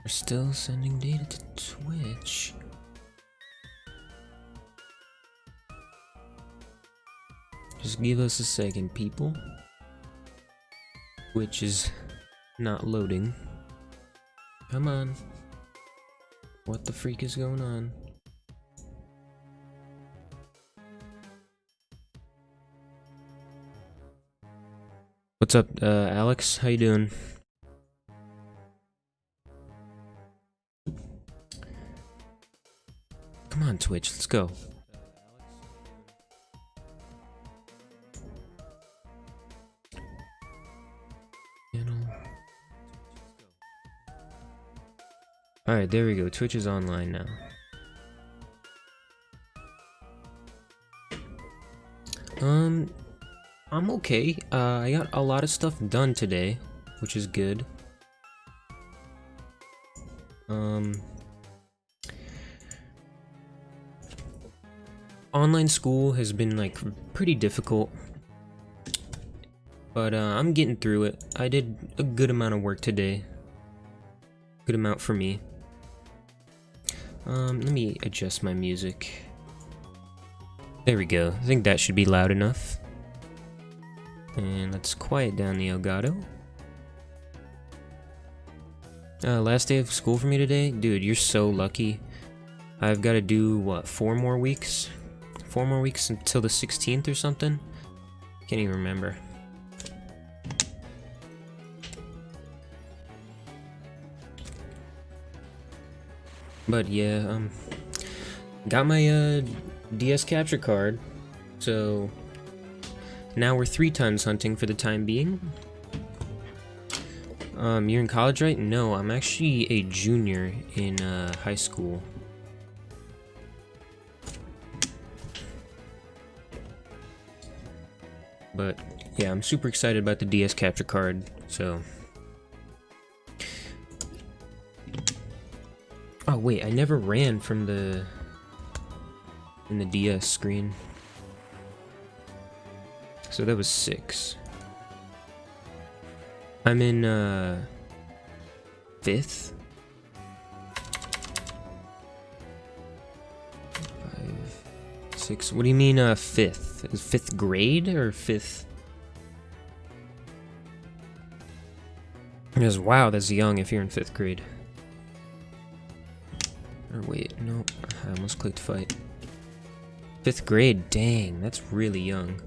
We're still sending data to Twitch. Just give us a second, people. Twitch is not loading. Come on. What the freak is going on? What's up, Alex? How you doing? Come on, Twitch, let's go. Alright, there we go. Twitch is online now. I'm okay. I got a lot of stuff done today, which is good. Online school has been like pretty difficult, but I'm getting through it. I did a good amount of work today. Good amount for me. Let me adjust my music. There we go. I think that should be loud enough. And let's quiet down the Elgato. Last day of school for me today? Dude, you're so lucky. I've got to do, what, 4 more weeks? 4 more weeks until the 16th or something? Can't even remember. But yeah, got my DS capture card, so now we're 3 times hunting for the time being. You're in college, right? No, I'm actually a junior in high school. But yeah, I'm super excited about the DS capture card, so. Oh wait, I never ran from in the DS screen. So that was 6. I'm in 5th. 5, 6. What do you mean 5th? Is 5th grade or 5th? Because wow, that's young if you're in 5th grade. Or wait, no, I almost clicked fight. 5th grade, dang, that's really young.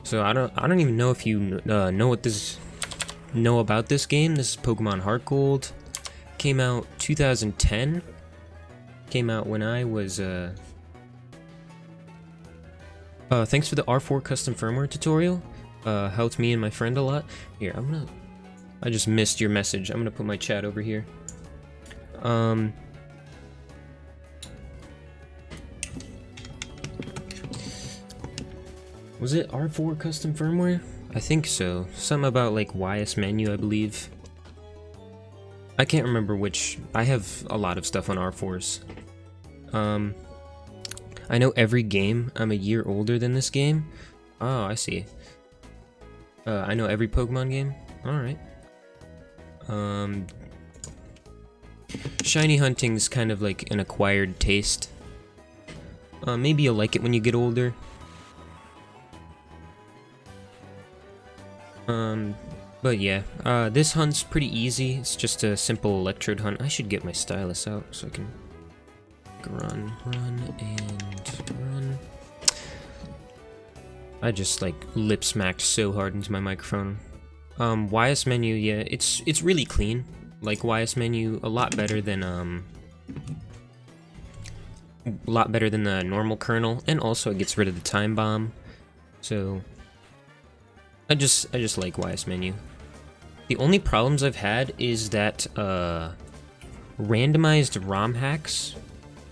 So I don't even know if you know about this game. This is Pokemon HeartGold. Came out 2010. Came out when I was thanks for the R4 custom firmware tutorial. Helped me and my friend a lot. Here, I just missed your message. I'm gonna put my chat over here. Was it R4 custom firmware? I think so. Something about like YS menu, I believe. I can't remember which. I have a lot of stuff on R4s. I know every game. I'm a year older than this game. Oh, I see. I know every Pokemon game. Alright. Shiny hunting's kind of like an acquired taste. Maybe you'll like it when you get older. But yeah, this hunt's pretty easy. It's just a simple Electrode hunt. I should get my stylus out so I can run, and run. I just like lip smacked so hard into my microphone. YS menu, yeah, it's really clean. Like YS menu, a lot better than the normal kernel, and also it gets rid of the time bomb. So I just like YS menu. The only problems I've had is that randomized ROM hacks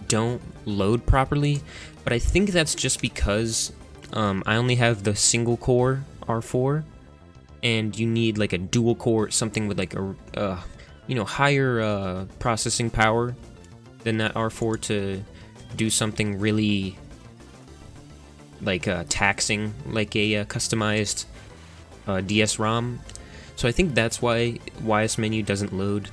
don't load properly, but I think that's just because I only have the single core R4, and you need like a dual core, something with like a higher processing power than that R4 to do something really like taxing like a customized DS ROM. So I think that's why YS menu doesn't load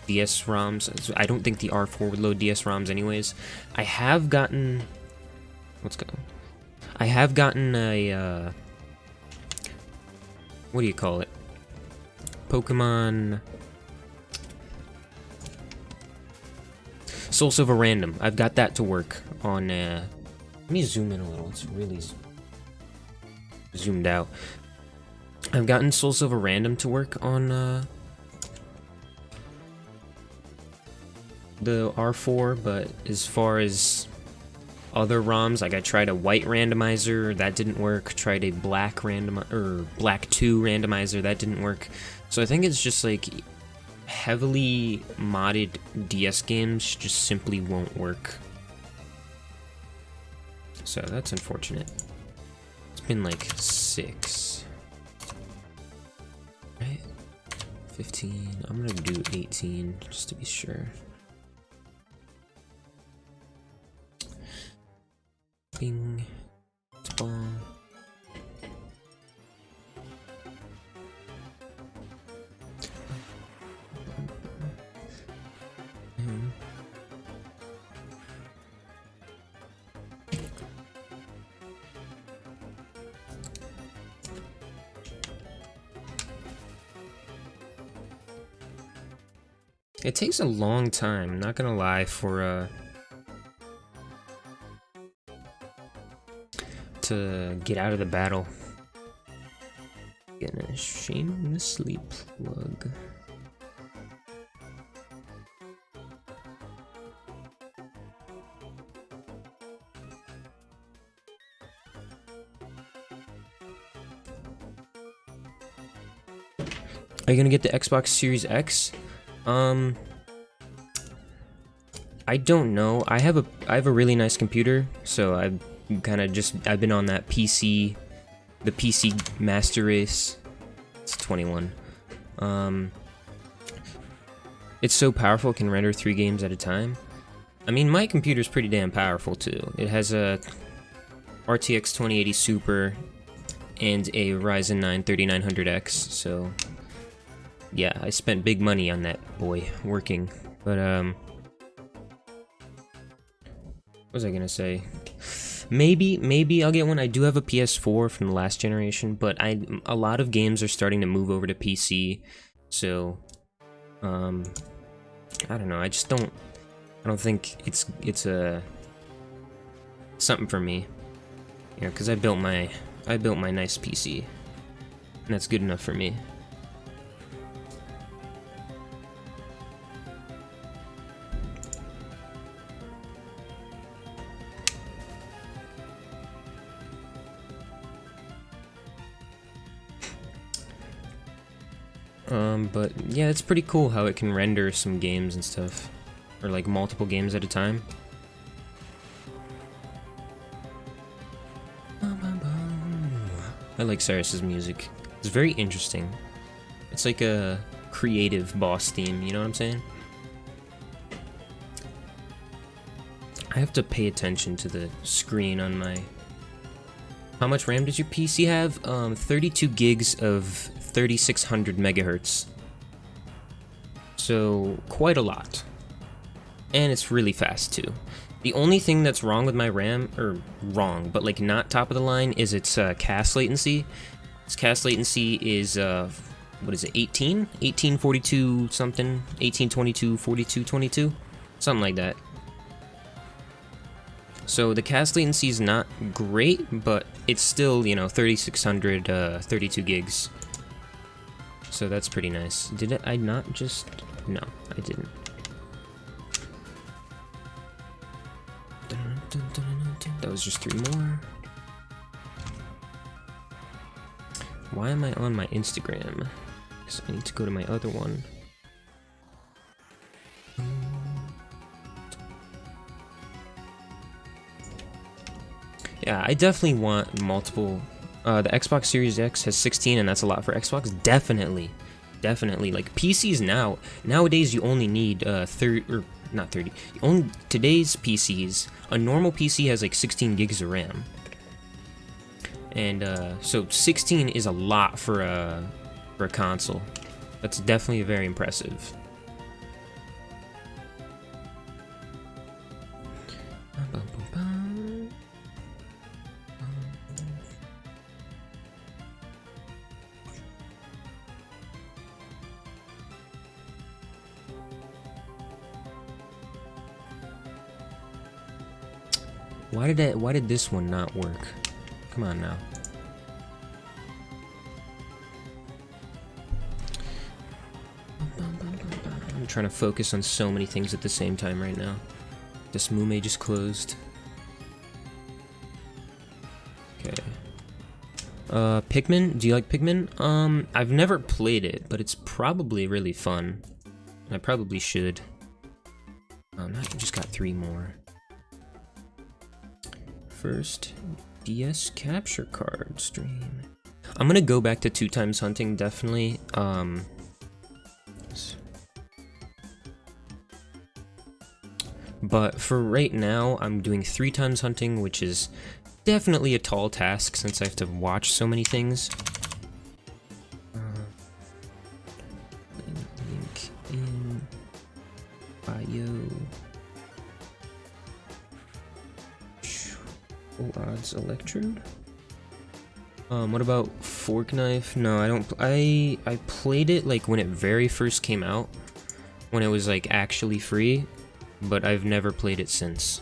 DS ROMs. I don't think the R4 would load DS ROMs anyways. I have gotten a what do you call it? Pokemon Soul Silver Random. I've got that to work on. Let me zoom in a little. It's really zoomed out. I've gotten Soul Silver Random to work on the R4, but as far as other ROMs, like I tried a white randomizer, that didn't work. Tried a black black 2 randomizer, that didn't work. So I think it's just like heavily modded DS games just simply won't work. So that's unfortunate. It's been like 6. Right? 15. I'm gonna do 18 just to be sure. Bing. Ball. It takes a long time, not gonna lie, for to get out of the battle. Gonna shamelessly plug. Are you gonna get the Xbox Series X? I don't know. I have a really nice computer, so I've been on that PC, the PC Master Race. It's 21. It's so powerful, it can render 3 games at a time. I mean, my computer's pretty damn powerful too. It has a RTX 2080 Super and a Ryzen 9 3900X, so yeah, I spent big money on that boy working. But what was I gonna say? Maybe I'll get one. I do have a PS4 from the last generation, but a lot of games are starting to move over to PC, so I don't know. I don't think it's something for me, you know, because I built my nice PC, and that's good enough for me. But yeah, it's pretty cool how it can render some games and stuff, or like multiple games at a time. I like Cyrus's music. It's very interesting. It's like a creative boss theme, you know what I'm saying? I have to pay attention to the screen on my... How much RAM does your PC have? 32 gigs of 3600 megahertz. So, quite a lot. And it's really fast too. The only thing that's wrong with my RAM, or wrong, but like not top of the line, is its cast latency. Its cast latency is, what is it, 1842 something? 1822, 4222? Something like that. So the cast latency is not great, but it's still, you know, 3600, 32 gigs. So that's pretty nice. Did I not just... No, I didn't. That was just 3 more. Why am I on my Instagram? Because I need to go to my other one. Yeah, I definitely want multiple. The Xbox Series X has 16, and that's a lot for Xbox. Definitely. Like PCs nowadays, you only need 30 or not 30. Today's PCs, a normal PC has like 16 gigs of RAM. And so 16 is a lot for a console. That's definitely very impressive. Why did this one not work? Come on now. I'm trying to focus on so many things at the same time right now. This Mume just closed. Okay. Pikmin? Do you like Pikmin? I've never played it, but it's probably really fun. I probably should. I just got 3 more. First, DS capture card stream. I'm gonna go back to 2 times hunting, definitely. But for right now, I'm doing 3 times hunting, which is definitely a tall task since I have to watch so many things. Link in bio. Full odds Electrode. What about Fork Knife? No, I don't. I played it like when it very first came out, when it was like actually free, but I've never played it since.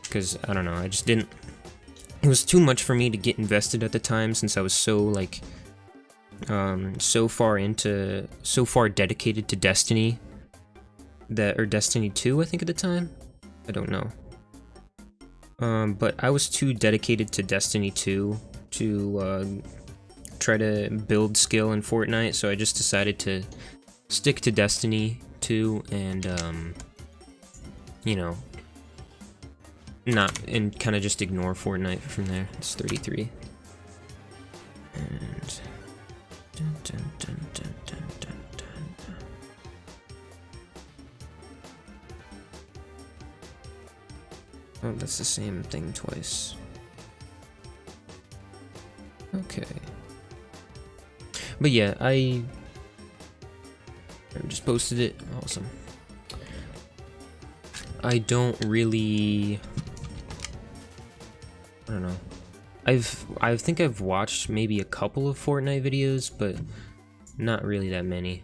Because I don't know, I just didn't. It was too much for me to get invested at the time, since I was so like, so far dedicated to Destiny, or Destiny 2, I think at the time. I don't know. But I was too dedicated to Destiny 2 to try to build skill in Fortnite, so I just decided to stick to Destiny 2 and, you know, and kind of just ignore Fortnite from there. It's 33. And... Dun, dun, dun, dun, dun, dun, dun, dun. Oh, that's the same thing twice. Okay. But yeah, I just posted it. Awesome. I don't really... I don't know. I think I've watched maybe a couple of Fortnite videos, but not really that many.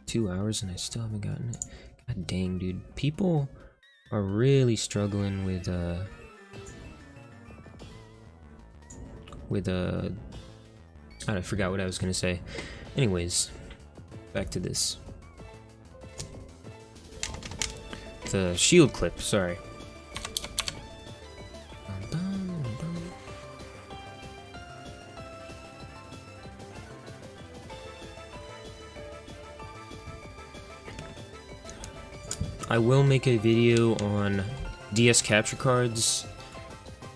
2 hours and I still haven't gotten it. God dang, dude. People are really struggling with I forgot what I was gonna say. Anyways, back to this. The shield clip, sorry. I will make a video on DS capture cards.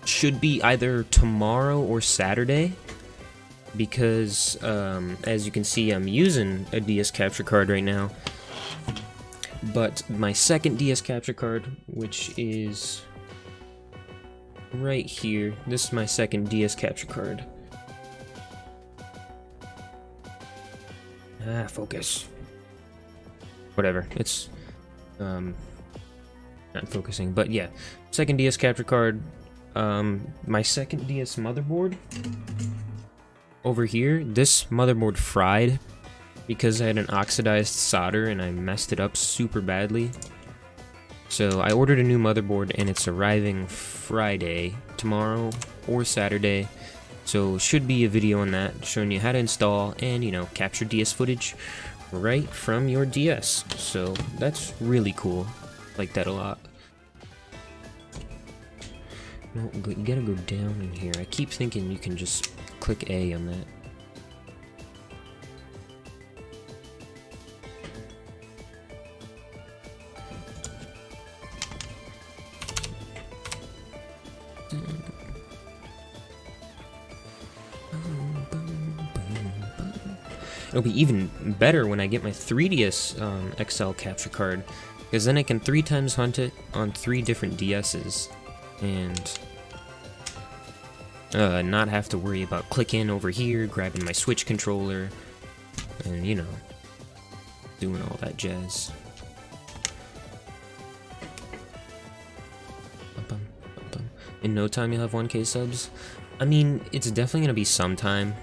Should be either tomorrow or Saturday, because as you can see, I'm using a DS capture card right now. But my second DS capture card, which is right here, this is my second DS capture card. Focus. Whatever, it's not focusing, but yeah, second DS capture card. My second DS motherboard over here, this motherboard fried because I had an oxidized solder and I messed it up super badly. So I ordered a new motherboard and it's arriving Friday, tomorrow or Saturday. So should be a video on that showing you how to install and, you know, capture DS footage right from your DS. So that's really cool. Like that a lot. No, you gotta go down in here. I keep thinking you can just click A on that. It'll be even better when I get my 3DS XL capture card, because then I can 3 times hunt it on 3 different DSs, and not have to worry about clicking over here, grabbing my Switch controller, and, you know, doing all that jazz. In no time you'll have 1K subs? I mean, it's definitely gonna be sometime.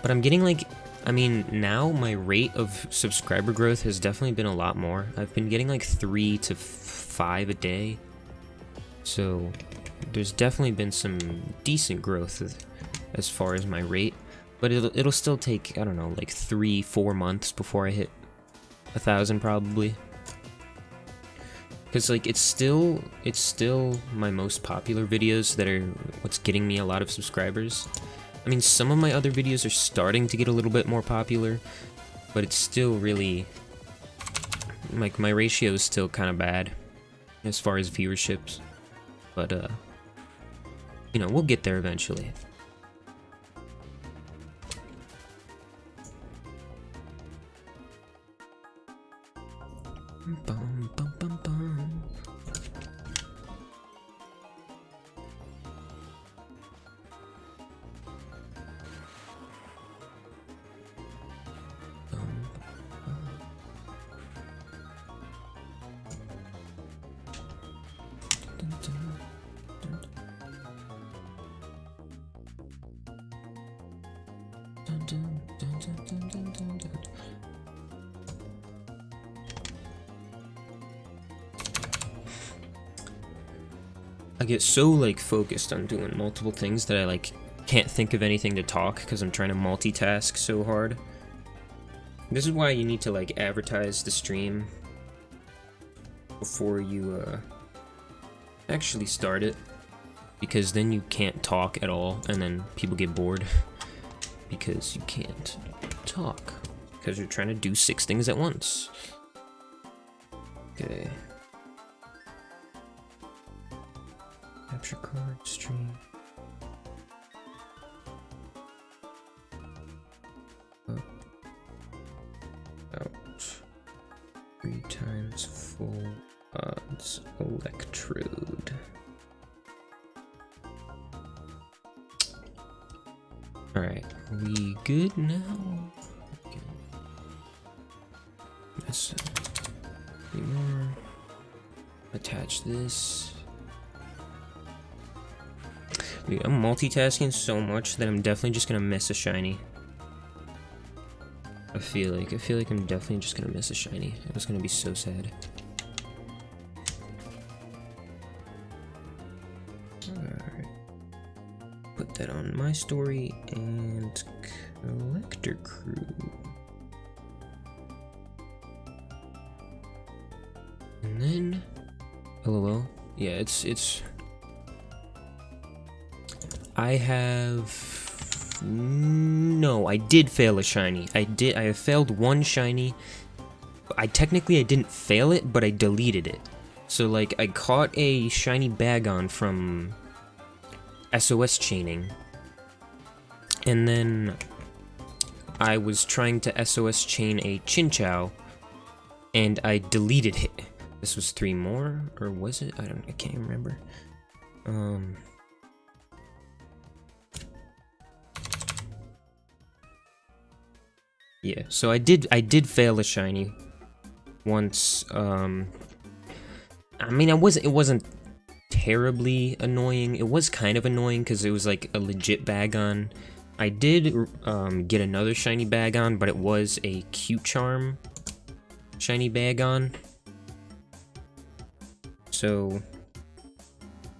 But I'm getting like, I mean, now my rate of subscriber growth has definitely been a lot more. I've been getting like 3 to 5 a day. So there's definitely been some decent growth as far as my rate. But it'll still take, I don't know, like 3-4 months before I hit 1,000 probably. Because like it's still my most popular videos that are what's getting me a lot of subscribers. I mean, some of my other videos are starting to get a little bit more popular, but it's still really, like, my ratio is still kind of bad as far as viewerships. But you know, we'll get there eventually. Bum, bum, bum, bum. I get so like focused on doing multiple things that I like can't think of anything to talk because I'm trying to multitask so hard. This is why you need to like advertise the stream before you actually start it, because then you can't talk at all and then people get bored because you can't talk because you're trying to do 6 things at once. Okay. Capture card, stream. Up. Out. 3 times full odds. Electrode. Alright, we good now? Okay. That's 3 more. Attach this. Dude, I'm multitasking so much that I'm definitely just gonna miss a shiny. I feel like I'm definitely just gonna miss a shiny. It's gonna be so sad. Alright. Put that on my story and collector crew. And then LOL. Yeah, it's I have no, I did fail a shiny. I have failed 1 shiny. I didn't fail it, but I deleted it. So like I caught a shiny Bagon from SOS chaining. And then I was trying to SOS chain a Chinchou and I deleted it. This was 3 more, or was it? I can't remember. Yeah, so I did fail a shiny once. I mean, it wasn't terribly annoying. It was kind of annoying because it was like a legit Bagon. I did get another shiny Bagon, but it was a Q-Charm shiny Bagon. So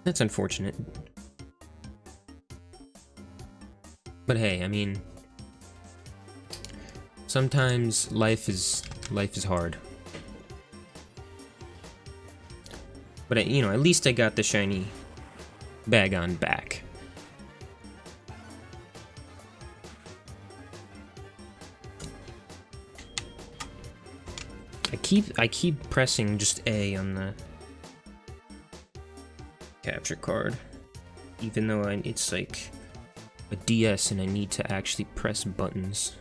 that's unfortunate. But hey, I mean, sometimes life is hard. But you know, at least I got the shiny Bagon back. I keep pressing just A on the capture card, even though it's like a DS and I need to actually press buttons.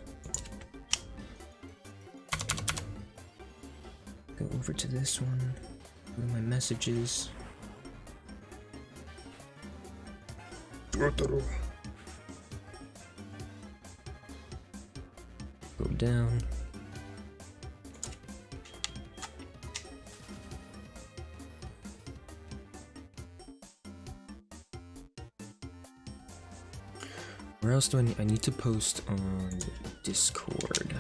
Go over to this one, go to my messages. Go down. Where else do I need to post on Discord?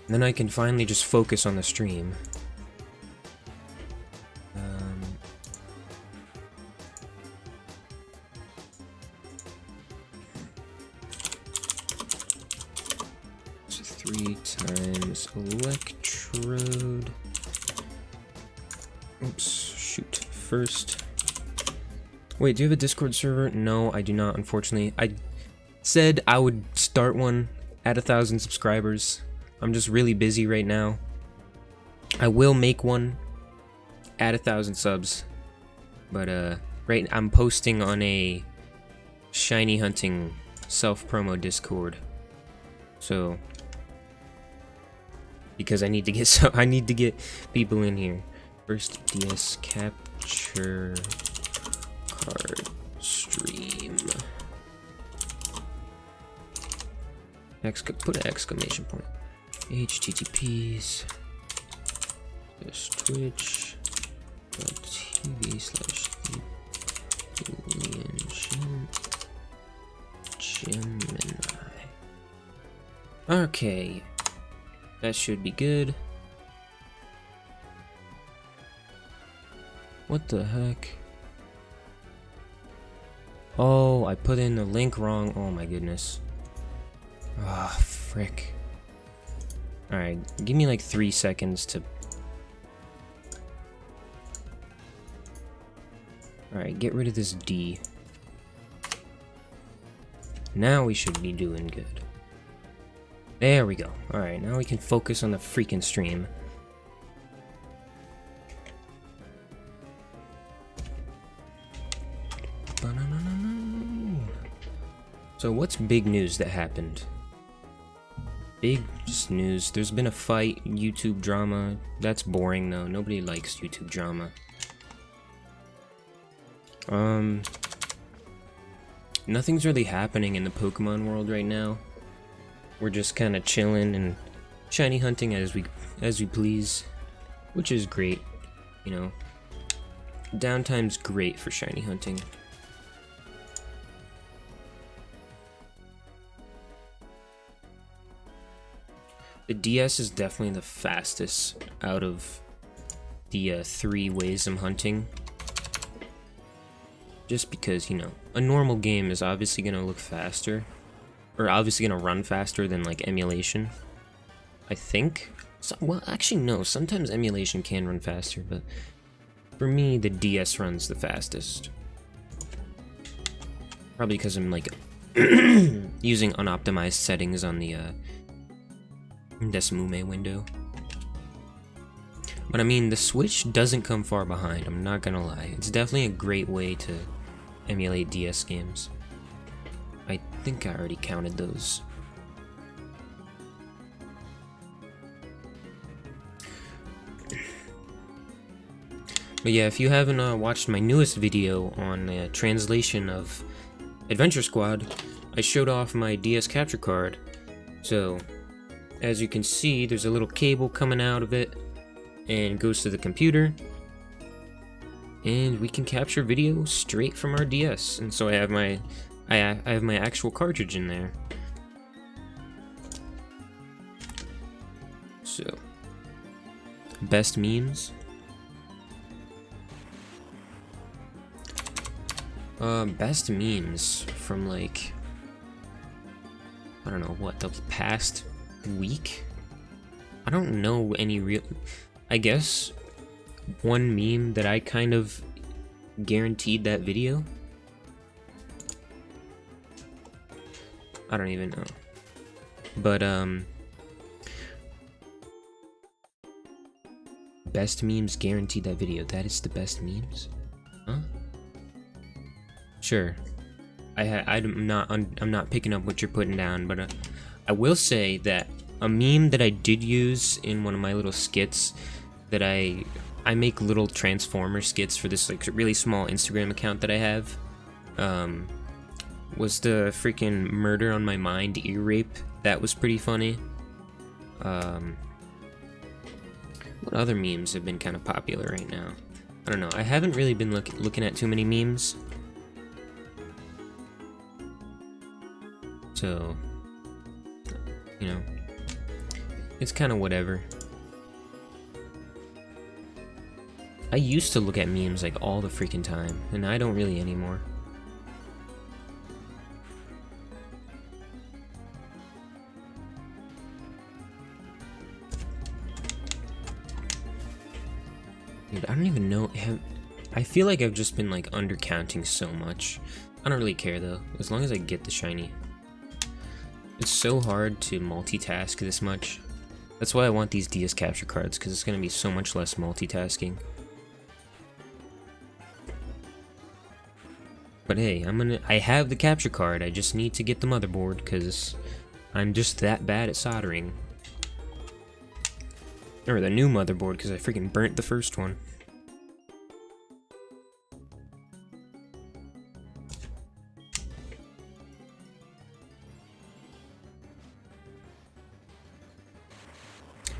And then I can finally just focus on the stream. So 3 times Electrode. Oops, shoot. First. Wait, do you have a Discord server? No, I do not, unfortunately. I said I would start one at 1,000 subscribers. I'm just really busy right now. I will make one at 1,000 subs. But right, I'm posting on a shiny hunting self-promo Discord. So because I need to get people in here. First DS capture card stream. Put an exclamation point. HTTPs twitch.tv/Gemini. Okay, that should be good. What the heck? Oh, I put in the link wrong. Oh my goodness. Ah, frick. Alright, give me like 3 seconds to... Alright, get rid of this D. Now we should be doing good. There we go. Alright, now we can focus on the freaking stream. So what's big news that happened? Big just news. There's been a fight, YouTube drama. That's boring though. Nobody likes YouTube drama. Nothing's really happening in the Pokemon world right now. We're just kind of chilling and shiny hunting as we please, which is great. You know, downtime's great for shiny hunting. The DS is definitely the fastest out of the 3 ways I'm hunting. Just because, you know, a normal game is obviously going to look faster. Or obviously going to run faster than, like, emulation. I think. So, well, actually, no. Sometimes emulation can run faster, but for me, the DS runs the fastest. Probably because I'm, like, using unoptimized settings on the, Desmume window. But I mean, the Switch doesn't come far behind, I'm not gonna lie. It's definitely a great way to emulate DS games. I think I already counted those. But yeah, if you haven't watched my newest video on translation of Adventure Squad, I showed off my DS capture card. So as you can see, there's a little cable coming out of it and goes to the computer, and we can capture video straight from our DS. And so I have my actual cartridge in there. So best memes. Best memes from, like, I don't know, what, the past week? I don't know any real... I guess one meme that I kind of guaranteed that video. I don't even know. But, best memes guaranteed that video. That is the best memes? Huh? Sure. I'm not picking up what you're putting down, but I will say that a meme that I did use in one of my little skits that I I make little Transformer skits for this like really small Instagram account that I have. Was the freaking Murder on My Mind ear rape? That was pretty funny. What other memes have been kind of popular right now? I don't know. I haven't really been looking at too many memes. So, you know, it's kind of whatever. I used to look at memes like all the freaking time, and I don't really anymore. Dude, I don't even know. I feel like I've just been like undercounting so much. I don't really care though, as long as I get the shiny. It's so hard to multitask this much. That's why I want these DS capture cards, because it's going to be so much less multitasking. But hey, I have the capture card, I just need to get the motherboard, because I'm just that bad at soldering. Or the new motherboard, because I freaking burnt the first one.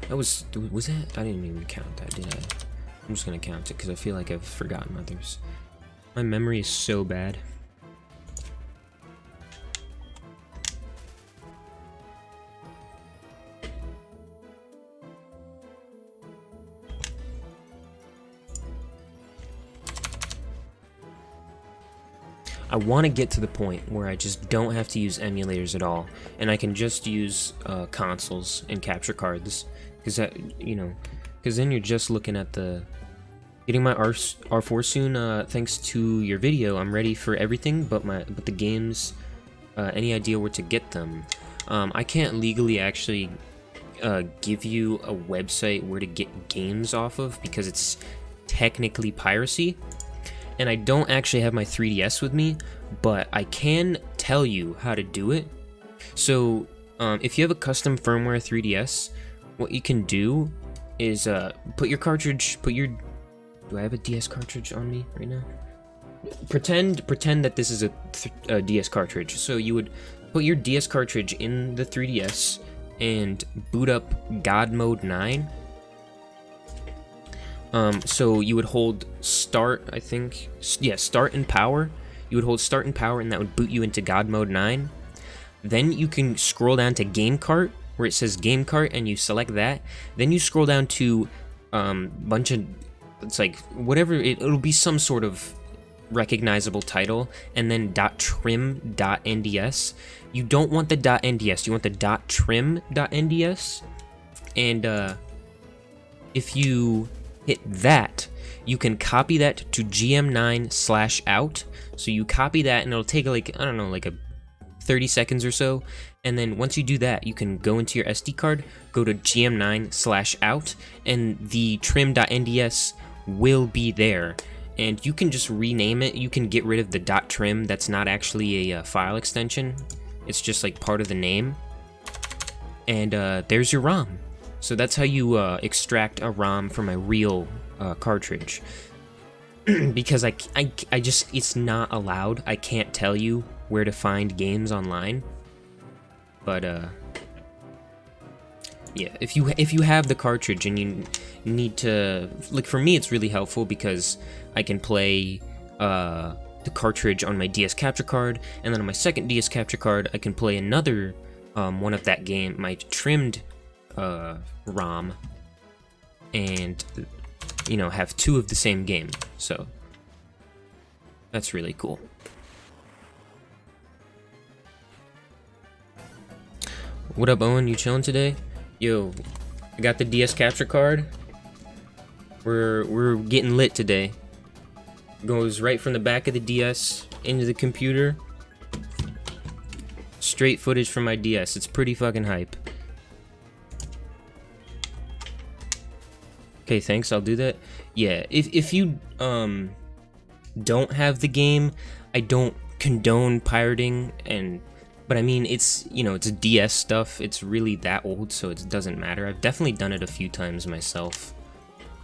That was that? I didn't even count that, did I? I'm just gonna count it, because I feel like I've forgotten others. My memory is so bad. I want to get to the point where I just don't have to use emulators at all, and I can just use consoles and capture cards, because that, you know, because then you're just looking at the getting my R4 soon. Thanks to your video, I'm ready for everything but the games. Any idea where to get them? I can't legally actually give you a website where to get games off of, because it's technically piracy. And I don't actually have my 3DS with me, but I can tell you how to do it. So, if you have a custom firmware 3DS, what you can do is put your cartridge, do I have a DS cartridge on me right now? Pretend that this is a DS cartridge. So you would put your DS cartridge in the 3DS and boot up God Mode 9. So you would hold start, I think, yeah, start and power. You would hold start and power, and that would boot you into God Mode 9. Then you can scroll down to Game Cart, where it says Game Cart, and you select that. Then you scroll down to bunch of, it's like whatever, it'll be some sort of recognizable title, and then .trim.nds. You don't want the .nds, you want the .trim.nds. And if you hit that, you can copy that to gm9/out. So you copy that, and it'll take like, I don't know, like a 30 seconds or so. And then once you do that, you can go into your SD card, go to gm9/out, and the trim.nds will be there. And you can just rename it. You can get rid of the .trim. That's not actually a file extension. It's just like part of the name. And there's your ROM. So that's how you extract a ROM from a real cartridge. Because I just, it's not allowed. I can't tell you where to find games online. But yeah, if you have the cartridge and you need to, like, for me it's really helpful because I can play the cartridge on my DS capture card, and then on my second DS capture card I can play another one of that game, my trimmed ROM, and, you know, have two of the same game. So that's really cool. What up, Owen? You chilling today? Yo, I got the DS capture card. We're getting lit today. Goes right from the back of the DS into the computer. Straight footage from my DS. It's pretty fucking hype. Okay, thanks, I'll do that. Yeah, if you don't have the game, I don't condone pirating, but I mean, it's, you know, it's DS stuff. It's really that old, so it doesn't matter. I've definitely done it a few times myself.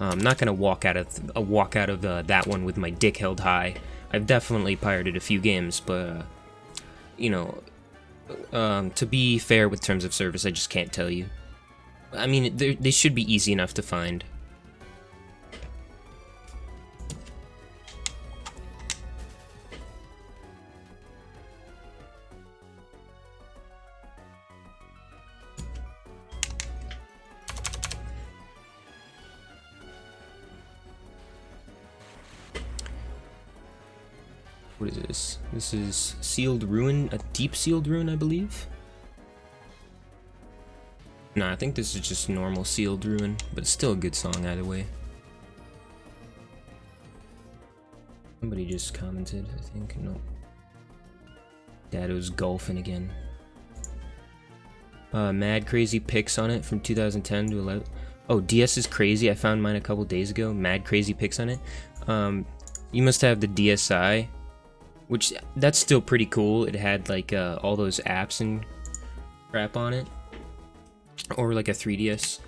I'm not gonna walk out of that one with my dick held high. I've definitely pirated a few games, but you know, to be fair with terms of service, I just can't tell you. I mean, they should be easy enough to find. What is this? This is Sealed Ruin, a deep sealed ruin, I believe? Nah, I think this is just normal Sealed Ruin, but it's still a good song either way. Somebody just commented, I think. No. Dad was golfing again. Mad crazy pics on it from 2010 to 11. Oh, DS is crazy. I found mine a couple days ago. Mad crazy pics on it. You must have the DSi. Which, that's still pretty cool. It had, like, all those apps and crap on it. Or, like, a 3DS.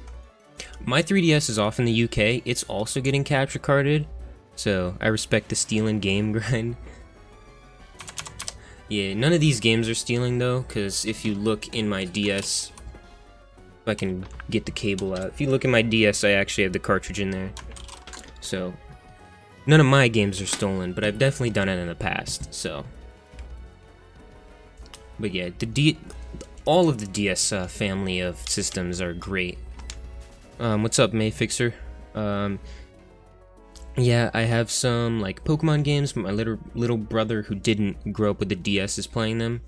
My 3DS is off in the UK. It's also getting capture carded. So, I respect the stealing game grind. Yeah, none of these games are stealing, though. Because if you look in my DS... If I can get the cable out. If you look in my DS, I actually have the cartridge in there. So... None of my games are stolen, but I've definitely done it in the past, so. But yeah, all of the DS family of systems are great. What's up, Mayfixer? Yeah, I have some, like, Pokemon games, but my little brother who didn't grow up with the DS is playing them.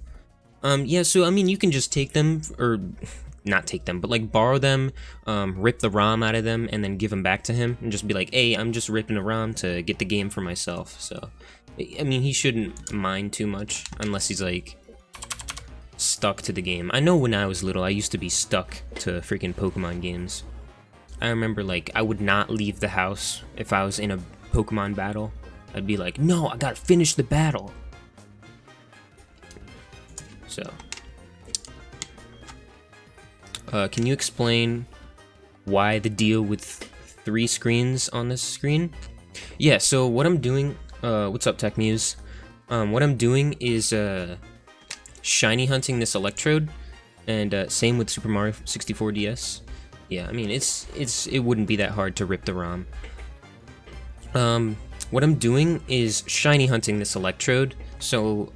Yeah, so, I mean, you can just take them, or... Not take them, but like borrow them, rip the ROM out of them, and then give them back to him, and just be like, hey, I'm just ripping a ROM to get the game for myself. So, I mean, he shouldn't mind too much, unless he's like, stuck to the game. I know when I was little, I used to be stuck to freaking Pokemon games. I remember, like, I would not leave the house if I was in a Pokemon battle. I'd be like, no, I gotta finish the battle. So... can you explain why the deal with 3 screens on this screen? Yeah, so what I'm doing, what's up, Tech Muse? What I'm doing is shiny hunting this Electrode, and same with Super Mario 64 DS. Yeah, I mean it wouldn't be that hard to rip the ROM. What I'm doing is shiny hunting this Electrode. So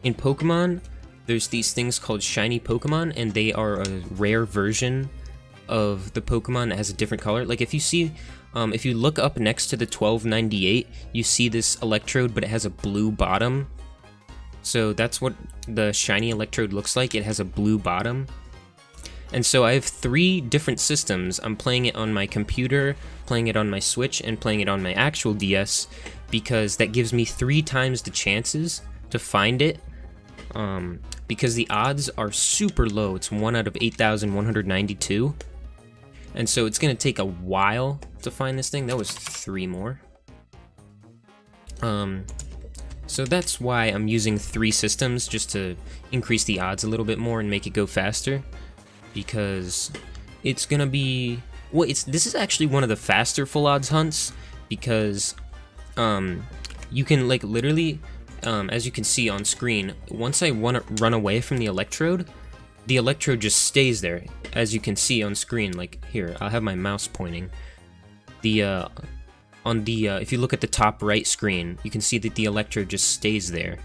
in Pokemon, there's these things called shiny Pokemon, and they are a rare version of the Pokemon that has a different color. Like if you see, if you look up next to the 1298, you see this Electrode, but it has a blue bottom. So that's what the shiny Electrode looks like. It has a blue bottom. And so I have 3 different systems. I'm playing it on my computer, playing it on my Switch, and playing it on my actual DS, because that gives me 3 times the chances to find it. Because the odds are super low. It's 1 out of 8,192. And so it's going to take a while to find this thing. That was 3 more. So that's why I'm using 3 systems, just to increase the odds a little bit more and make it go faster. Because it's going to be... Well, this is actually one of the faster full odds hunts, because you can, like, literally... as you can see on screen, once I want to run away from the Electrode just stays there. As you can see on screen, like here, I'll have my mouse pointing. If you look at the top right screen, you can see that the Electrode just stays there.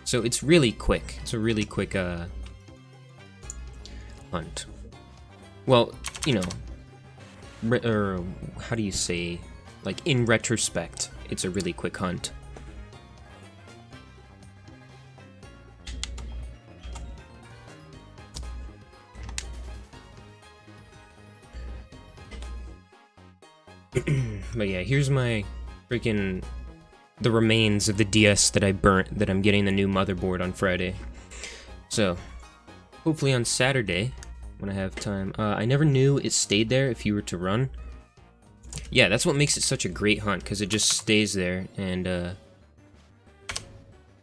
So it's really quick. It's a really quick hunt. Well, you know, or how do you say, like in retrospect, it's a really quick hunt. But yeah, here's my freaking the remains of the DS that I burnt, that I'm getting the new motherboard on Friday. So, hopefully on Saturday, when I have time. I never knew it stayed there if you were to run. Yeah, that's what makes it such a great hunt, because it just stays there, and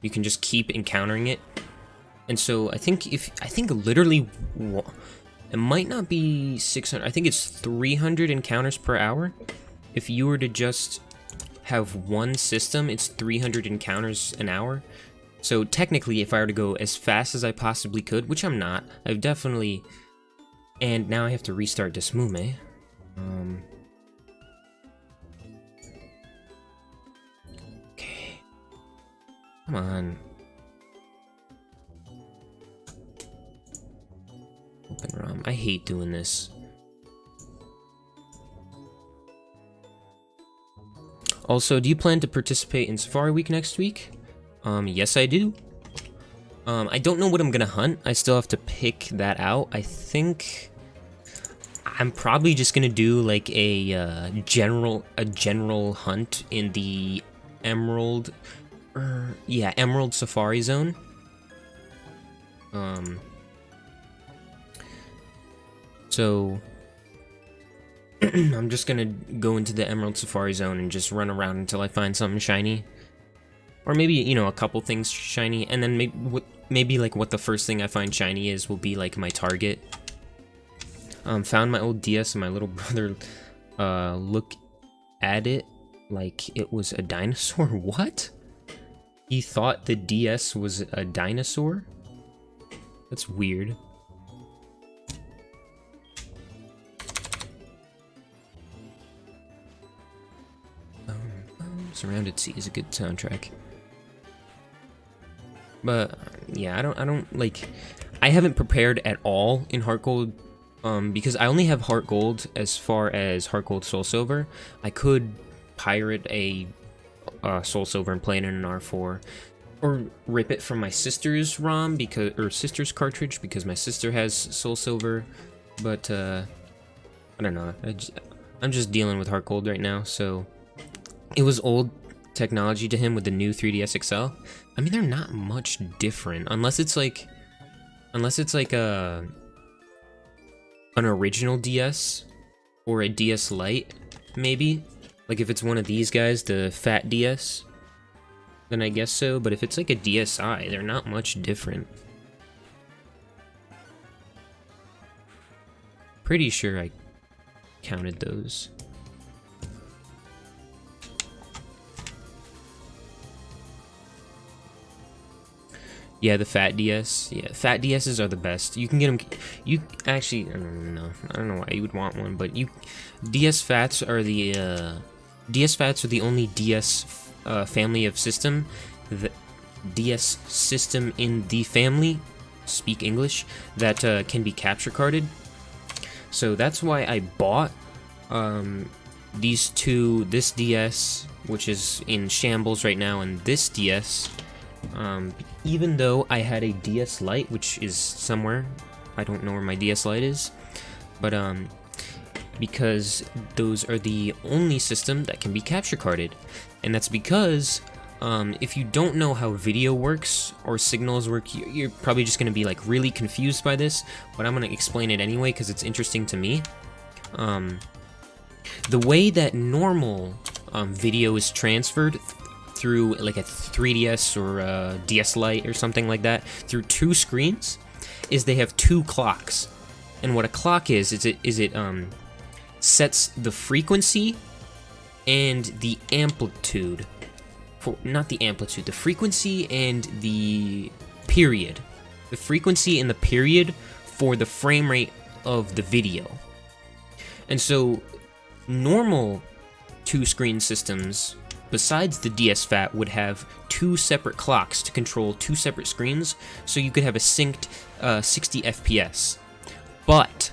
you can just keep encountering it. And so, I think literally, it might not be 600, I think it's 300 encounters per hour. if you were to just have one system, it's 300 encounters an hour. So technically, if I were to go as fast as I possibly could, which I'm not, I've definitely... And now I have to restart Desmume. Okay. Come on. Open ROM. I hate doing this. Also, do you plan to participate in Safari Week next week? Yes, I do. I don't know what I'm gonna hunt. I still have to pick that out. I think I'm probably just gonna do like a general hunt in the Emerald, Emerald Safari Zone. So I'm just gonna go into the Emerald Safari Zone and just run around until I find something shiny. Or maybe, you know, a couple things shiny, and then maybe like what the first thing I find shiny is will be like my target. Found my old DS and my little brother look at it like it was a dinosaur. What? He thought the DS was a dinosaur? That's weird. Surrounded Sea is a good soundtrack. But yeah, I don't like, I haven't prepared at all in HeartGold, because I only have HeartGold as far as HeartGold Soul Silver. I could pirate a Soul Silver and play it in an R4, or rip it from my sister's ROM sister's cartridge because my sister has Soul Silver. But I don't know. I'm just dealing with HeartGold right now, so it was old technology to him with the new 3DS XL. I mean, they're not much different, unless it's like an original DS or a DS Lite, maybe. Like if it's one of these guys, the fat DS, then I guess so. But if it's like a DSi, they're not much different. Pretty sure I counted those. Yeah, the fat DS. Yeah, fat DSs are the best. You can get them. You actually, I don't know why you would want one, but DS Fats are the only DS family of system, the DS system in the family, speak English, that can be capture carded. So that's why I bought these two. This DS, which is in shambles right now, and this DS. Even though I had a DS Lite, which is somewhere, I don't know where my DS Lite is, but because those are the only system that can be capture carded, and that's because if you don't know how video works or signals work, you're probably just going to be like really confused by this, but I'm going to explain it anyway because it's interesting to me. The way that normal video is transferred through like a 3DS or a DS Lite or something like that, through two screens, is they have two clocks. And what a clock is it sets the frequency and the amplitude. Not the amplitude, the frequency and the period. The frequency and the period for the frame rate of the video. And so normal two-screen systems, besides the DS Fat, would have two separate clocks to control two separate screens, so you could have a synced 60 FPS. But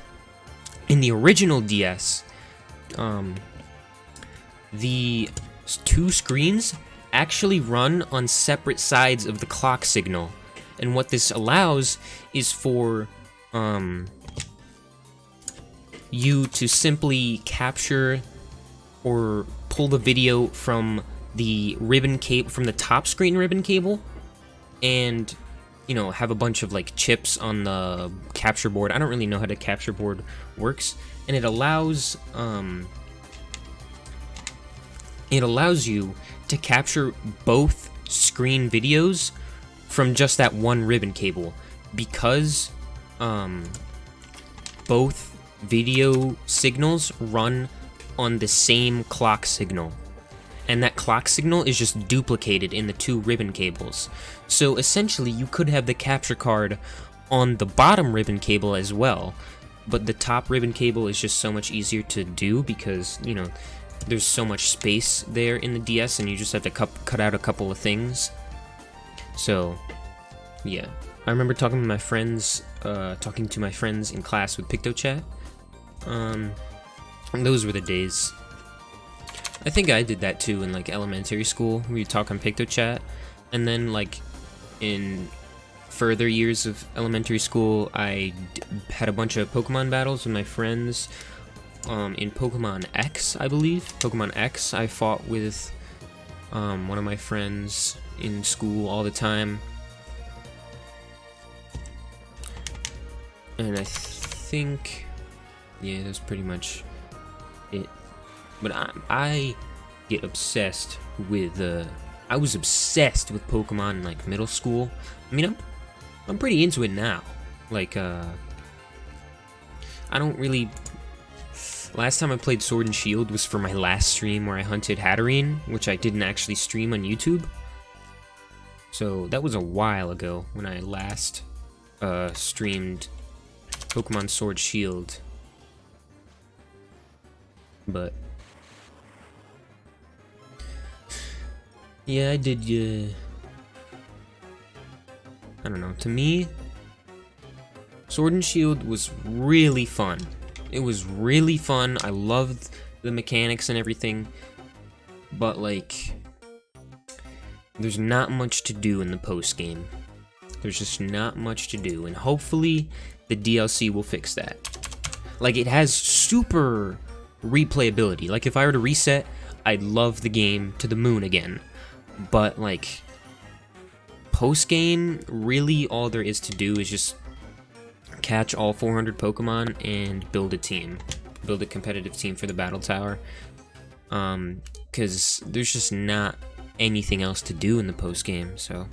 in the original DS, the two screens actually run on separate sides of the clock signal, and what this allows is for you to simply capture or pull the video from the ribbon cable, from the top screen ribbon cable, and you know, have a bunch of like chips on the capture board. I don't really know how the capture board works, and it allows you to capture both screen videos from just that one ribbon cable, because both video signals run on the same clock signal. And that clock signal is just duplicated in the 2 ribbon cables. So essentially you could have the capture card on the bottom ribbon cable as well, but the top ribbon cable is just so much easier to do because, you know, there's so much space there in the DS and you just have to cut out a couple of things. So, yeah. I remember talking to my friends in class with PictoChat. Those were the days. I think I did that too in like elementary school. We'd talk on PictoChat, and then like in further years of elementary school, I had a bunch of Pokemon battles with my friends. In Pokemon X, I believe. Pokemon X, I fought with one of my friends in school all the time. And I think, yeah, that's pretty much it. But I get obsessed with, I was obsessed with Pokemon in like middle school. I mean, I'm pretty into it now. Like, I don't really... Last time I played Sword and Shield was for my last stream where I hunted Hatterene, which I didn't actually stream on YouTube. So that was a while ago when I last streamed Pokemon Sword Shield. But yeah, I did, I don't know, to me, Sword and Shield was really fun. It was really fun. I loved the mechanics and everything, but like, there's not much to do in the post game. There's just not much to do, and hopefully the DLC will fix that. Like, it has super replayability. Like, if I were to reset, I'd love the game to the moon again. But like, post game, really all there is to do is just catch all 400 Pokemon and build a team. Build a competitive team for the Battle Tower. Because there's just not anything else to do in the post game, so.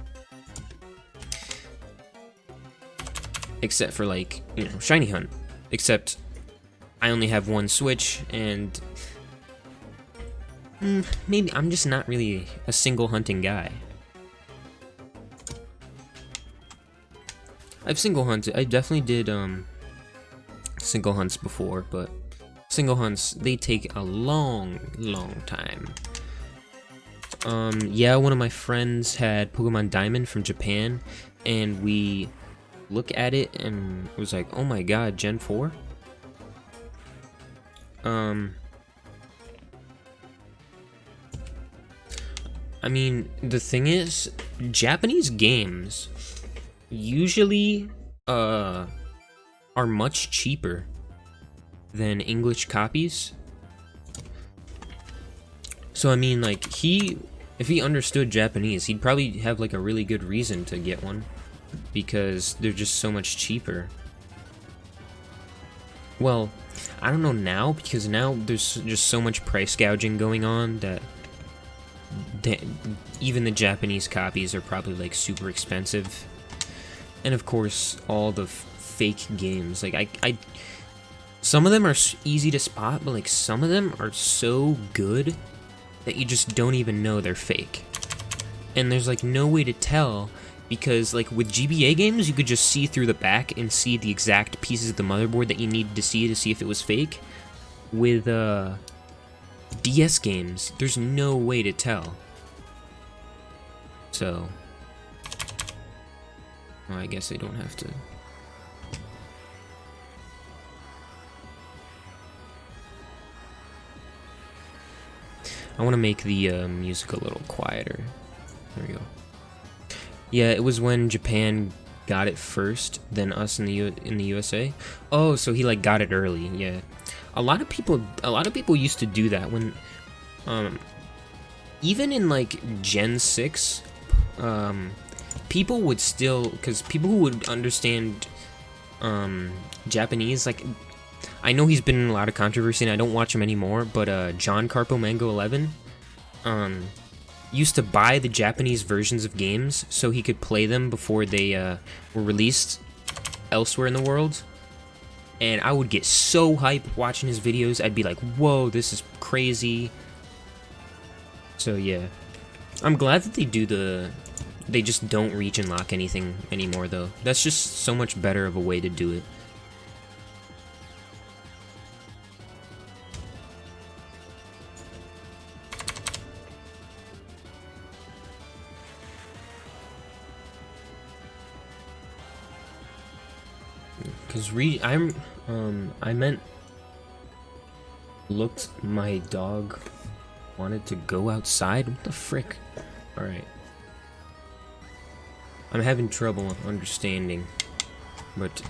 Except for like, you know, Shiny Hunt. Except I only have one Switch, and maybe I'm just not really a single hunting guy. I've single hunted. I definitely did single hunts before, but single hunts, they take a long time. Yeah, one of my friends had Pokemon Diamond from Japan, and we look at it and it was like, oh my god, Gen 4? I mean, the thing is, Japanese games usually are much cheaper than English copies. So I mean, like, if he understood Japanese, he'd probably have like a really good reason to get one, because they're just so much cheaper. Well, I don't know now, because now there's just so much price gouging going on that even the Japanese copies are probably like super expensive. And of course, all the fake games, like I some of them are easy to spot, but like some of them are so good that you just don't even know they're fake. And there's like no way to tell, because like with GBA games, you could just see through the back and see the exact pieces of the motherboard that you needed to see if it was fake. With DS games, there's no way to tell. So, well, I guess I don't have to. I want to make the music a little quieter. There we go. Yeah, it was when Japan got it first, then us in the USA. Oh, so he like got it early. Yeah, a lot of people used to do that when, even in like Gen 6, people would still, because people who would understand Japanese, like, I know he's been in a lot of controversy and I don't watch him anymore, but John Carpo Mango 11 used to buy the Japanese versions of games so he could play them before they were released elsewhere in the world. and I would get so hyped watching his videos. I'd be like, whoa, this is crazy. So yeah, I'm glad that they just don't region lock anything anymore though. That's just so much better of a way to do it. Cause I meant looked, my dog wanted to go outside? What the frick? Alright. I'm having trouble understanding, but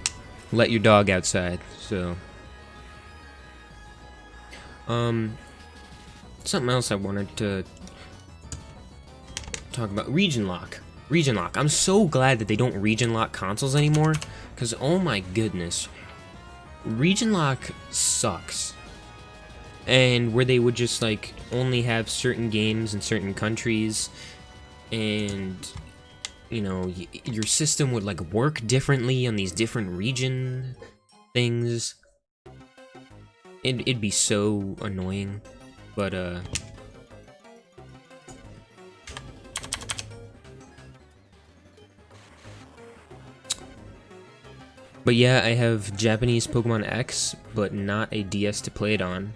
let your dog outside, so. Something else I wanted to talk about, region lock. Region lock. I'm so glad that they don't region lock consoles anymore, because oh my goodness, region lock sucks. And where they would just like only have certain games in certain countries, and you know, your system would like work differently on these different region things. It'd be so annoying, but yeah, I have Japanese Pokemon X, but not a DS to play it on.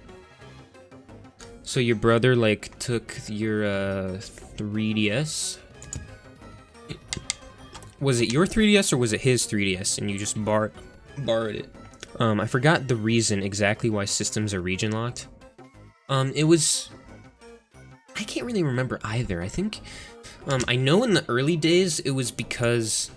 So your brother like took your 3DS? Was it your 3DS or was it his 3DS and you just borrowed it? I forgot the reason exactly why systems are region locked. It was, I can't really remember either. I think I know in the early days it was because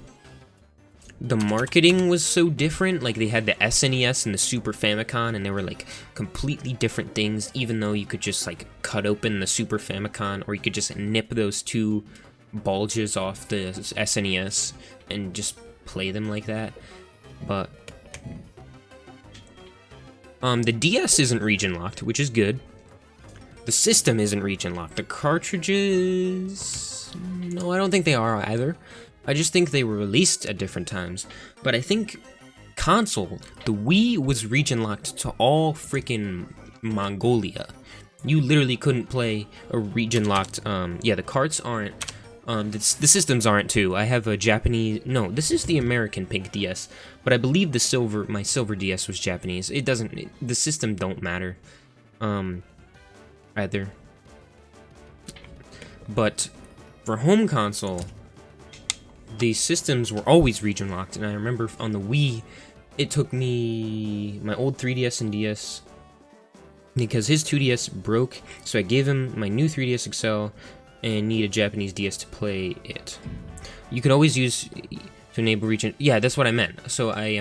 the marketing was so different. Like they had the SNES and the Super Famicom, and they were like completely different things, even though you could just like cut open the Super Famicom, or you could just nip those two bulges off the SNES and just play them like that. But the DS isn't region locked, which is good. The system isn't region locked. The cartridges, no, I don't think they are either. I just think they were released at different times. But I think console, the Wii was region locked to all freaking Mongolia. You literally couldn't play a region locked, yeah, the carts aren't, the systems aren't too. I have a Japanese, no, this is the American pink DS, but I believe my silver DS was Japanese. It doesn't, the system don't matter, either. But for home console, the systems were always region locked, and I remember on the Wii, it took me my old 3DS and DS, because his 2DS broke, so I gave him my new 3DS XL and need a Japanese DS to play it. You could always use to enable region, yeah, that's what I meant. So I,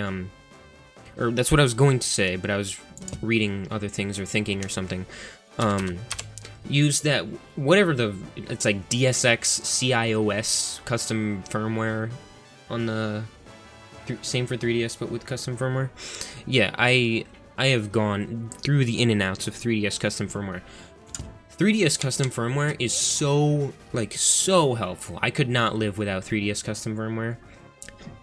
or that's what I was going to say, but I was reading other things or thinking or something. Use that, whatever it's like DSX CIOS custom firmware on the, same for 3DS but with custom firmware. Yeah, I have gone through the in and outs of 3DS custom firmware. 3DS custom firmware is so, like, so helpful. I could not live without 3DS custom firmware.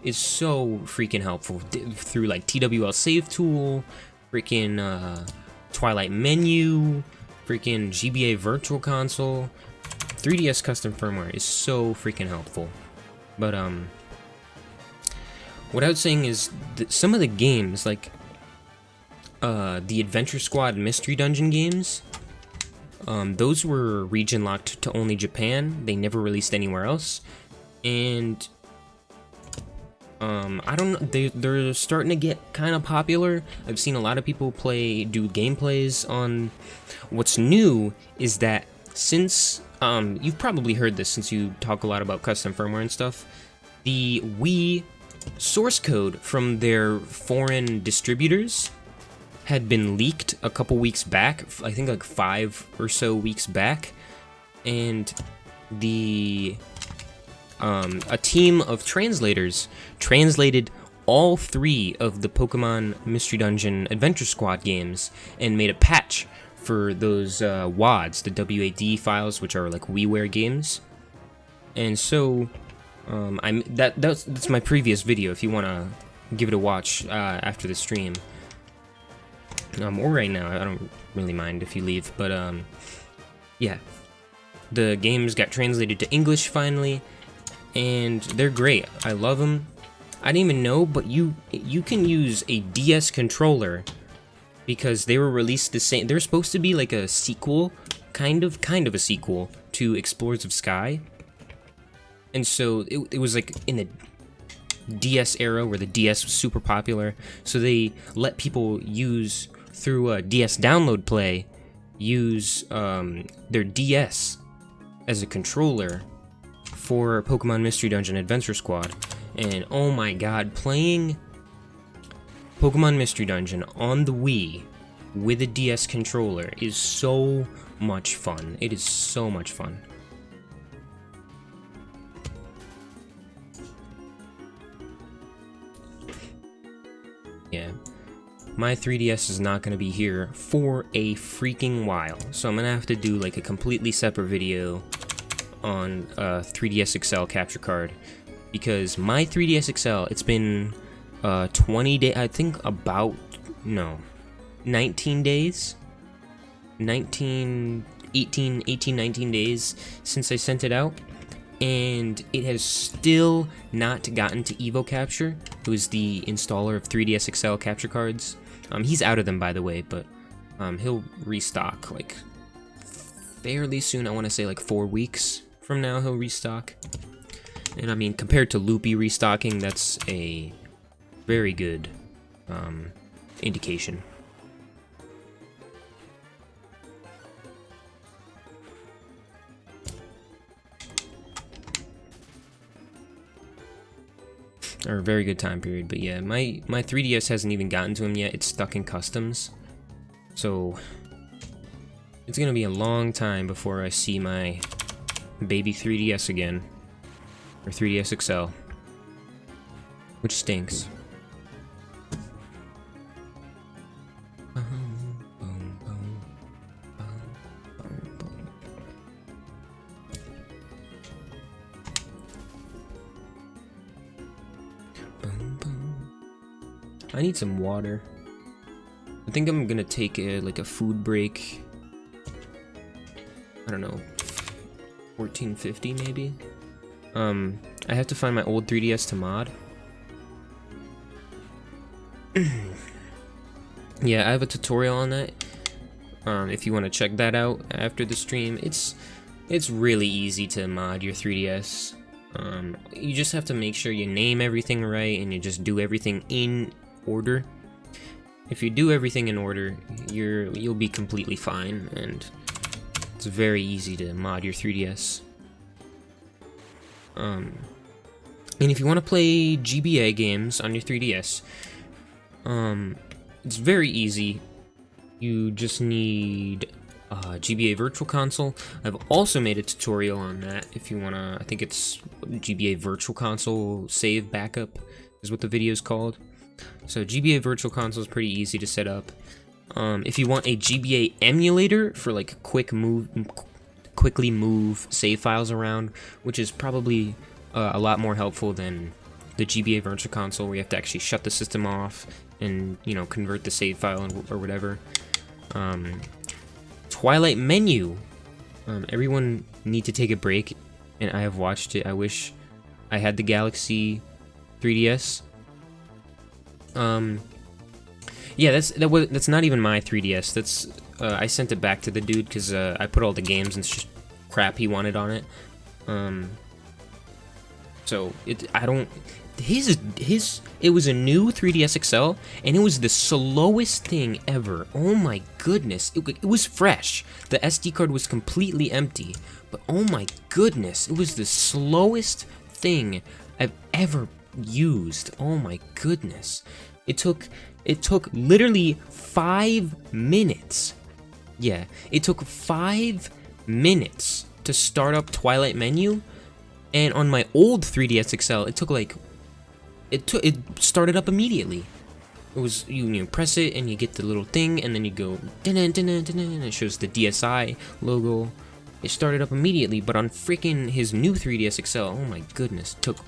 It's so freaking helpful through like TWL save tool, freaking Twilight menu, freaking GBA Virtual Console. 3DS custom firmware is so freaking helpful. But what I was saying is that some of the games, like the Adventure Squad Mystery Dungeon games, those were region locked to only Japan. They never released anywhere else, and I don't know, they're starting to get kind of popular. I've seen a lot of people do gameplays on. What's new is that since, you've probably heard this since you talk a lot about custom firmware and stuff, the Wii source code from their foreign distributors had been leaked a couple weeks back, I think like 5 or so weeks back, and a team of translators translated all 3 of the Pokemon Mystery Dungeon Adventure Squad games and made a patch for those WADs, the WAD files, which are like WiiWare games. And so, that's my previous video if you want to give it a watch after the stream. or right now. I don't really mind if you leave, but yeah. The games got translated to English finally, and they're great. I love them. I didn't even know, but you can use a DS controller because they were released the same. They're supposed to be like a sequel, kind of a sequel to Explorers of Sky. And so it was like in the DS era where the DS was super popular. So they let people use through a DS download play, use their DS as a controller for Pokemon Mystery Dungeon Adventure Squad. And oh my god, playing Pokemon Mystery Dungeon on the Wii with a DS controller is so much fun. It is so much fun. Yeah. My 3DS is not going to be here for a freaking while, so I'm going to have to do like a completely separate video on 3DS XL capture card, because my 3DS XL, it's been 20 days, I think 19 days, 19 days since I sent it out, and it has still not gotten to Evo Capture, who is the installer of 3DS XL capture cards. He's out of them, by the way, but he'll restock like fairly soon. I want to say like 4 weeks from now he'll restock. And I mean, compared to Loopy restocking, that's a very good indication. Or a very good time period. But yeah, my 3DS hasn't even gotten to him yet. It's stuck in customs, so it's gonna be a long time before I see my baby 3DS again, or 3DS XL, which stinks. I need some water. I think I'm gonna take like a food break. I don't know, 14:50 maybe. I have to find my old 3DS to mod. Yeah, I have a tutorial on that. If you want to check that out after the stream, it's really easy to mod your 3DS. You just have to make sure you name everything right and you just do everything in order. If you do everything in order, you'll be completely fine, and it's very easy to mod your 3DS. And if you want to play GBA games on your 3DS, it's very easy. You just need GBA Virtual Console. I've also made a tutorial on that if you want to. I think it's GBA Virtual Console Save Backup is what the video is called. So GBA Virtual Console is pretty easy to set up. If you want a GBA emulator for like quickly move save files around, which is probably a lot more helpful than the GBA Virtual Console, where you have to actually shut the system off and, you know, convert the save file or whatever. Twilight Menu. Everyone need to take a break, and I have watched it. I wish I had the Galaxy 3DS. Yeah, that's not even my 3DS. That's I sent it back to the dude because I put all the games and crap he wanted on it. So it was a new 3DS XL, and it was the slowest thing ever. Oh my goodness, it was fresh. The SD card was completely empty, but oh my goodness, it was the slowest thing I've ever used. Oh my goodness. It took literally 5 minutes. Yeah, it took 5 minutes to start up Twilight Menu, and on my old 3DS XL, it took like it started up immediately. It was you press it and you get the little thing, and then you go and it shows the DSi logo. It started up immediately, but on freaking his new 3DS XL, oh my goodness, it took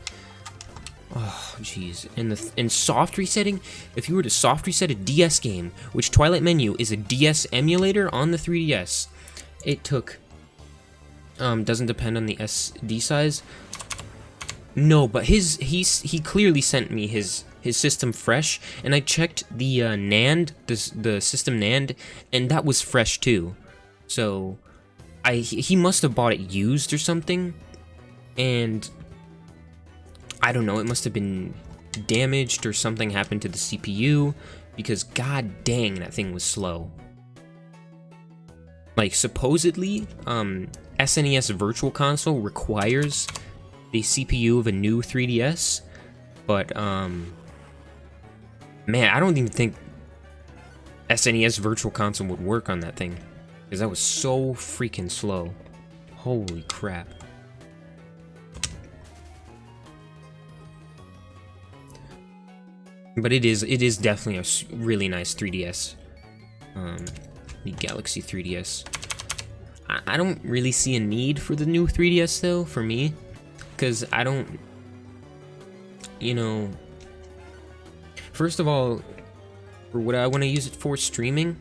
Oh, jeez. In soft resetting, if you were to soft reset a DS game, which Twilight Menu is a DS emulator on the 3DS, it took, doesn't depend on the SD size. No, but he clearly sent me his system fresh, and I checked the NAND, the system NAND, and that was fresh too. So he must have bought it used or something, and I don't know, it must have been damaged or something happened to the CPU, because god dang, that thing was slow. Like, supposedly, SNES Virtual Console requires the CPU of a new 3DS, but, man, I don't even think SNES Virtual Console would work on that thing, because that was so freaking slow. Holy crap. But it is definitely a really nice 3DS. The Galaxy 3DS. I don't really see a need for the new 3DS though, for me. Because I don't, you know, first of all, for what I want to use it for, streaming,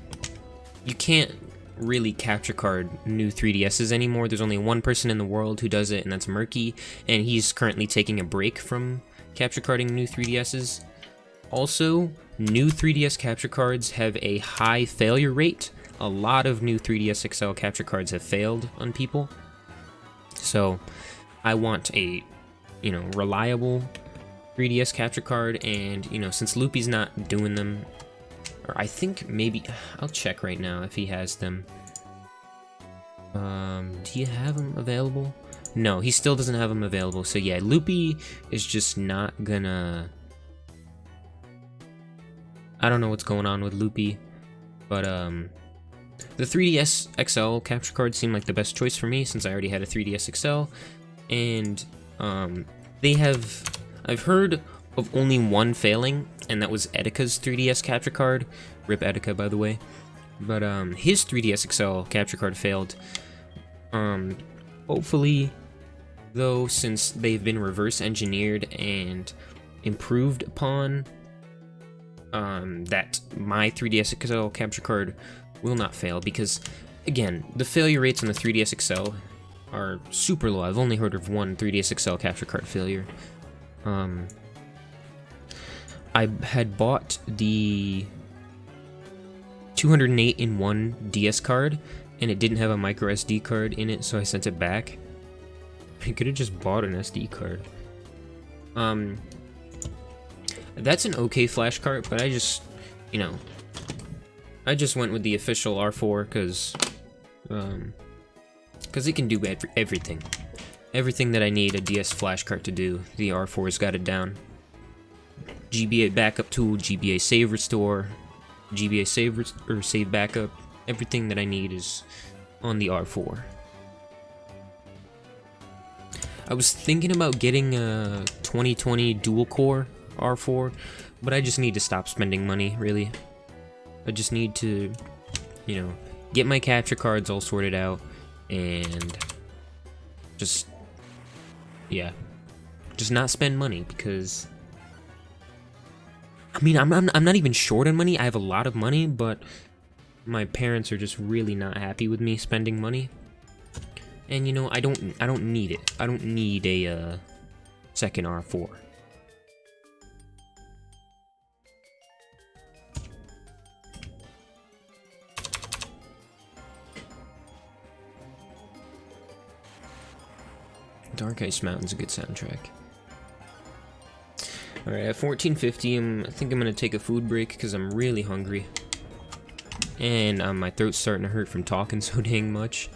you can't really capture card new 3DSs anymore. There's only one person in the world who does it, and that's Murky, and he's currently taking a break from capture carding new 3DSs. Also, new 3DS capture cards have a high failure rate. A lot of new 3DS XL capture cards have failed on people. So, I want a, you know, reliable 3DS capture card, and, you know, since Loopy's not doing them, or I think maybe, I'll check right now if he has them. Do you have them available? No, he still doesn't have them available, so yeah, Loopy is just not gonna... I don't know what's going on with Loopy, but the 3DS XL capture card seemed like the best choice for me since I already had a 3DS XL, and I've heard of only one failing, and that was Etika's 3DS capture card. Rip Etika, by the way. But his 3DS XL capture card failed. Hopefully, though, since they've been reverse engineered and improved upon, that my 3DS XL capture card will not fail, because, again, the failure rates on the 3DS XL are super low. I've only heard of one 3DS XL capture card failure. I had bought the 208-in-1 DS card, and it didn't have a micro SD card in it, so I sent it back. I could have just bought an SD card. That's an okay flash cart, but I just, you know, I just went with the official R4 because it can do everything. Everything that I need a DS flash cart to do, the R4's got it down. GBA backup tool, GBA save restore, GBA save backup, everything that I need is on the R4. I was thinking about getting a 2020 dual core R4, but I just need to stop spending money, really. I just need to, you know, get my capture cards all sorted out, and just, yeah, just not spend money, because, I mean, I'm not even short on money. I have a lot of money, but my parents are just really not happy with me spending money. And, you know, I don't need it. I don't need a second R4. Dark Ice Mountain's a good soundtrack. Alright, at 14:50, I think I'm gonna take a food break because I'm really hungry. And my throat's starting to hurt from talking so dang much.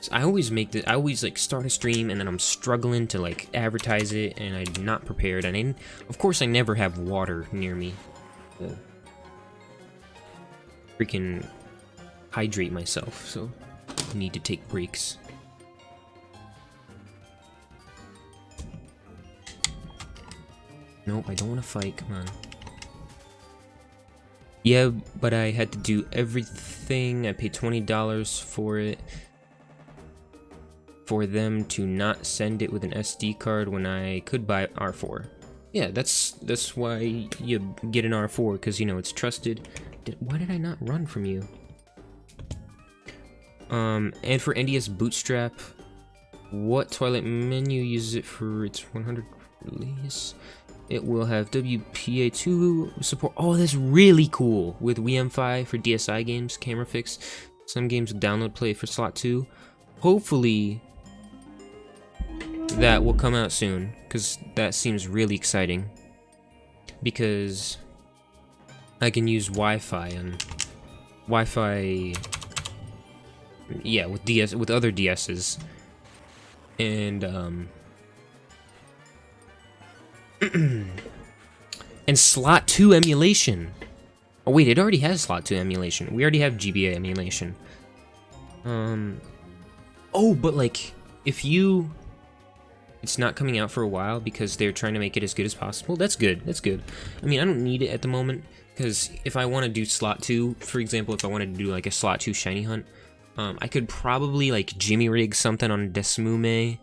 So I always like start a stream and then I'm struggling to like advertise it, and I'm not prepared. And of course I never have water near me to freaking hydrate myself, so I need to take breaks. Nope, I don't want to fight, come on. Yeah, but I had to do everything. I paid $20 for it. for them to not send it with an SD card when I could buy R4. Yeah, that's why you get an R4, because you know it's trusted. Why did I not run from you? And for NDS Bootstrap, what Twilight menu uses it for its 100 release? It will have WPA2 support. Oh, that's really cool. With WM5 for DSi games, camera fix. Some games with download play for slot 2. Hopefully that will come out soon, because that seems really exciting. Because I can use Wi-Fi and Wi-Fi, yeah, with other DSs, and and slot 2 emulation. Oh wait, it already has slot 2 emulation. We already have GBA emulation. Oh, but like, if you... It's not coming out for a while because they're trying to make it as good as possible. That's good. That's good. I mean, I don't need it at the moment, because if I want to do slot 2, for example, if I wanted to do like a slot 2 shiny hunt, I could probably like Jimmy rig something on Desmume,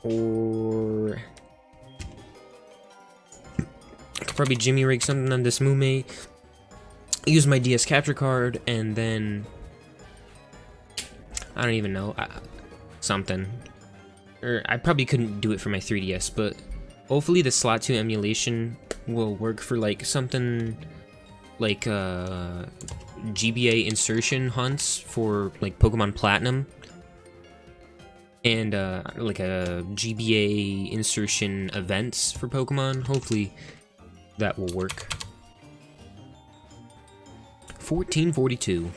or I could probably Jimmy rig something on Desmume, use my DS capture card, and then I don't even know, something. Or I probably couldn't do it for my 3DS, but hopefully the slot 2 emulation will work for like something like GBA insertion hunts for like Pokemon Platinum, and like a GBA insertion events for Pokemon. Hopefully that will work. 1442.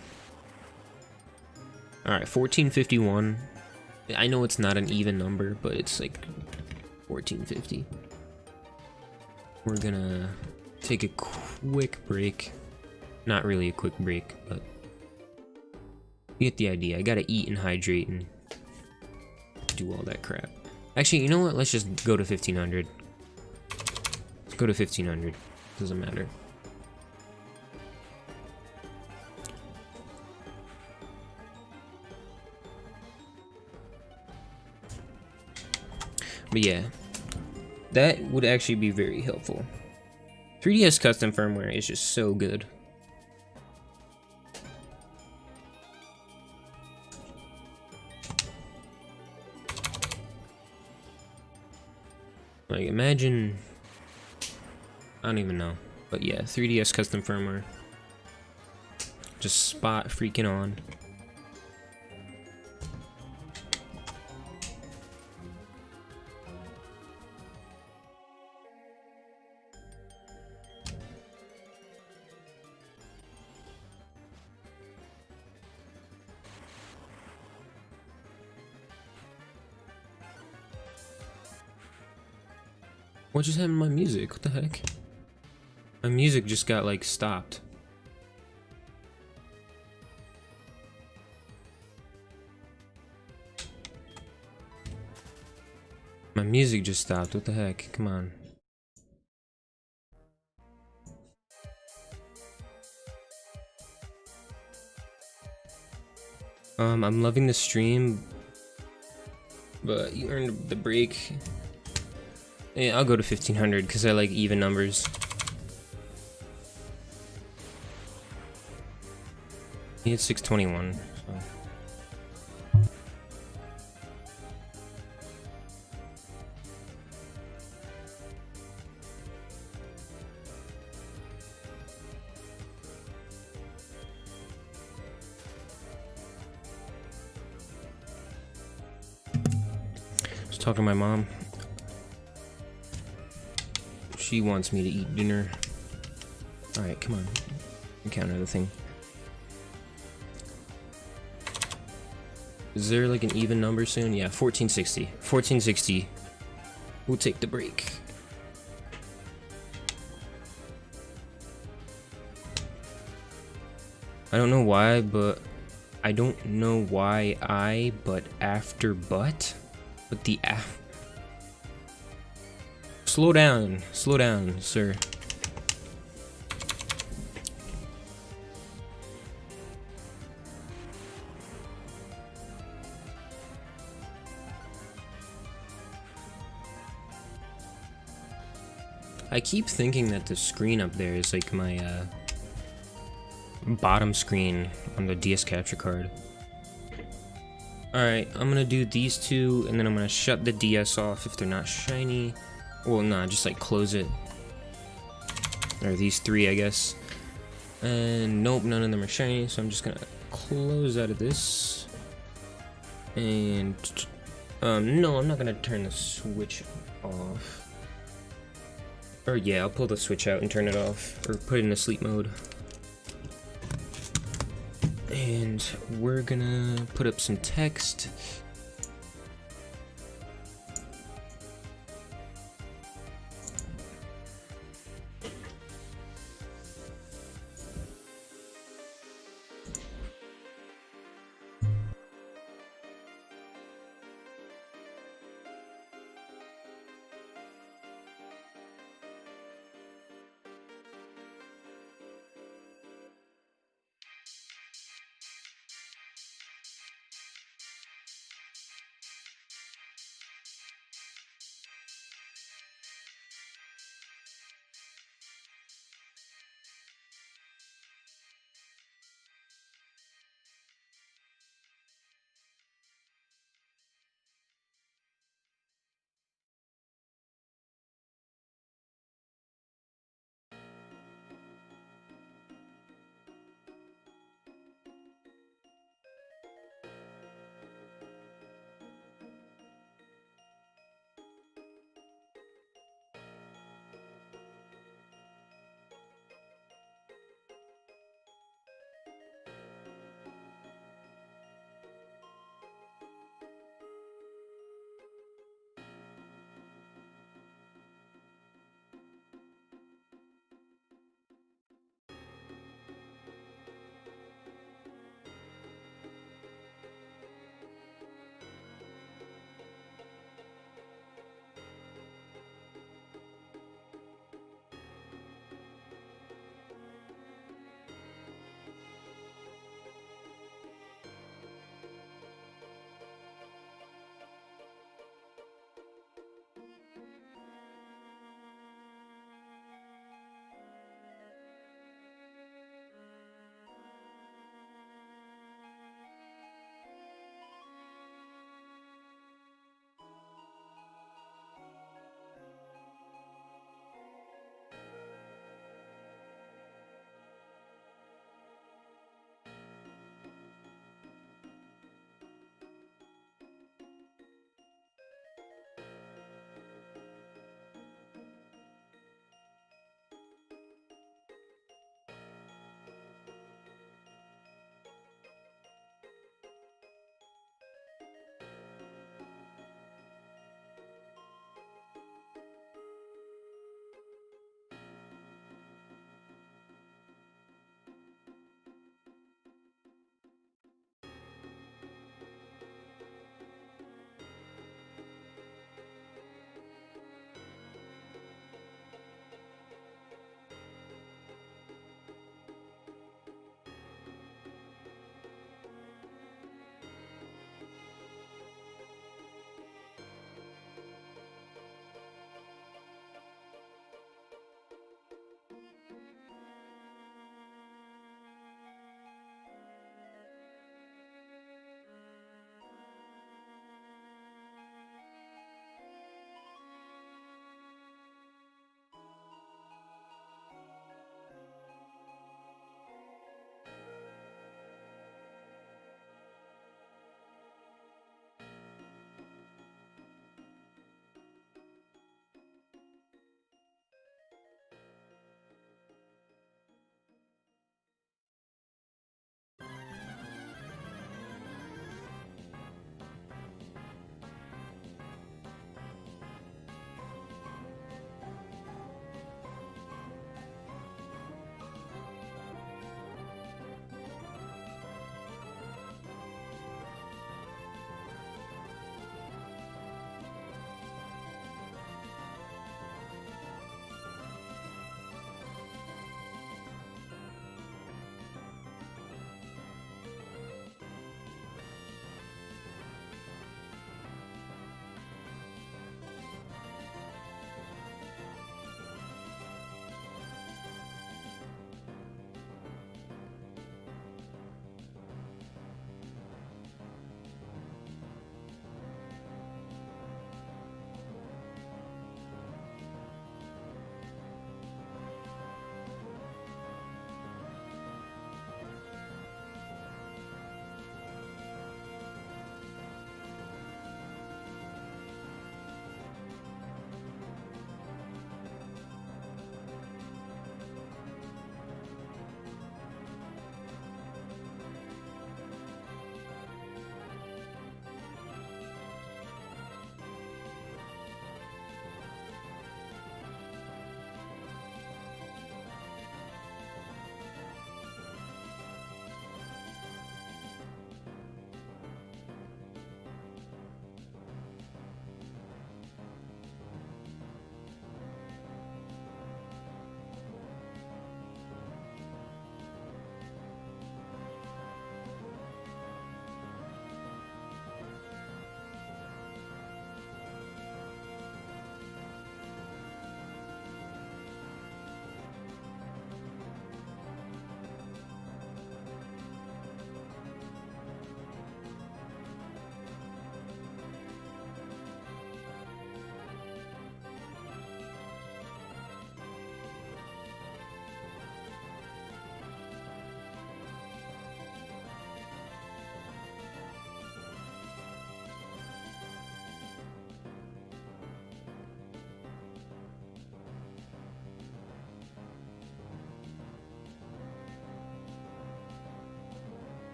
Alright, 1451. I know it's not an even number, but it's like 1450. We're gonna take a quick break. Not really a quick break, but you get the idea. I gotta eat and hydrate and do all that crap. Actually, you know what? Let's just go to 1500. Let's go to 1500. Doesn't matter. But yeah, that would actually be very helpful. 3DS custom firmware is just so good. Like, imagine, I don't even know, but yeah, 3DS custom firmware. Just spot freaking on. What just happened to my music? What the heck? My music just got like stopped. My music just stopped. What the heck? Come on. I'm loving the stream, but you earned the break. Yeah, I'll go to 1500 because I like even numbers. It's 621. So. Just talking to my mom. She wants me to eat dinner. Alright, come on. Encounter the thing. Is there like an even number soon? Yeah, 1460. 1460. We'll take the break. I don't know why, but I don't know why but after but the slow down, sir. I keep thinking that the screen up there is like my bottom screen on the DS capture card. Alright, I'm gonna do these two, and then I'm gonna shut the DS off if they're not shiny. Well, nah, just like close it. Or these three, I guess. And nope, none of them are shiny, so I'm just gonna close out of this. And no, I'm not gonna turn the switch off. Or yeah, I'll pull the switch out and turn it off, or put it in a sleep mode. And we're gonna put up some text.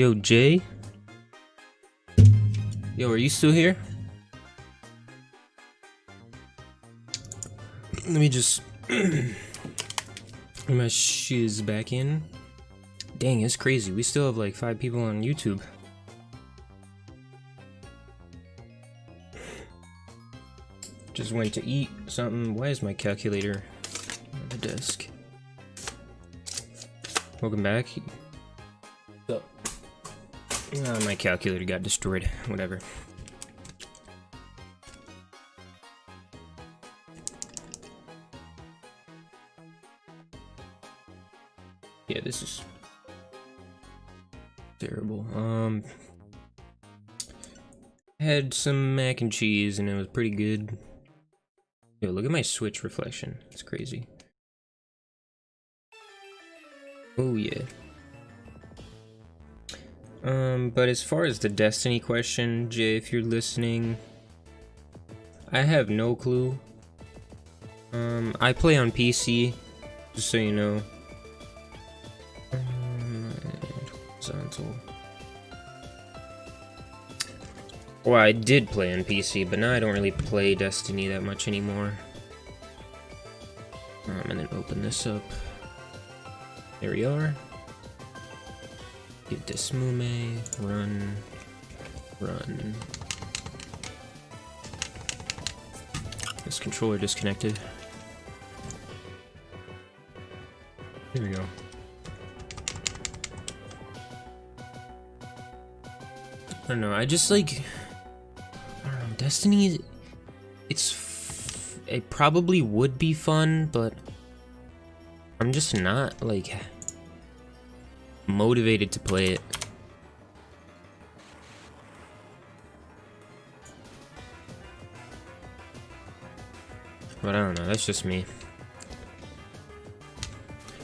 Yo, Jay? Yo, are you still here? Let me just get my shiz back in. Dang, it's crazy. We still have like 5 people on YouTube. Just went to eat something. Why is my calculator on the desk? Welcome back. So, my calculator got destroyed. Whatever. Yeah, this is terrible. Had some mac and cheese and it was pretty good. Yo, look at my Switch reflection. It's crazy. Oh yeah. But as far as the Destiny question, Jay, if you're listening, I have no clue. I play on PC, just so you know. Horizontal. Well, I did play on PC, but now I don't really play Destiny that much anymore. And then open this up. There we are. Get this Mume. Run. Run. This controller disconnected. Here we go. I don't know, I just like... I don't know, Destiny... It probably would be fun, but... I'm just not, like... motivated to play it. But I don't know, that's just me.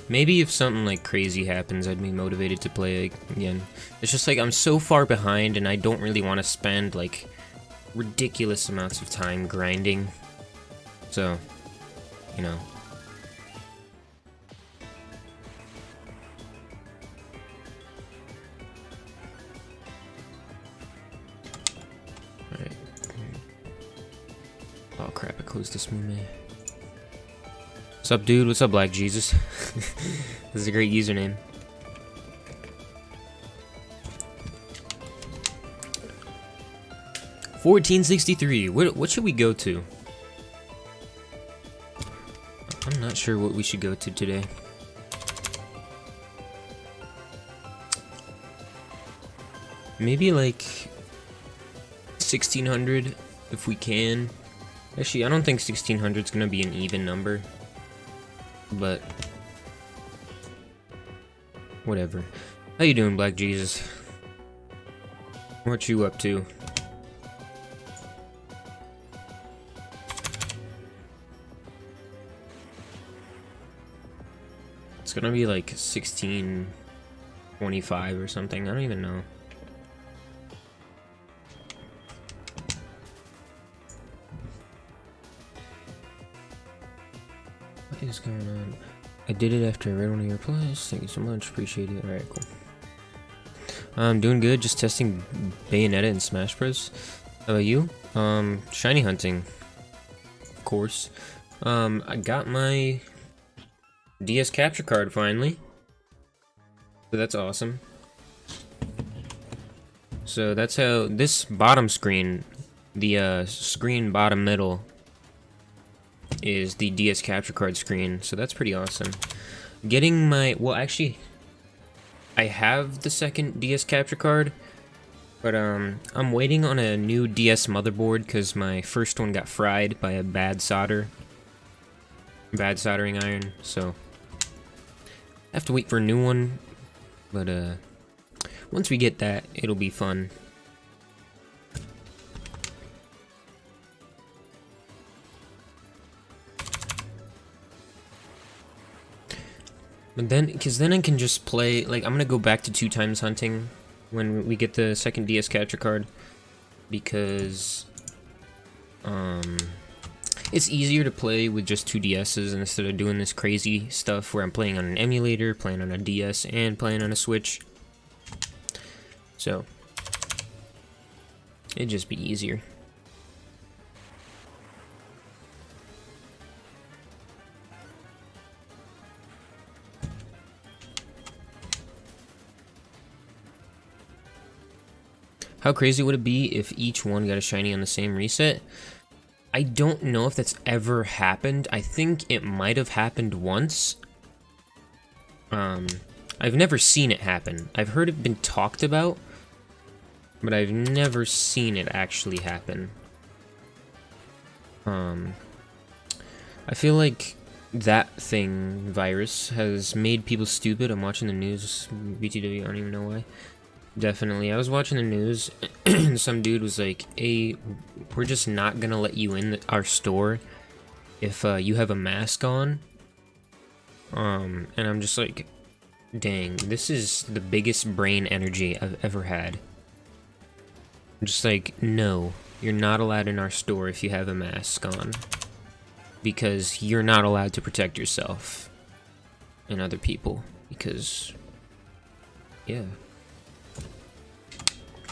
Maybe if something like crazy happens, I'd be motivated to play again. It's just like I'm so far behind and I don't really want to spend like ridiculous amounts of time grinding. So, you know. Alright. Oh crap, I closed this movie. What's up, dude? What's up, Black Jesus? This is a great username. $14.63. What should we go to? I'm not sure what we should go to today. Maybe like 1600 if we can. Actually, I don't think 1600 is gonna be an even number. But whatever. How you doing, Black Jesus? What you up to? It's gonna be like 1625 or something. I don't even know. What is going on? I did it after I read one of your replies. Thank you so much. Appreciate it. Alright, cool. I'm doing good. Just testing Bayonetta and Smash Bros. How about you? Shiny hunting. Of course. I got my DS capture card finally. So that's awesome. So that's how this bottom screen, the screen bottom middle, is the DS capture card screen, so that's pretty awesome. Getting my, well actually, I have the second DS capture card, but I'm waiting on a new DS motherboard because my first one got fried by a bad soldering iron, so I have to wait for a new one, but once we get that, it'll be fun. But then, because then I can just play, like, I'm gonna go back to 2 times hunting when we get the second DS capture card, because, it's easier to play with just 2 DSs instead of doing this crazy stuff where I'm playing on an emulator, playing on a DS, and playing on a Switch. So it'd just be easier. How crazy would it be if each one got a shiny on the same reset? I don't know if that's ever happened. I think it might have happened once. I've never seen it happen. I've heard it been talked about, but I've never seen it actually happen. I feel like that thing, virus, has made people stupid. I'm watching the news, BTW, I don't even know why. Definitely. I was watching the news, and some dude was like, hey, we're just not gonna let you in our store if you have a mask on. And I'm just like, dang, this is the biggest brain energy I've ever had. I'm just like, no, you're not allowed in our store if you have a mask on. Because you're not allowed to protect yourself and other people. Because, yeah.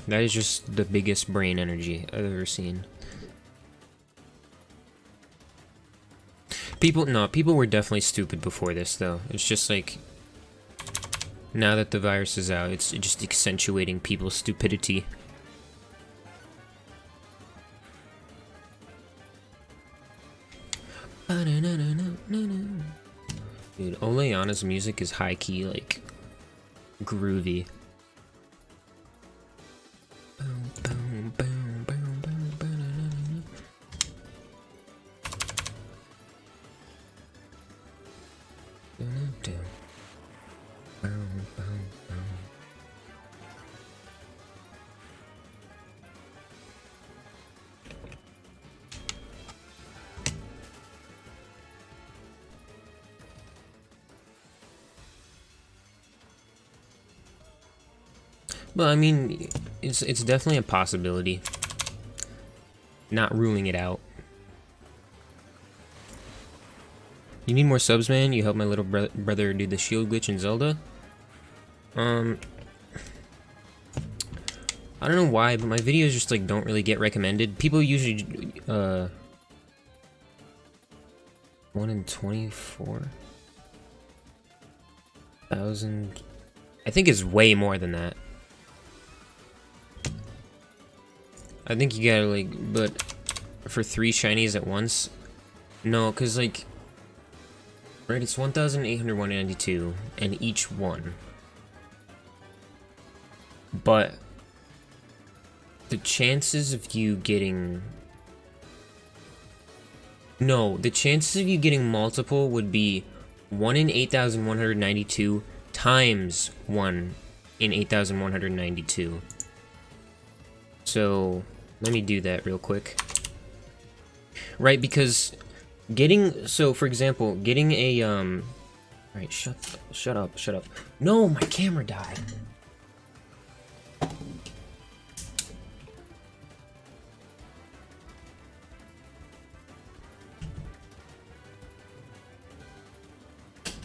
That is just the biggest brain energy I've ever seen. People were definitely stupid before this, though. It's just like, now that the virus is out, it's just accentuating people's stupidity. Dude, Oleana's music is high-key, like, groovy. Well, I mean, it's definitely a possibility. Not ruling it out. You need more subs, man? You help my little brother do the shield glitch in Zelda? I don't know why, but my videos just, like, don't really get recommended. People usually, 1 in 24,000. I think it's way more than that. I think you gotta, like, but for 3 shinies at once? No, because, like, right, it's 1,892, and each one. But the chances of you getting... No, the chances of you getting multiple would be 1 in 8,192 times 1 in 8,192. So, let me do that real quick. Right, because getting, so for example, getting a, right, shut up. No, my camera died.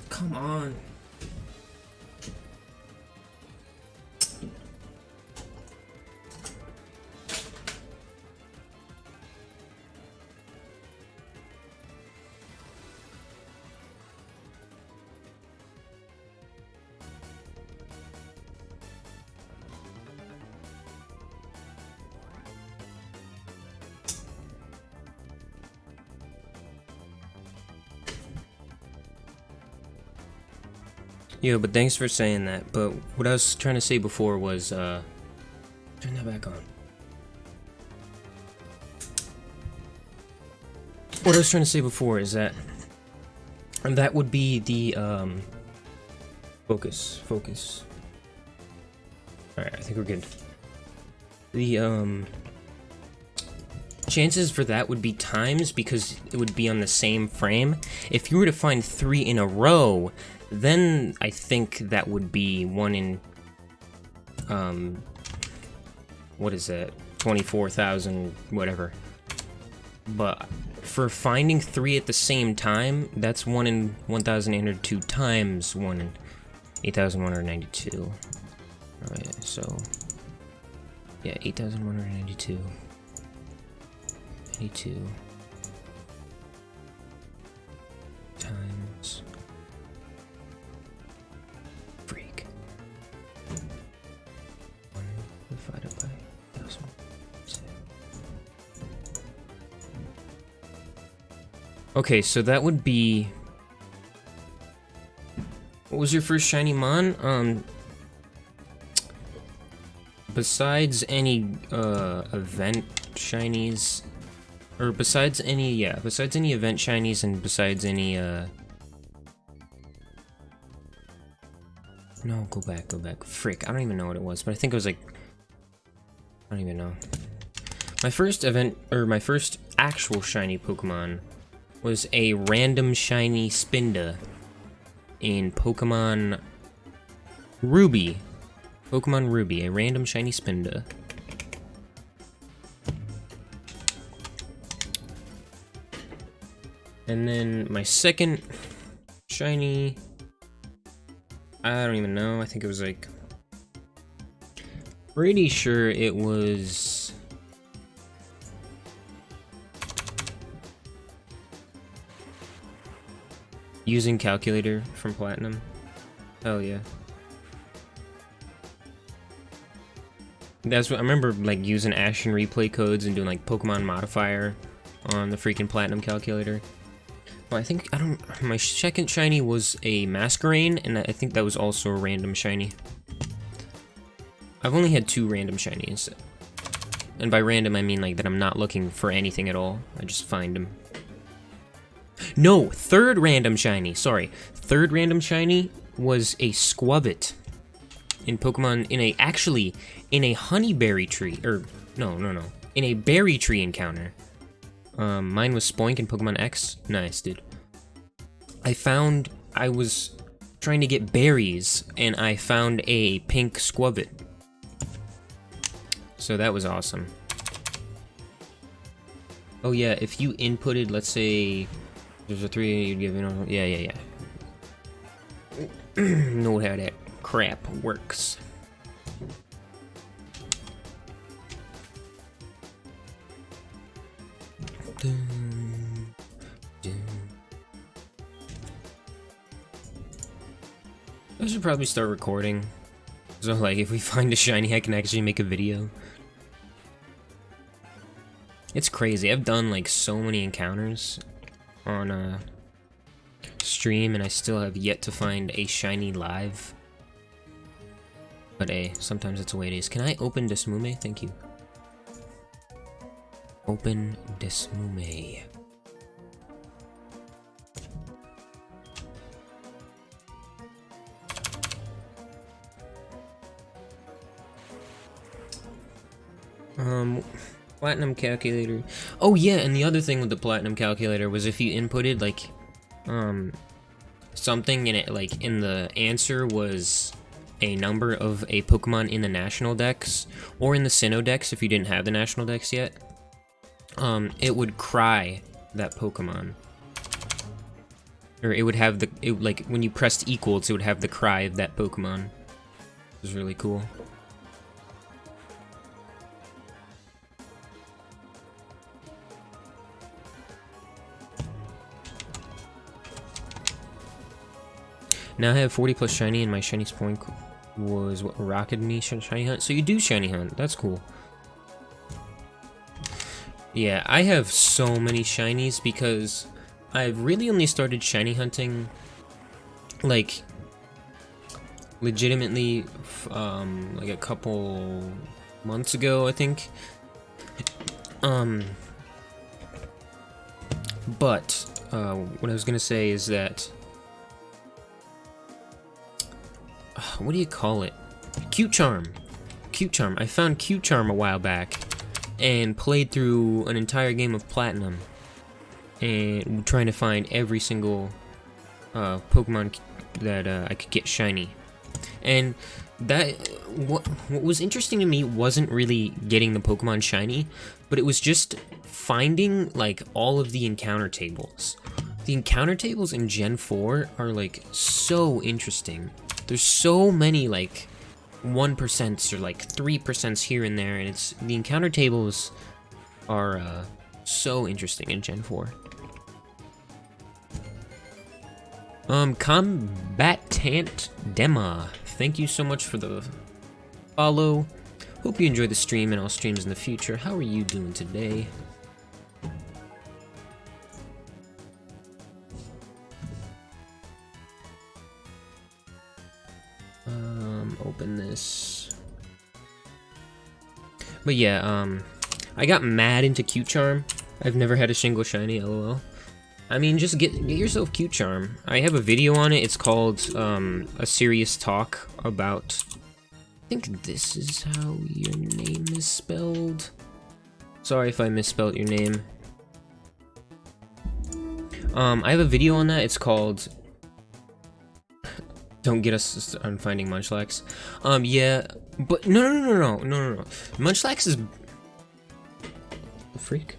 Come on. Yo, but thanks for saying that. But what I was trying to say before was, turn that back on. What I was trying to say before is that that would be the, focus. Alright, I think we're good. The, chances for that would be times, because it would be on the same frame. If you were to find 3 in a row, then I think that would be 1 in, what is that, 24,000, whatever. But for finding 3 at the same time, that's 1 in 1,802 times 1 in 8,192. Alright, so Yeah, 8,192. 92 times freak 1 divided by 1,000. Okay, so that would be. What was your first shiny mon? Besides any event shinies, or besides any event shinies, and besides any no, go back. Frick, I don't even know what it was, but I think it was like, I don't even know. My first event, or my first actual shiny Pokemon was a random shiny Spinda in Pokemon Ruby. Pokemon Ruby, a random shiny Spinda. And then my second shiny, I don't even know, I think it was like, pretty sure it was using calculator from Platinum. Hell yeah. That's what I remember, like using Ashen replay codes and doing like Pokemon modifier on the freaking Platinum calculator. Well, I think, my second shiny was a Masquerain, and I think that was also a random shiny. I've only had 2 random shinies. And by random, I mean like that I'm not looking for anything at all. I just find them. No, third random shiny, sorry. Third random shiny was a Squavit in Pokemon, in a honeyberry tree, or no, in a berry tree encounter. Mine was Spoink in Pokemon X. Nice, dude. I was trying to get berries, and I found a pink Squavit. So that was awesome. Oh yeah, if you inputted, let's say, there's a 3, you'd give, yeah. Know how that crap works. I should probably start recording. So like, if we find a shiny, I can actually make a video. It's crazy. I've done like so many encounters on stream, and I still have yet to find a shiny live. But sometimes it's the way it is. Can I open Desmume? Thank you. Open Desmume. Platinum calculator. Oh yeah, and the other thing with the Platinum calculator was if you inputted like something, and it like in the answer was a number of a Pokemon in the National Dex or in the Sinnoh Dex if you didn't have the National Dex yet, it would cry that Pokemon. Or it would have like when you pressed equals, it would have the cry of that Pokemon. It was really cool. Now I have 40 plus shiny, and my shiny Spoink was what rocketed me shiny hunt. So you do shiny hunt. That's cool. Yeah, I have so many shinies because I've really only started shiny hunting like legitimately like a couple months ago, I think. But what I was gonna say is that what do you call it? Cute Charm. Cute Charm. I found Cute Charm a while back and played through an entire game of Platinum and trying to find every single Pokemon that I could get shiny. And that what was interesting to me wasn't really getting the Pokemon shiny, but it was just finding like all of the encounter tables. The encounter tables in Gen 4 are like so interesting. There's so many like 1% or like 3% here and there, and it's the encounter tables are so interesting in Gen 4. Combatant Dema, thank you so much for the follow. Hope you enjoy the stream and all streams in the future. How are you doing today? Open this. But yeah, I got mad into Cute Charm. I've never had a single shiny, lol. I mean, just get yourself Cute Charm. I have a video on it. It's called a serious talk about. I think this is how your name is spelled. Sorry if I misspelled your name. I have a video on that. It's called Don't Get Us on Finding Munchlax. Yeah, but no. Munchlax is the freak.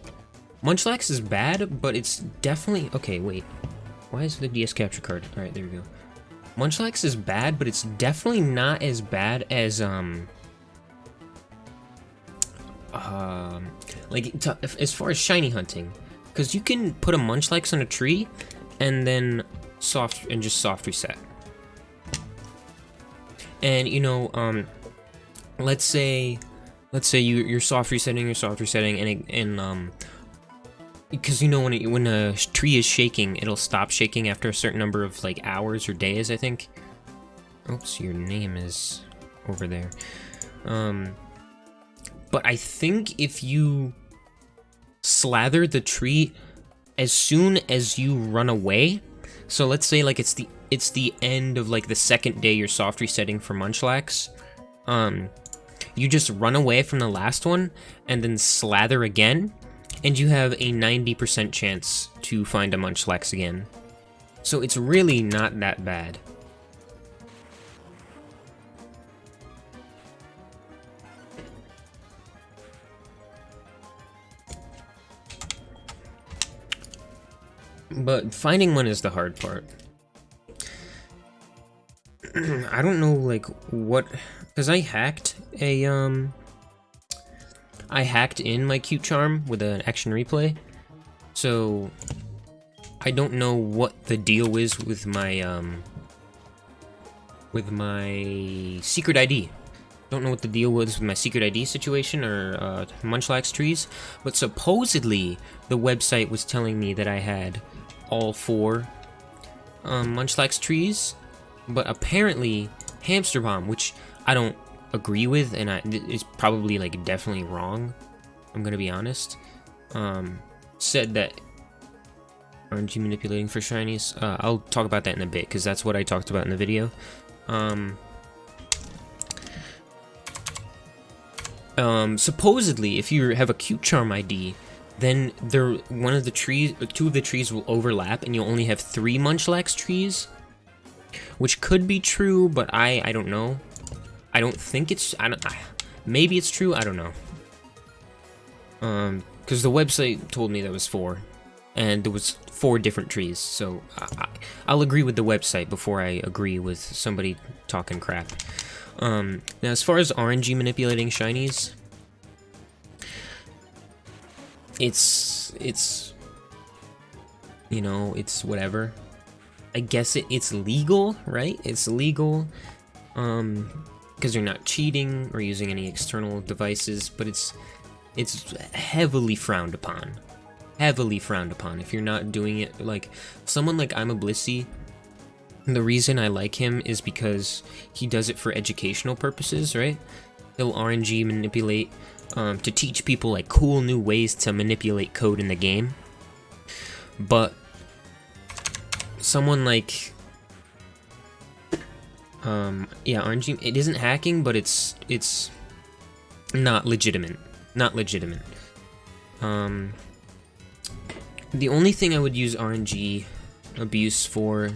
Munchlax is bad, but it's definitely okay. Wait, why is the DS capture card? All right, there we go. Munchlax is bad, but it's definitely not as bad as as far as shiny hunting, because you can put a Munchlax on a tree and then just soft reset. And you know, let's say you're soft resetting, and because you know when a tree is shaking, it'll stop shaking after a certain number of like hours or days, I think. Oops, your name is over there. But I think if you slather the tree as soon as you run away, so let's say like it's the end of like the second day you're soft resetting for Munchlax, you just run away from the last one and then slather again, and you have a 90% chance to find a Munchlax again. So it's really not that bad. But finding one is the hard part. I don't know, like, what... Because I hacked in my Cute Charm with an action replay. So, I don't know what the deal is with my secret ID. Don't know what the deal was with my secret ID situation or Munchlax trees. But supposedly, the website was telling me that I had all 4 Munchlax trees. But apparently, Hamster Bomb, which I don't agree with, and it's probably like definitely wrong, I'm gonna be honest, said that RNG manipulating for shinies. I'll talk about that in a bit, because that's what I talked about in the video. Supposedly, if you have a Cute Charm ID, then two of the trees will overlap, and you'll only have 3 Munchlax trees. Which could be true, but I don't know. I don't think it's... maybe it's true, I don't know. Because the website told me there was 4. And there was 4 different trees, so I'll agree with the website before I agree with somebody talking crap. Now, as far as RNG manipulating shinies... It's... You know, it's whatever. I guess it's legal, right? It's legal, because you're not cheating or using any external devices, but it's heavily frowned upon. Heavily frowned upon if you're not doing it. Like, someone like I'm a Blissey, the reason I like him is because he does it for educational purposes, right? He'll RNG manipulate to teach people, like, cool new ways to manipulate code in the game. But someone like yeah, RNG, it isn't hacking, but it's not legitimate. The only thing I would use RNG abuse for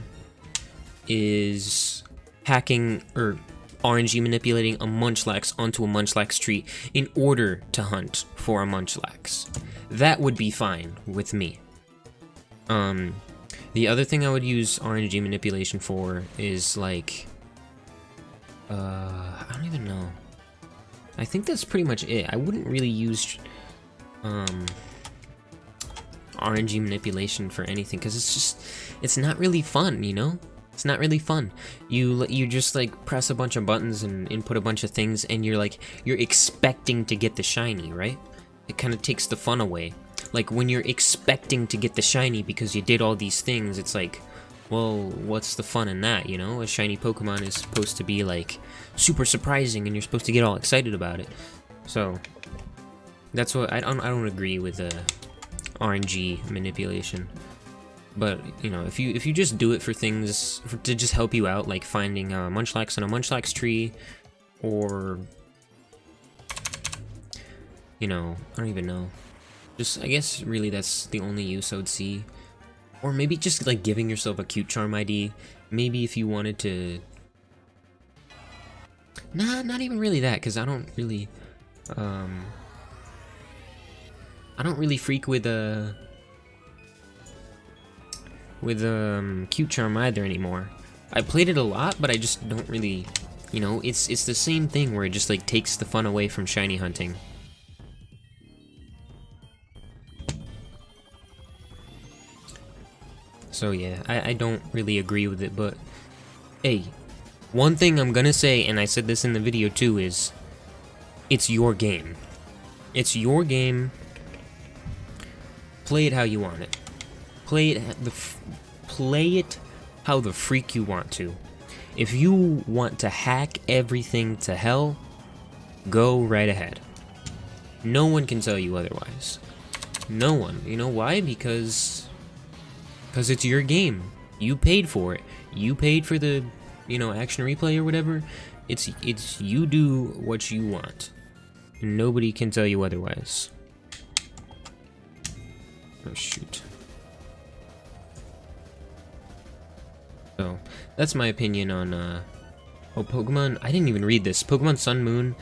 is hacking or RNG manipulating a Munchlax onto a Munchlax tree in order to hunt for a Munchlax. That would be fine with me. The other thing I would use RNG manipulation for is, like, I don't even know. I think that's pretty much it. I wouldn't really use RNG manipulation for anything, because it's not really fun, you know? It's not really fun. You just like press a bunch of buttons and input a bunch of things, and you're expecting to get the shiny, right? It kind of takes the fun away. Like when you're expecting to get the shiny because you did all these things, it's like, well, what's the fun in that, you know? A shiny Pokemon is supposed to be like super surprising, and you're supposed to get all excited about it. So that's what I don't agree with RNG manipulation. But you know, if you just do it for things to just help you out, like finding Munchlax on a Munchlax tree, or you know, I don't even know. Just, I guess really that's the only use I would see. Or maybe just like giving yourself a cute charm ID. Maybe if you wanted to. Nah, not even really that, because I don't really freak with cute charm either anymore. I played it a lot, but I just don't really, you know, it's the same thing where it just like takes the fun away from shiny hunting. So yeah, I don't really agree with it, but hey, one thing I'm gonna say, and I said this in the video too, is it's your game. It's your game. Play it how you want it. Play it how the freak you want to. If you want to hack everything to hell, go right ahead. No one can tell you otherwise. No one. You know why? Because it's your game. You paid for it. You paid for the, you know, action replay or whatever. It's you do what you want. Nobody can tell you otherwise. Oh shoot. So that's my opinion on Pokemon. I didn't even read this. Pokemon Sun Moon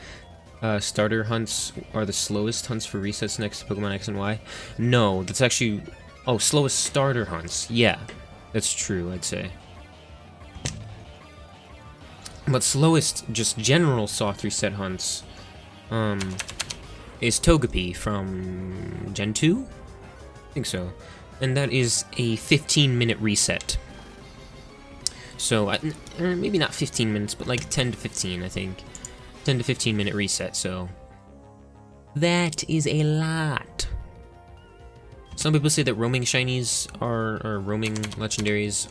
starter hunts are the slowest hunts for resets next to Pokemon X and Y. No, that's actually, oh, slowest starter hunts. Yeah, that's true, I'd say. But slowest just general soft reset hunts is Togepi from Gen 2? I think so. And that is a 15-minute reset. So, maybe not 15 minutes, but like 10 to 15, I think. 10 to 15 minute reset, so that is a lot. Some people say that roaming shinies or roaming legendaries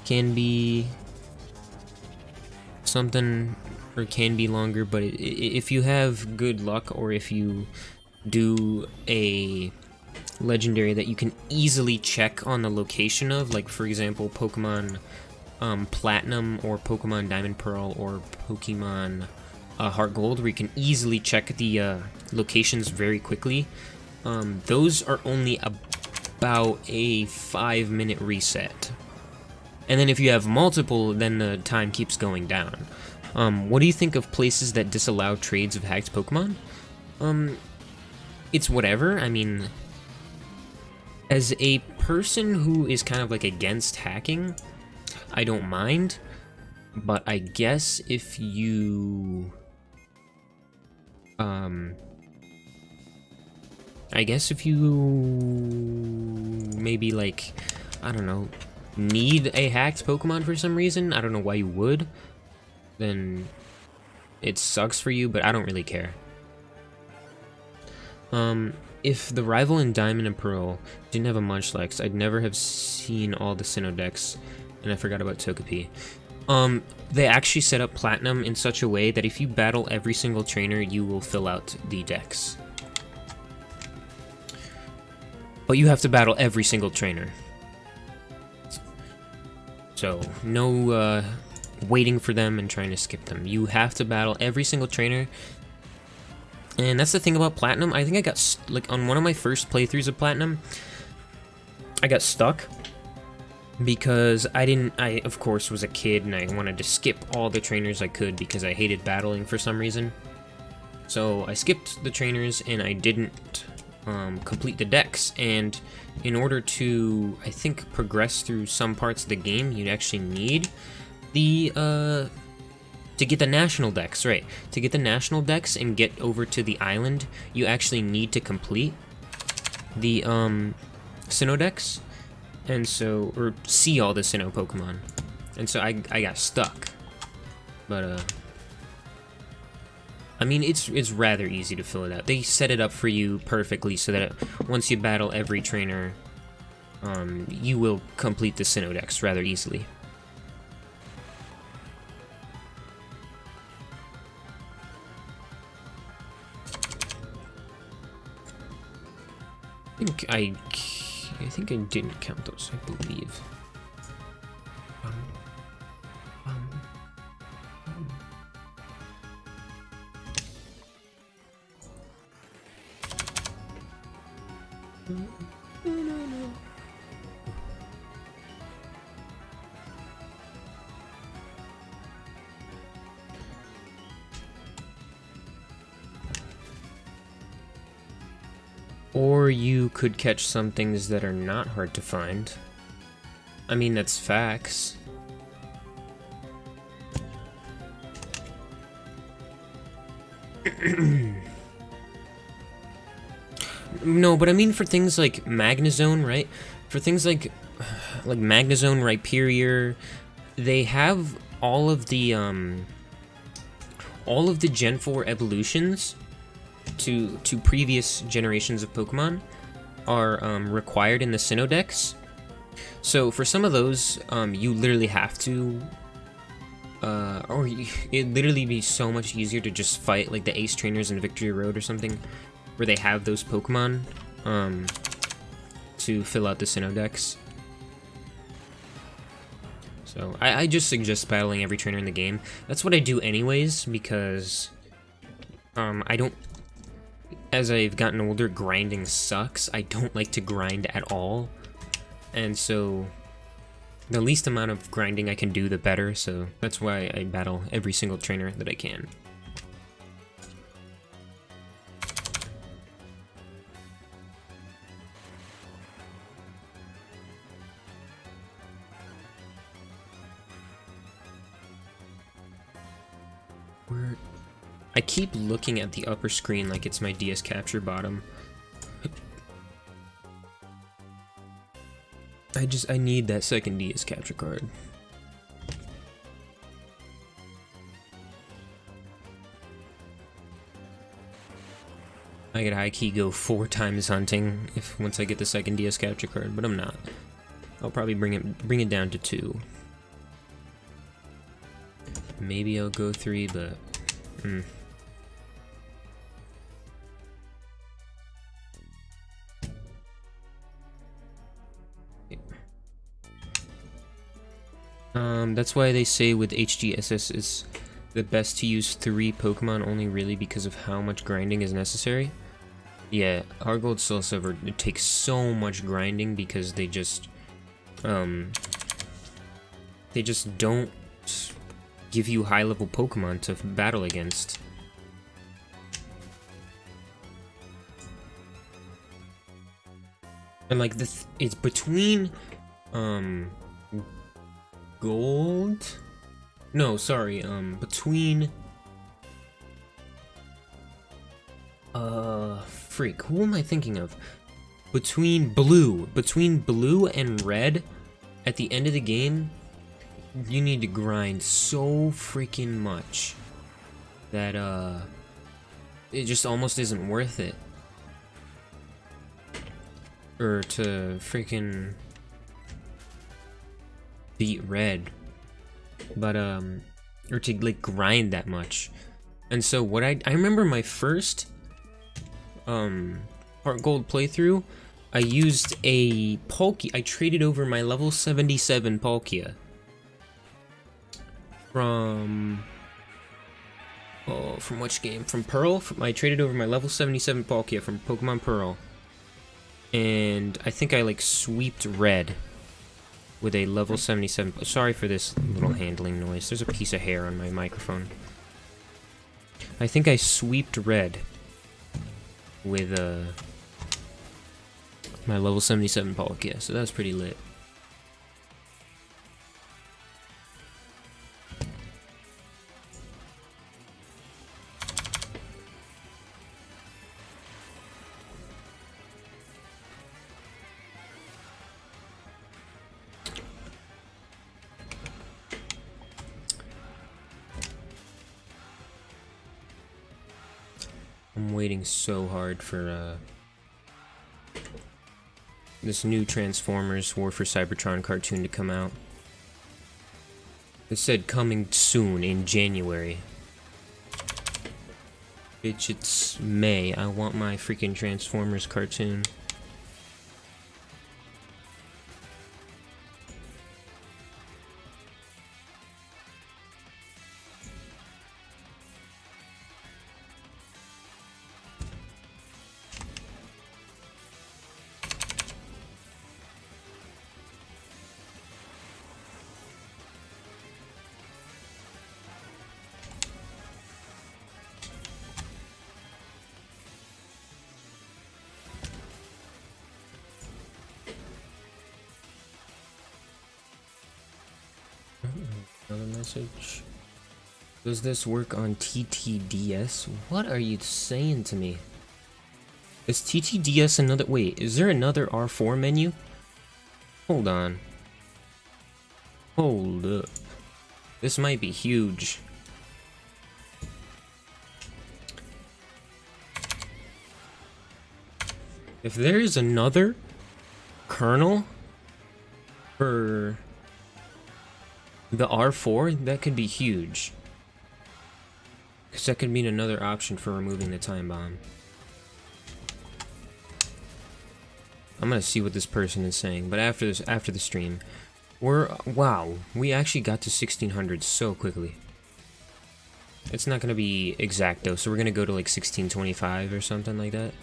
can be something, or can be longer, but if you have good luck, or if you do a legendary that you can easily check on the location of, like for example Pokemon Platinum or Pokemon Diamond Pearl or Pokemon HeartGold, where you can easily check the locations very quickly, those are only about a 5-minute reset. And then if you have multiple, then the time keeps going down. What do you think of places that disallow trades of hacked Pokemon? It's whatever. I mean, as a person who is kind of like against hacking, I don't mind, but I guess if you, maybe like, I don't know, need a hacked Pokemon for some reason, I don't know why you would, then it sucks for you, but I don't really care. If the rival in Diamond and Pearl didn't have a Munchlax, I'd never have seen all the Sinnoh decks, and I forgot about Togepi. They actually set up Platinum in such a way that if you battle every single trainer, you will fill out the decks. But you have to battle every single trainer. So, no waiting for them and trying to skip them. You have to battle every single trainer. And that's the thing about Platinum. I think I got, like, on one of my first playthroughs of Platinum, I got stuck because I of course was a kid and I wanted to skip all the trainers I could because I hated battling for some reason. So I skipped the trainers and I didn't complete the decks, and in order to, I think, progress through some parts of the game, you'd actually need The to get the national dex, right? To get the national dex and get over to the island, you actually need to complete the Sinnoh dex, and so, or see all the Sinnoh Pokemon, and so I got stuck. But I mean, it's rather easy to fill it out. They set it up for you perfectly so that once you battle every trainer, you will complete the Sinnoh dex rather easily. I think I didn't count those, I believe. Or you could catch some things that are not hard to find. I mean, that's facts. No, but I mean for things like Magnezone, right? For things like Magnezone, Rhyperior, they have all of the Gen 4 evolutions to previous generations of Pokemon are required in the Sinnoh Dex. So for some of those, you literally have to, it'd literally be so much easier to just fight like the Ace Trainers in Victory Road or something, where they have those Pokemon to fill out the Sinnoh Dex. So I just suggest battling every trainer in the game. That's what I do anyways, because I don't, as I've gotten older, grinding sucks. I don't like to grind at all. And so the least amount of grinding I can do, the better. So that's why I battle every single trainer that I can. I keep looking at the upper screen like it's my DS Capture bottom. I need that second DS Capture card. I could high-key go 4 times hunting once I get the second DS Capture card, but I'm not. I'll probably bring it down to 2. Maybe I'll go 3, but that's why they say with HGSS it's the best to use 3 Pokemon only, really because of how much grinding is necessary. Yeah, HeartGold, Soul Silver, it takes so much grinding because they just don't give you high-level Pokemon to battle against. And like it's between gold? No, sorry, between freak, who am I thinking of? Between blue and red, at the end of the game, you need to grind so freaking much that it just almost isn't worth it. Or to freaking beat red, but or to like grind that much. And so what I remember my first HeartGold playthrough, I used a Palkia. I traded over my level 77 Palkia from which game? From Pearl. I traded over my level 77 Palkia from Pokemon Pearl, and I think I like sweeped red with a level 77. Sorry for this little handling noise. There's a piece of hair on my microphone. I think I sweeped red with my level 77 Palkia, so that was pretty lit. I'm waiting so hard for this new Transformers War for Cybertron cartoon to come out. It said coming soon in January. Bitch, it's May. I want my freaking Transformers cartoon. Another message. Does this work on TTDS? What are you saying to me? Is TTDS another... Wait, is there another R4 menu? Hold on. Hold up. This might be huge. If there is another kernel for the R4, that could be huge. Because that could mean another option for removing the time bomb. I'm gonna see what this person is saying, but after the stream, wow, we actually got to 1600 so quickly. It's not gonna be exact though, so we're gonna go to like 1625 or something like that.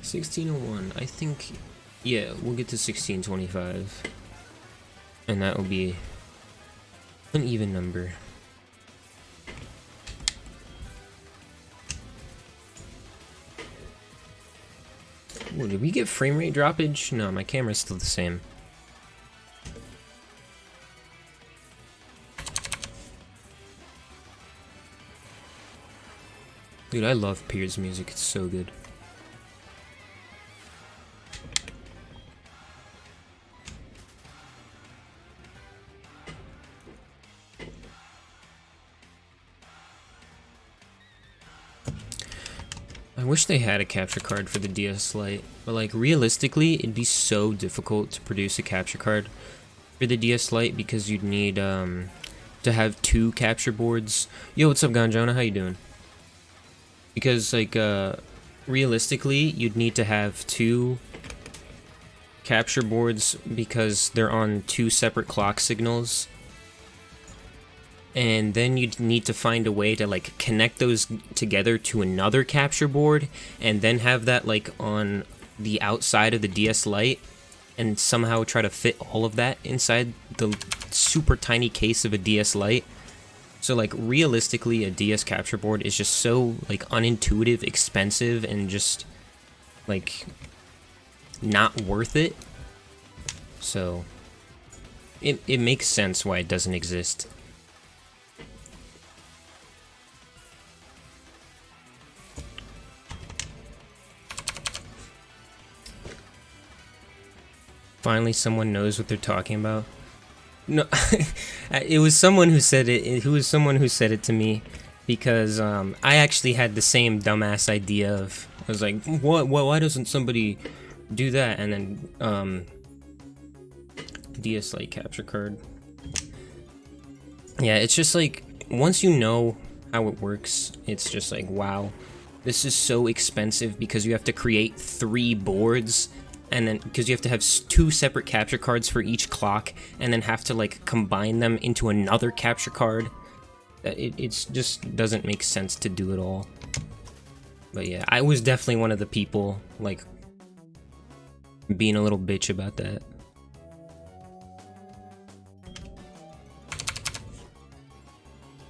$16.01. I think, yeah, we'll get to 1625, and that will be an even number. Ooh, did we get frame rate droppage? No, my camera's still the same. Dude, I love Pier's music. It's so good. I wish they had a capture card for the DS Lite, but like realistically, it'd be so difficult to produce a capture card for the DS Lite because you'd need to have 2 capture boards. Yo, what's up, Ganjona? How you doing? Because like realistically, you'd need to have 2 capture boards because they're on 2 separate clock signals. And then you'd need to find a way to like connect those together to another capture board and then have that like on the outside of the DS Lite and somehow try to fit all of that inside the super tiny case of a DS Lite. So like realistically, a DS capture board is just so like unintuitive, expensive, and just like not worth it. So it makes sense why it doesn't exist. Finally, someone knows what they're talking about. No, it was someone who said it. Who was someone who said it to me, because I actually had the same dumbass idea of. I was like, what? Why doesn't somebody do that? And then DS Lite capture card. Yeah, it's just like once you know how it works, it's just like wow, this is so expensive because you have to create 3 boards. And then, because you have to have 2 separate capture cards for each clock, and then have to, like, combine them into another capture card. It's just doesn't make sense to do it all. But yeah, I was definitely one of the people, like, being a little bitch about that.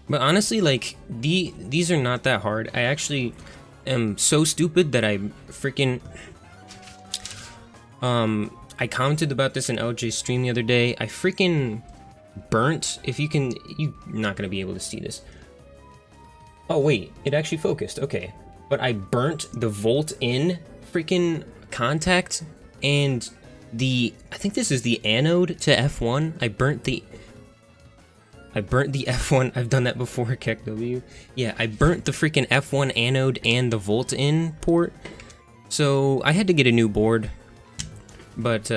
But honestly, like, these are not that hard. I actually am so stupid that I freaking... I commented about this in LJ's stream the other day. I freaking burnt, you're not gonna be able to see this. Oh wait, it actually focused, okay. But I burnt the volt in freaking contact, and I think this is the anode to F1. I burnt the F1, I've done that before, KekW. Yeah, I burnt the freaking F1 anode and the volt in port. So I had to get a new board, but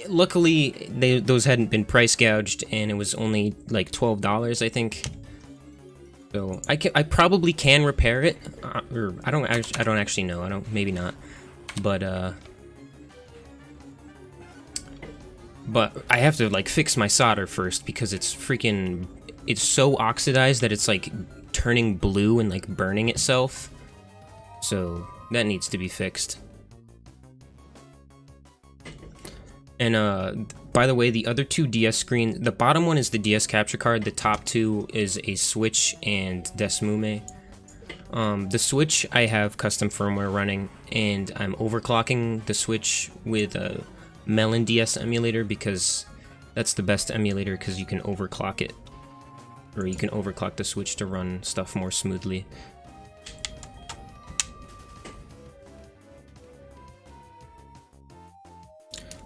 luckily those hadn't been price gouged, and it was only like $12, I think. So I probably can repair it, or I don't actually know. Maybe not, but I have to like fix my solder first because it's so oxidized that it's like turning blue and like burning itself. So that needs to be fixed. And by the way, the other two DS screens, the bottom one is the DS capture card, the top two is a Switch and Desmume. The Switch, I have custom firmware running, and I'm overclocking the Switch with a Melon DS emulator because that's the best emulator because you can overclock it. Or you can overclock the Switch to run stuff more smoothly.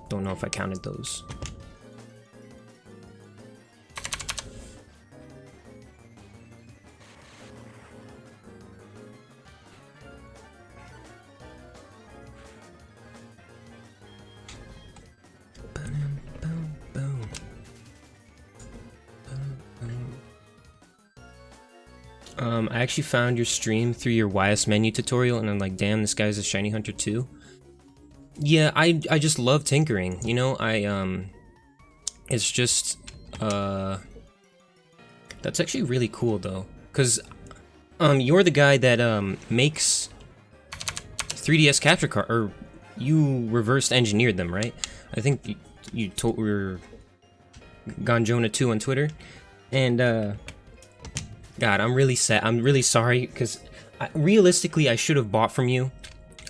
Don't know if I counted those. I actually found your stream through your YS menu tutorial, and I'm like, damn, this guy's a Shiny Hunter too. Yeah, I just love tinkering, you know. It's just that's actually really cool though, cause you're the guy that makes 3DS capture card, or you reversed engineered them, right? I think you told we were Gonjona 2 on Twitter, and God, I'm really sad. I'm really sorry, because realistically, I should have bought from you.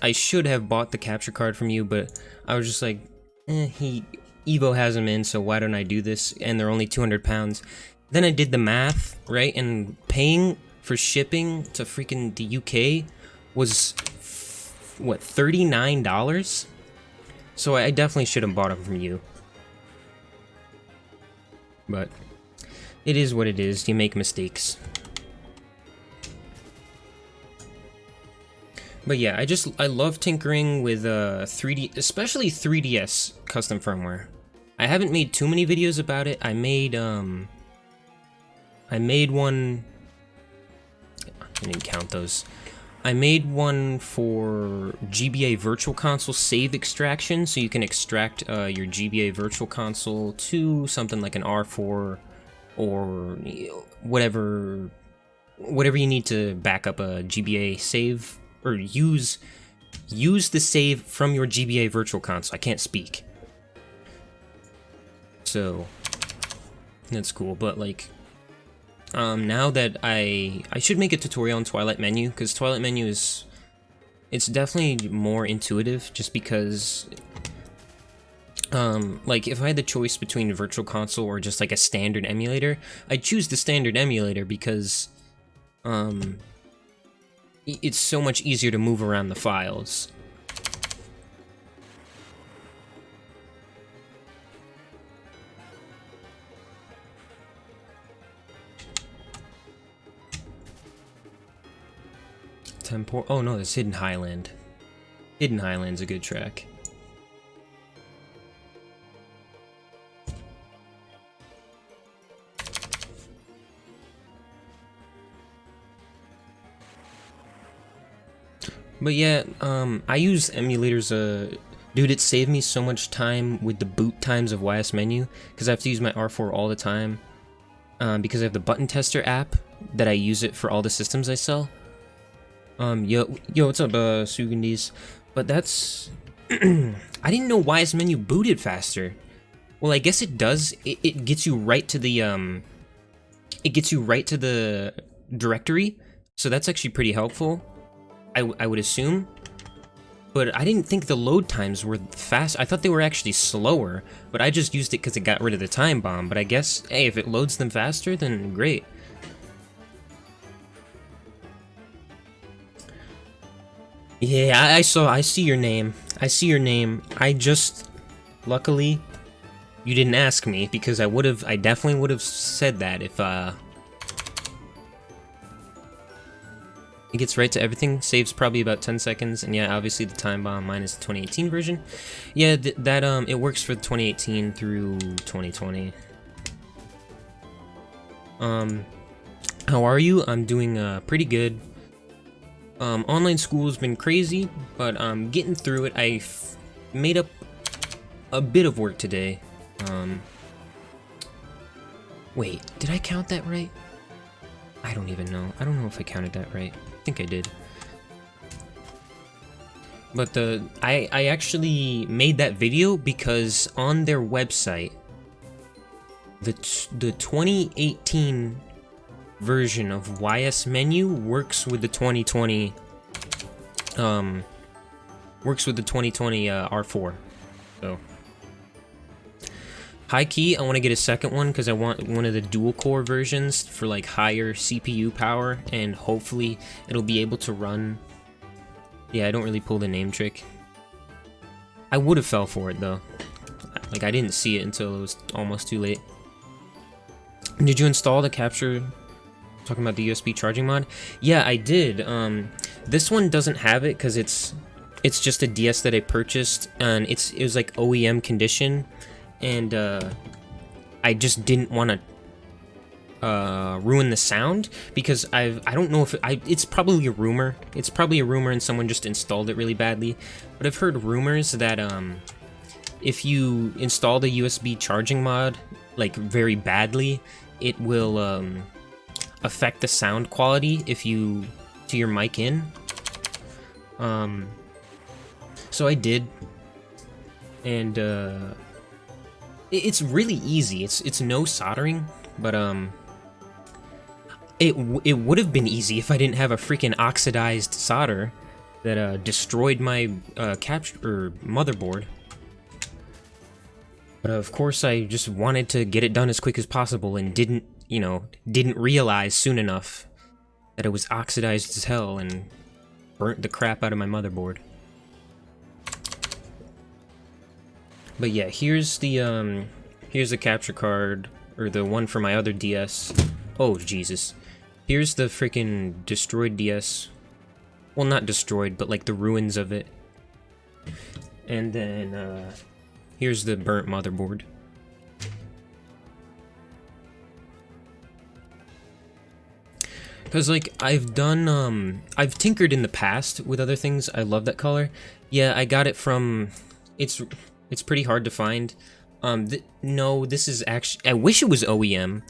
I should have bought the capture card from you, but I was just like, Evo has them in, so why don't I do this? And they're only 200 pounds. Then I did the math, right? And paying for shipping to freaking the UK was, what, $39? So I definitely should have bought them from you. But it is what it is. You make mistakes. But yeah, I love tinkering with 3D, especially 3DS custom firmware. I haven't made too many videos about it. I made one. I didn't count those. I made one for GBA Virtual Console save extraction, so you can extract your GBA Virtual Console to something like an R4 or whatever you need to back up a GBA save, or use the save from your GBA Virtual Console. I can't speak. So that's cool, but like now that I should make a tutorial on Twilight Menu, because Twilight Menu it's definitely more intuitive, just because like if I had the choice between a Virtual Console or just like a standard emulator, I'd choose the standard emulator because it's so much easier to move around the files. Oh no, there's Hidden Highland. Hidden Highland's a good track. But yeah, I use emulators, dude, it saved me so much time with the boot times of YS Menu, because I have to use my R4 all the time, because I have the button tester app that I use it for all the systems I sell. Yo, what's up, Sugandis? But that's... I didn't know YS Menu booted faster. Well, I guess it does. It gets you right to the, it gets you right to the directory, so that's actually pretty helpful. I would assume. but I didn't think the load times were fast. I thought they were actually slower, but I just used it because it got rid of the time bomb. But I guess, hey, if it loads them faster, then great. Yeah, I see your name. I see your name. Luckily, you didn't ask me, because I definitely would have said that if, it gets right to everything, saves probably about 10 seconds, and yeah, obviously the time bomb minus the 2018 version. Yeah, it works for 2018 through 2020. How are you? I'm doing, pretty good. Online school's been crazy, but I'm getting through it. I made up a bit of work today. Wait, did I count that right? I don't even know. I don't know if I counted that right. I think I did. But I actually made that video because on their website, the 2018 version of YS menu works with the 2020 R4. So high key, I want to get a second one because I want one of the dual core versions for like higher CPU power, and hopefully it'll be able to run. Yeah, I don't really pull the name trick. I would have fell for it though. Like, I didn't see it until it was almost too late. Did you install the capture? Talking about the USB charging mod? Yeah, I did. This one doesn't have it because it's just a DS that I purchased, and it was like OEM condition, and I just didn't want to ruin the sound, because I don't know if it's probably a rumor. It's probably a rumor and someone just installed it really badly. But I've heard rumors that if you install the USB charging mod like very badly, it will affect the sound quality if you to your mic in. So I did, and it's really easy. It's no soldering, but it would have been easy if I didn't have a freaking oxidized solder that destroyed my motherboard. But of course, I just wanted to get it done as quick as possible, and didn't realize soon enough that it was oxidized as hell and burnt the crap out of my motherboard. But yeah, here's the capture card, or the one for my other DS. Oh Jesus. Here's the freaking destroyed DS. Well, not destroyed, but like the ruins of it. And then here's the burnt motherboard. Because, like, I've tinkered in the past with other things. I love that color. Yeah, I got it from, it's pretty hard to find. No, this is actually, I wish it was OEM,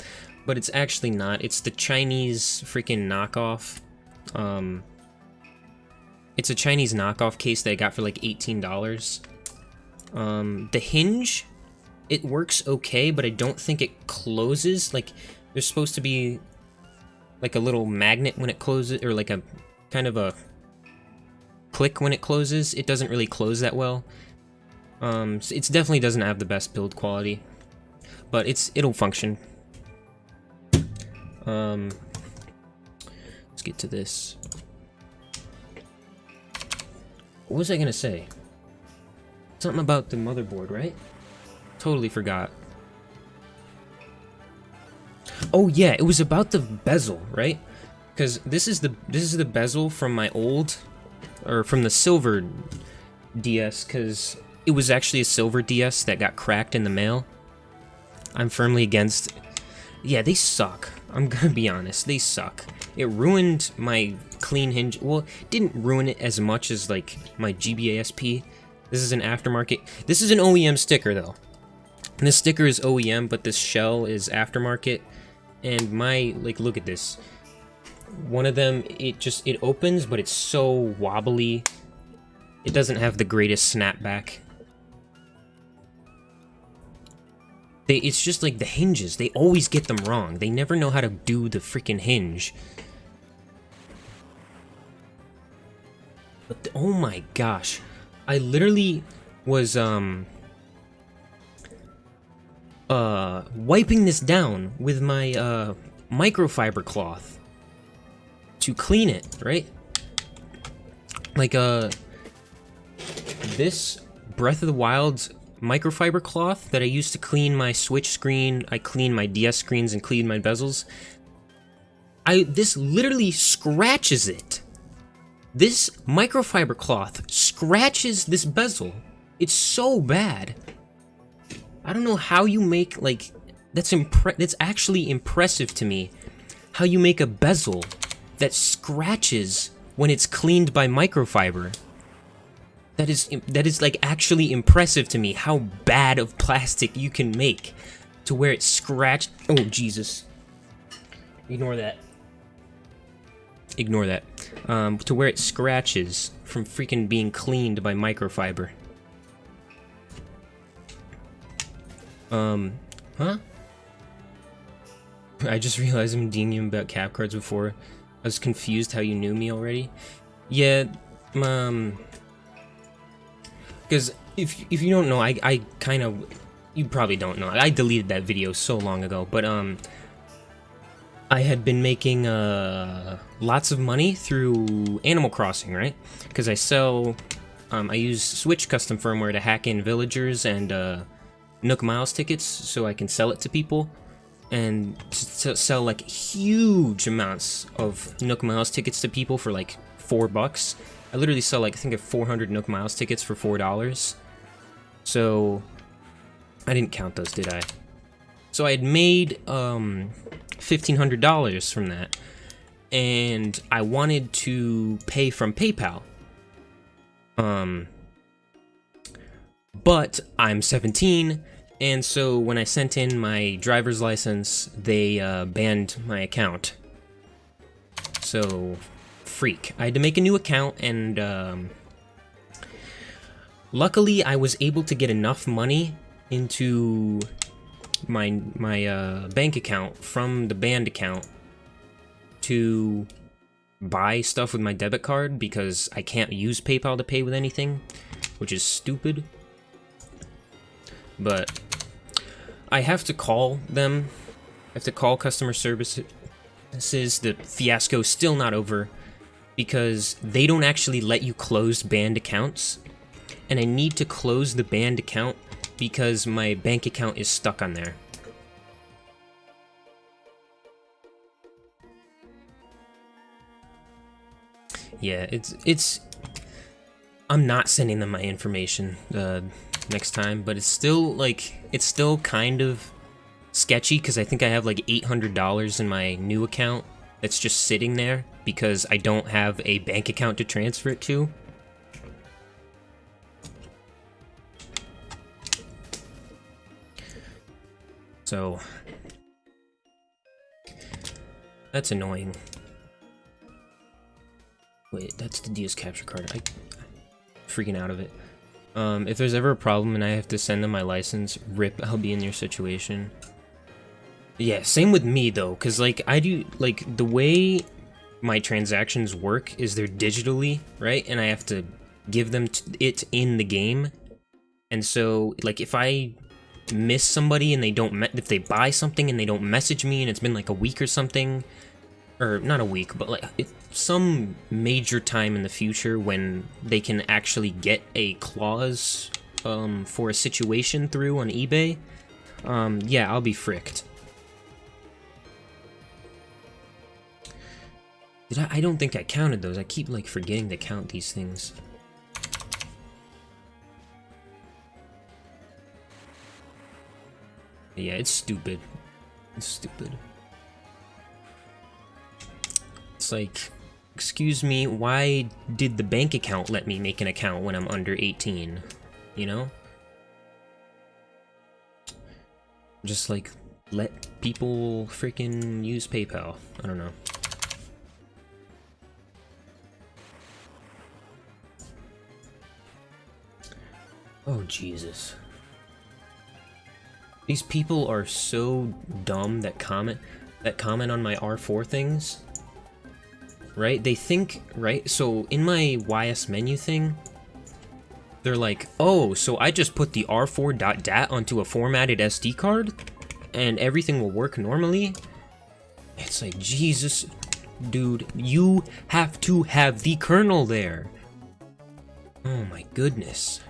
but it's actually not. It's the Chinese freaking knockoff. It's a Chinese knockoff case that I got for like $18. The hinge, it works okay, but I don't think it closes. Like, there's supposed to be like a little magnet when it closes, or like a kind of a click when it closes. It doesn't really close that well. So it definitely doesn't have the best build quality, but it'll function. Let's get to this. What was I gonna say? Something about the motherboard, right? Totally forgot. Oh yeah, it was about the bezel, right? Because this is the bezel from my old, or from the silver DS, because it was actually a silver DS that got cracked in the mail. I'm firmly against. Yeah, they suck. I'm gonna be honest, they suck. It ruined my clean hinge. Well, it didn't ruin it as much as like my GBASP. This is an aftermarket. This is an OEM sticker though. And this sticker is OEM, but this shell is aftermarket. And my, like, look at this. One of them, it opens, but it's so wobbly. It doesn't have the greatest snapback. It's just like the hinges. They always get them wrong. They never know how to do the freaking hinge. But oh my gosh. I literally was wiping this down with my microfiber cloth to clean it, right? Like this Breath of the Wild's microfiber cloth that I used to clean my Switch screen, I clean my DS screens and clean my bezels. This literally scratches it. This microfiber cloth scratches this bezel. It's so bad. I don't know how you make, like, that's actually impressive to me. How you make a bezel that scratches when it's cleaned by microfiber. That is like actually impressive to me, how bad of plastic you can make to where it scratch. Oh, Jesus. Ignore that. Ignore that. To where it scratches from freaking being cleaned by microfiber. Huh? I just realized I'm DMing you about cap cards before. I was confused how you knew me already. Yeah, because if you don't know, I kind of, you probably don't know. I deleted that video so long ago, but I had been making lots of money through Animal Crossing, right? Because I sell, I use Switch custom firmware to hack in villagers and Nook Miles tickets so I can sell it to people, and to sell like huge amounts of Nook Miles tickets to people for like $4. I literally sell like, I think, 400 Nook Miles tickets for $4. So I didn't count those, did I? So I had made $1,500 from that, and I wanted to pay from PayPal. But I'm 17, and so when I sent in my driver's license, they banned my account. So, freak. I had to make a new account, and luckily I was able to get enough money into my bank account from the banned account to buy stuff with my debit card, because I can't use PayPal to pay with anything, which is stupid. But I have to call them. I have to call customer services. The fiasco's still not over, because they don't actually let you close banned accounts. And I need to close the banned account because my bank account is stuck on there. Yeah, it's I'm not sending them my information next time, but it's still kind of sketchy, because I think I have like $800 in my new account that's just sitting there because I don't have a bank account to transfer it to. So that's annoying. Wait, that's the DS capture card. I'm freaking out of it. If there's ever a problem and I have to send them my license, rip, I'll be in your situation. Yeah, same with me though, because like I do, like the way my transactions work is they're digitally, right? And I have to give them it in the game. And so like if I miss somebody and they don't, if they buy something and they don't message me and it's been like a week or something, or not a week, but like some major time in the future when they can actually get a clause for a situation through on eBay, yeah, I'll be fricked. I don't think I counted those. I keep like forgetting to count these things. Yeah, it's stupid. It's stupid. It's like, excuse me, why did the bank account let me make an account when I'm under 18? You know? Just like, let people freaking use PayPal. I don't know. Oh, Jesus. These people are so dumb that comment on my R4 things. Right? They think, right? So in my YS menu thing, they're like, oh, so I just put the R4.dat onto a formatted SD card and everything will work normally? It's like, Jesus, dude, you have to have the kernel there. Oh my goodness.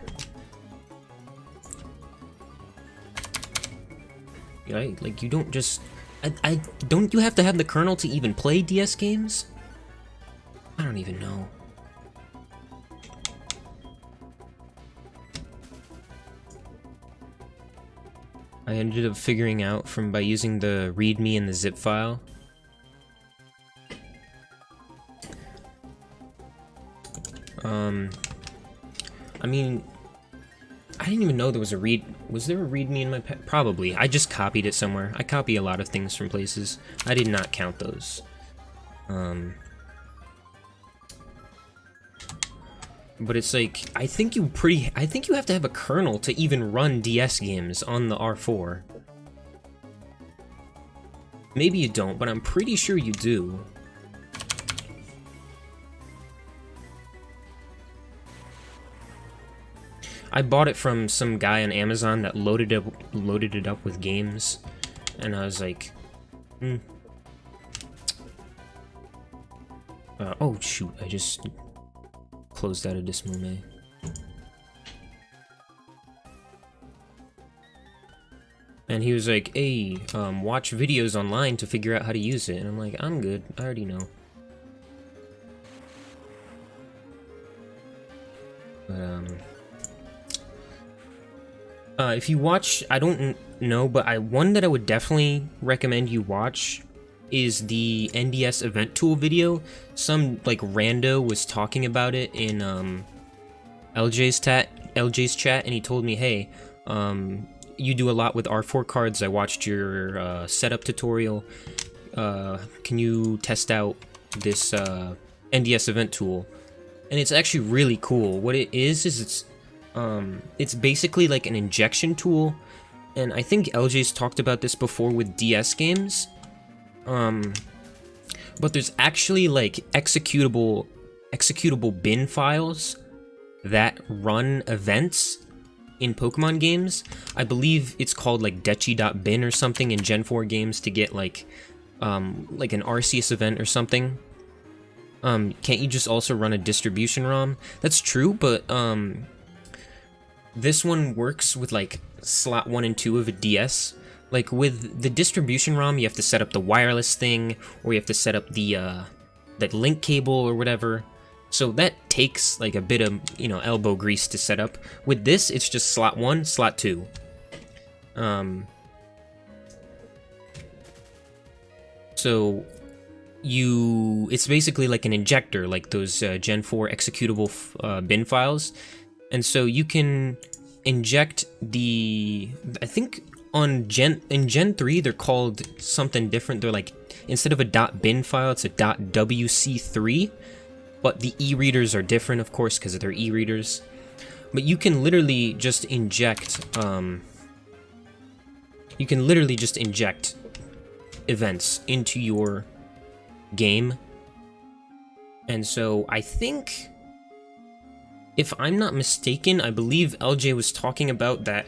Right? Like, you don't just... don't you have to have the kernel to even play DS games? I don't even know. I ended up figuring out by using the README and the zip file. I mean, I didn't even know there was a was there a README in my probably. I just copied it somewhere. I copy a lot of things from places. I did not count those. But it's like, I think you have to have a kernel to even run DS games on the R4. Maybe you don't, but I'm pretty sure you do. I bought it from some guy on Amazon that loaded it up with games, and I was like, oh shoot, I just closed out of Dismome. And he was like, hey, watch videos online to figure out how to use it. And I'm like, I'm good, I already know. But, if you watch, I don't know, but one that I would definitely recommend you watch is the NDS event tool video. Some like rando was talking about it in LJ's chat, and he told me, hey, you do a lot with R4 cards. I watched your setup tutorial. Can you test out this NDS event tool? And it's actually really cool. What it is it's basically like an injection tool, and I think LJ's talked about this before with DS games. But there's actually like executable bin files that run events in Pokemon games. I believe it's called like dechi.bin or something in Gen 4 games to get like an Arceus event or something. Can't you just also run a distribution ROM? That's true, but this one works with like slot 1 and 2 of a DS. Like with the distribution ROM, you have to set up the wireless thing, or you have to set up the that link cable or whatever. So that takes like a bit of, elbow grease to set up. With this, it's just slot 1, slot 2. So it's basically like an injector, like those Gen 4 executable bin files. And so you can inject I think in Gen 3 they're called something different. They're like, instead of a .bin file, it's a .wc3, but the e-readers are different, of course, because they're e-readers. But you can literally just inject events into your game. And so I think, if I'm not mistaken, I believe LJ was talking about that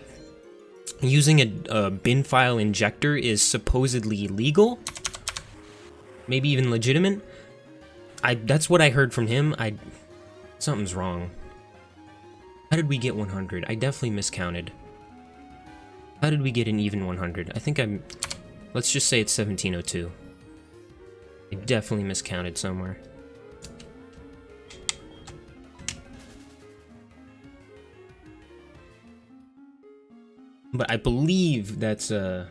using a bin file injector is supposedly legal, maybe even legitimate. That's what I heard from him. Something's wrong. How did we get 100? I definitely miscounted. How did we get an even 100? I think let's just say it's 1702. I definitely miscounted somewhere. But I believe that's, I'm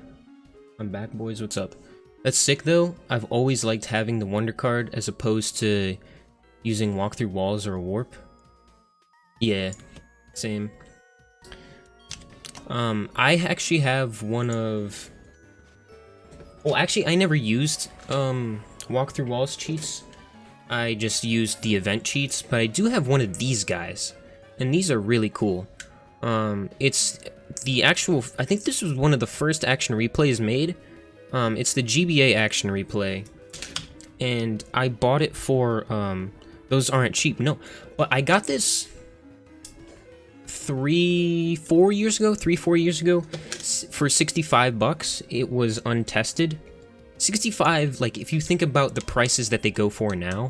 back, boys, what's up? That's sick, though. I've always liked having the Wonder Card as opposed to using Walk Through Walls or Warp. Yeah, same. I actually have one of... Well, actually, I never used, Walk Through Walls cheats. I just used the event cheats, but I do have one of these guys. And these are really cool. It's the actual, I think this was one of the first action replays made. It's the GBA action replay, and I bought it for, those aren't cheap, no, but I got this 4 years ago, for $65. It was untested. 65, like, if you think about the prices that they go for now,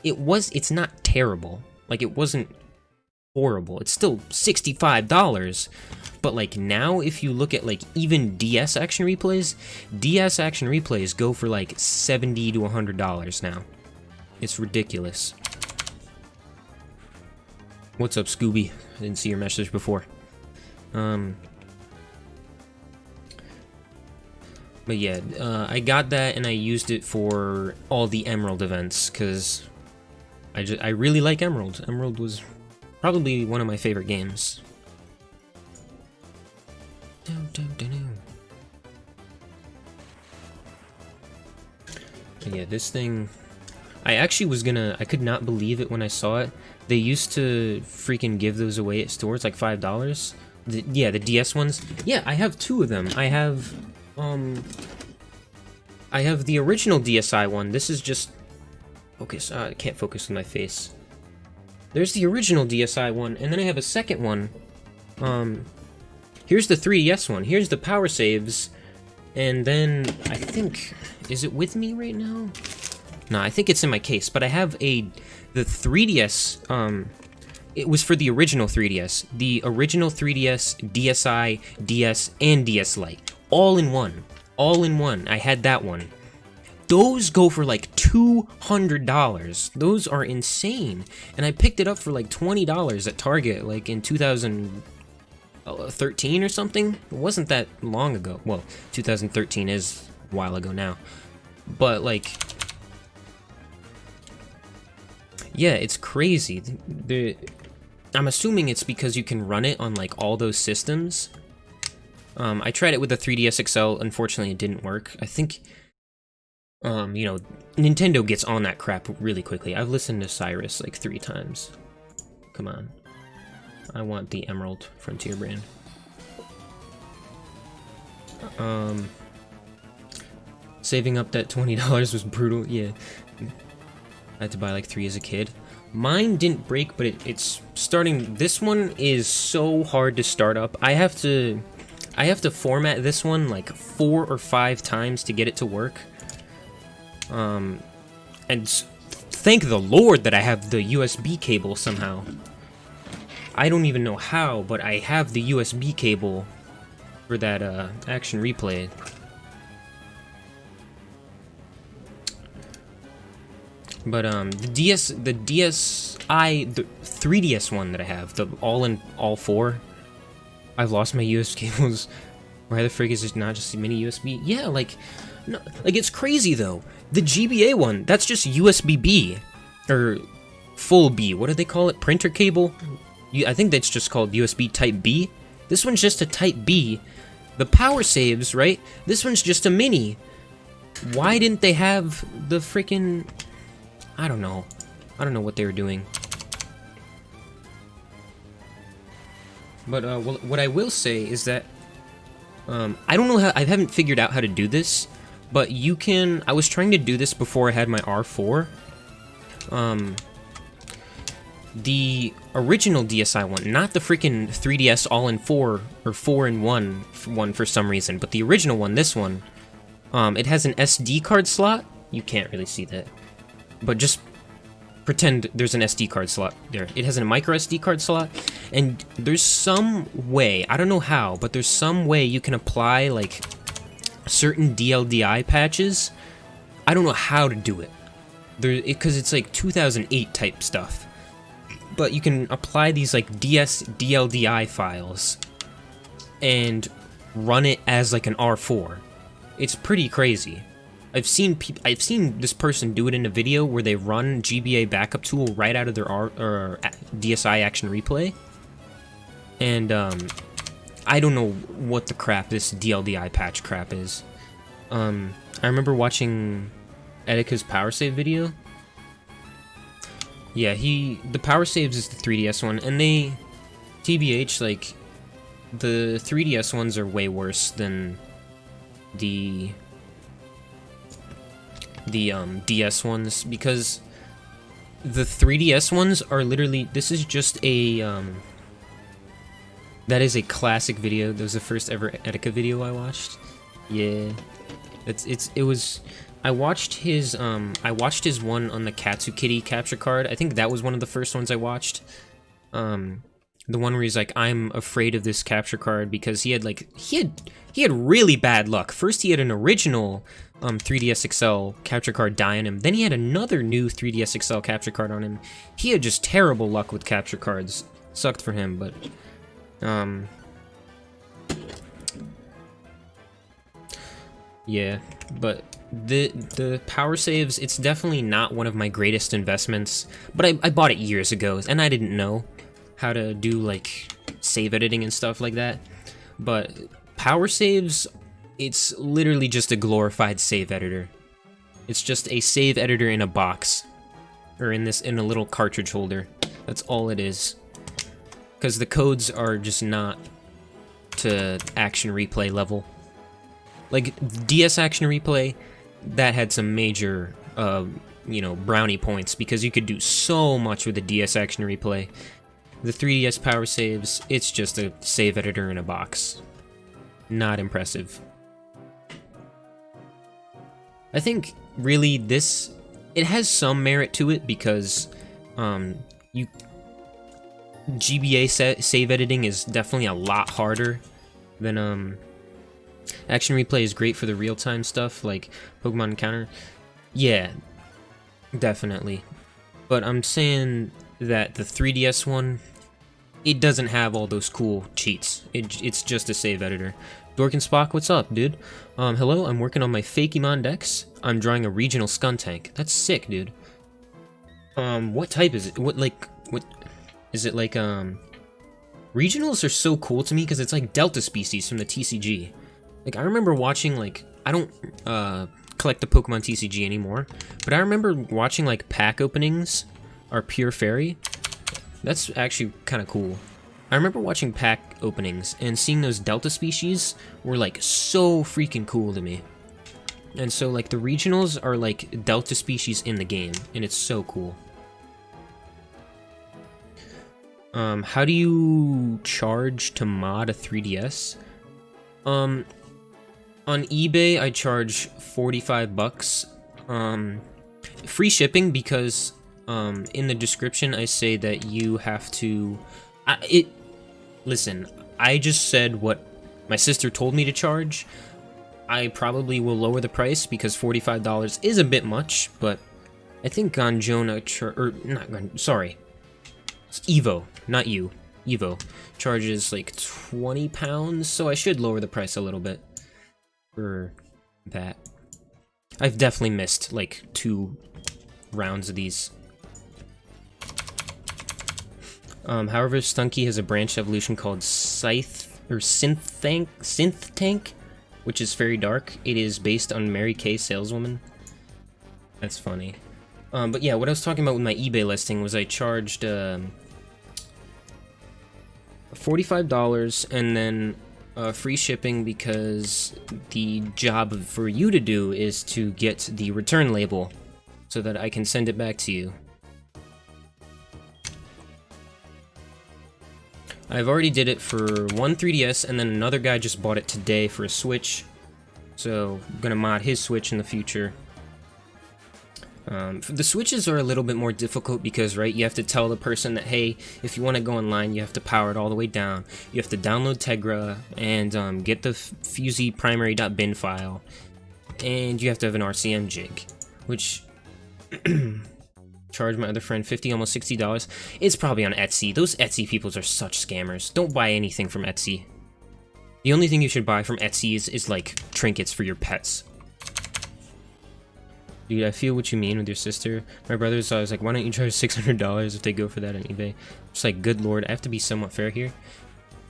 it's not terrible. Like, it wasn't horrible. It's still $65. But, like, now, if you look at, like, even DS action replays go for, like, $70 to $100 now. It's ridiculous. What's up, Scooby? I didn't see your message before. But yeah, I got that and I used it for all the Emerald events, because I really like Emerald. Emerald was probably one of my favorite games. But yeah, this thing... I could not believe it when I saw it. They used to freaking give those away at stores, like $5. Yeah, the DS ones. Yeah, I have 2 of them. I have the original DSi one. This is just... Focus. I can't focus on my face. There's the original DSi one, and then I have a second one. Here's the 3DS one. Here's the power saves. And then, I think... Is it with me right now? No, I think it's in my case, but I have the 3DS, it was for the original 3DS. The original 3DS, DSi, DS, and DS Lite. All in one. All in one. I had that one. Those go for like $200. Those are insane. And I picked it up for like $20 at Target, like in 2013 or something. It wasn't that long ago. Well, 2013 is a while ago now. But like... Yeah, it's crazy. I'm assuming it's because you can run it on, like, all those systems. I tried it with the 3DS XL. Unfortunately, it didn't work. I think, you know, Nintendo gets on that crap really quickly. I've listened to Cyrus, like, 3 times. Come on. I want the Emerald Frontier brand. Saving up that $20 was brutal. Yeah. I had to buy like 3 as a kid. Mine didn't break, but it's starting. This one is so hard to start up. I have to format this one like 4 or 5 times to get it to work. And thank the Lord that I have the USB cable somehow. I don't even know how, but I have the USB cable for that action replay. But the 3DS one that I have, the all 4, I've lost my USB cables. Why the frig is it not just a mini USB? Yeah, like, no, like it's crazy though. The GBA one, that's just USB-B, or full B. What do they call it? Printer cable? I think that's just called USB Type B. This one's just a Type B. The power saves, right? This one's just a mini. Why didn't they have the freaking... I don't know. I don't know what they were doing. But what I will say is that I don't know how. I haven't figured out how to do this, but you can. I was trying to do this before I had my R4. The original DSi one, not the freaking 3DS all-in-4 or 4-in-1 one for some reason, but the original one, this one, it has an SD card slot. You can't really see that. But just pretend there's an SD card slot there. It has a micro SD card slot, and there's some way, I don't know how, but there's some way you can apply, like, certain DLDI patches. I don't know how to do it. Because it's, like, 2008 type stuff. But you can apply these, like, DLDI files and run it as, like, an R4. It's pretty crazy. I've seen this person do it in a video where they run GBA backup tool right out of their DSi action replay, and I don't know what the crap this DLDI patch crap is. I remember watching Etika's power save video. Yeah, the power saves is the 3DS one, and they, TBH, like, the 3DS ones are way worse than the DS ones, because the 3DS ones are literally, this is just a That is a classic video. That was the first ever Etika video I watched. Yeah. It was I watched his one on the Katsukitty capture card. I think that was one of the first ones I watched. The one where he's like, I'm afraid of this capture card because he had really bad luck. First he had an original 3DS XL capture card die on him. Then he had another new 3DS XL capture card on him. He had just terrible luck with capture cards. Sucked for him, but yeah, but the power saves, it's definitely not one of my greatest investments, but I bought it years ago and I didn't know how to do like save editing and stuff like that. But power saves, it's literally just a glorified save editor. It's just a save editor in a box, or in a little cartridge holder. That's all it is. Because the codes are just not to action replay level. Like DS Action Replay, that had some major, brownie points because you could do so much with the DS Action Replay. The 3DS power saves, it's just a save editor in a box. Not impressive. I think really it has some merit to it because GBA save editing is definitely a lot harder than Action Replay is great for the real-time stuff like Pokemon Encounter. Yeah, definitely. But I'm saying that the 3DS one, it doesn't have all those cool cheats. It's just a save editor. Dork and Spock, what's up, dude? Hello, I'm working on my Fakemon decks. I'm drawing a regional Skuntank. That's sick, dude. What type is it? What is it like, regionals are so cool to me because it's like Delta species from the TCG. Like, I remember watching, like, I don't, collect the Pokemon TCG anymore, but I remember watching, like, pack openings or Pure Fairy. That's actually kind of cool. I remember watching pack openings and seeing those Delta species were, like, so freaking cool to me. And so, like, the regionals are, like, Delta species in the game, and it's so cool. How do you charge to mod a 3DS? On eBay, I charge 45 bucks. Free shipping because in the description I say that you have to. Listen, I just said what my sister told me to charge. I probably will lower the price because $45 is a bit much, but I think Gonjona sorry, it's Evo, not you. Evo charges like 20 pounds, so I should lower the price a little bit for that. I've definitely missed like 2 rounds of these. However, Stunky has a branched evolution called Synth Tank, which is very dark. It is based on Mary Kay Saleswoman. That's funny. But yeah, what I was talking about with my eBay listing was I charged $45 and then free shipping because the job for you to do is to get the return label so that I can send it back to you. I've already did it for one 3DS, and then another guy just bought it today for a Switch, so I'm gonna mod his Switch in the future. The Switches are a little bit more difficult because, right, you have to tell the person that, hey, if you want to go online, you have to power it all the way down. You have to download Tegra and get the Fusey primary.bin file, and you have to have an RCM jig, which charge my other friend $50, almost $60. It's probably on Etsy. Those Etsy peoples are such scammers. Don't buy anything from Etsy. The only thing you should buy from Etsy is like trinkets for your pets. Dude, I feel what you mean with your sister. My brother's always like, why don't you charge $600 if they go for that on eBay? It's like, good lord, I have to be somewhat fair here.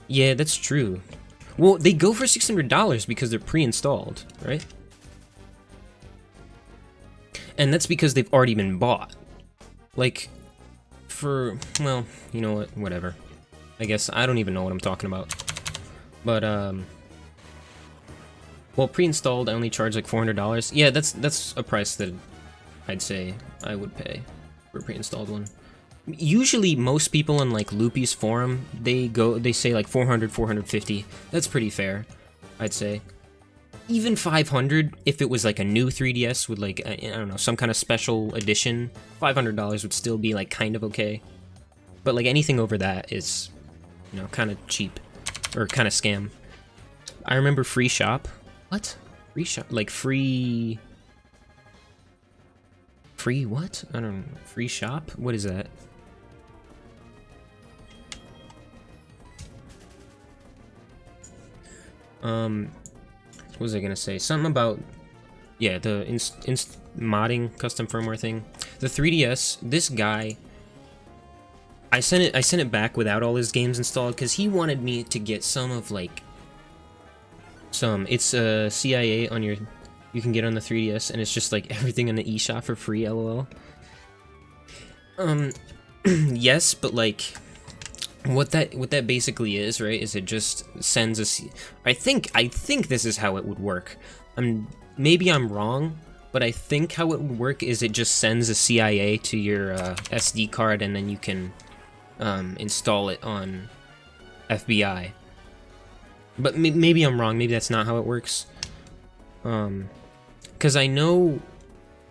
Yeah, that's true. Well, they go for $600 because they're pre-installed, right? And that's because they've already been bought. Like, well, you know what, whatever. I guess I don't even know what I'm talking about. But, well, pre-installed, I only charge like $400. Yeah, that's a price that I'd say I would pay for a pre-installed one. Usually most people in like Loopy's forum, they say like 400, 450. That's pretty fair, I'd say. Even 500, if it was like a new 3DS with like, I don't know, some kind of special edition, $500 would still be like kind of okay. But like anything over that is, you know, kind of cheap or kind of scam. I remember free shop. What? Free shop? Like free what? I don't know. Free shop? What is that? What was I gonna say? Something about, yeah, the modding custom firmware thing. The 3DS, this guy, I sent it back without all his games installed because he wanted me to get some of like it's a CIA on your, you can get on the 3DS, and it's just like everything in the eShop for free, lol. Yes, but like what that basically is, right, is it just sends a I think this is how it would work. Maybe I'm wrong, but I think how it would work is it just sends a CIA to your SD card, and then you can install it on FBI. But maybe I'm wrong. Maybe that's not how it works. Because I know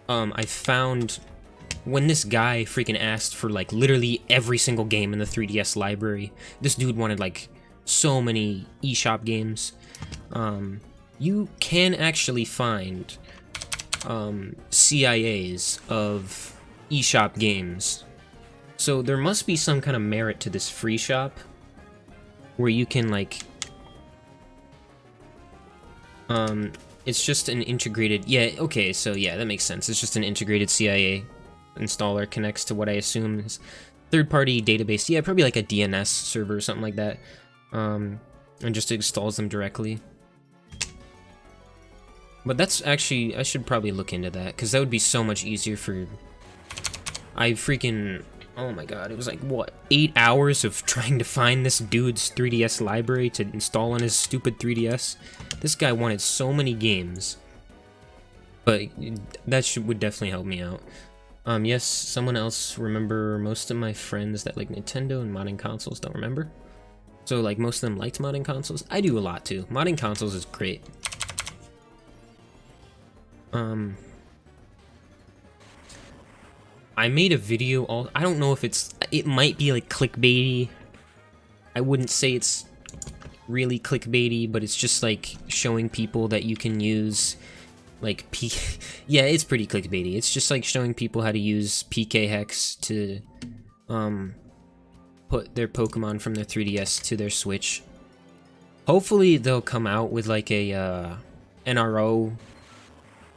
I found when this guy freaking asked for like literally every single game in the 3DS library. This dude wanted like so many eShop games. You can actually find CIAs of eShop games. So there must be some kind of merit to this free shop where you can like it's just an integrated, yeah, okay, so yeah, that makes sense. It's just an integrated CIA installer, connects to what I assume is third-party database. Yeah, probably like a DNS server or something like that. And just installs them directly. But that's actually, I should probably look into that, because that would be so much easier for... oh my god, it was like, what, 8 hours of trying to find this dude's 3DS library to install on his stupid 3DS. This guy wanted so many games. But that would definitely help me out. Yes, someone else remember most of my friends that like Nintendo and modding consoles don't remember. So like most of them liked modding consoles. I do a lot too. Modding consoles is great. I made a video, I don't know if it might be like clickbaity. I wouldn't say it's really clickbaity, but it's just like showing people that you can use like yeah, it's pretty clickbaity. It's just like showing people how to use PK Hex to put their Pokemon from their 3DS to their Switch. Hopefully they'll come out with like a NRO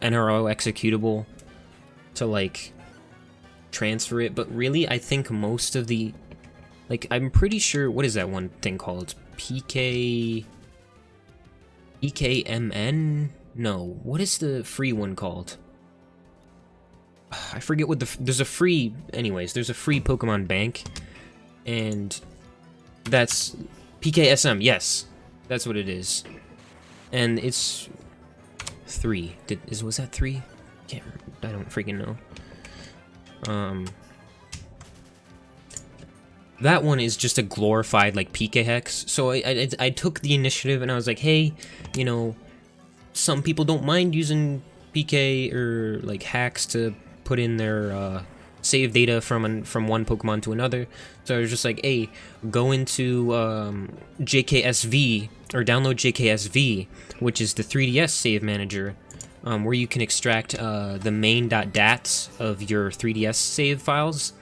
executable to like transfer it, but really I think most of the, like, I'm pretty sure, what is that one thing called? PKMN? No, what is the free one called? I forget what there's a free, anyways, there's a free Pokemon bank, and that's PKSM, yes, that's what it is. And it's 3. Was that 3? I don't freaking know. That one is just a glorified like PK Hex. So I took the initiative and I was like, hey, you know, some people don't mind using PK or like hacks to put in their save data from one Pokemon to another. So I was just like, hey, go into JKSV or download JKSV, which is the 3DS save manager, where you can extract the main.dats of your 3DS save files.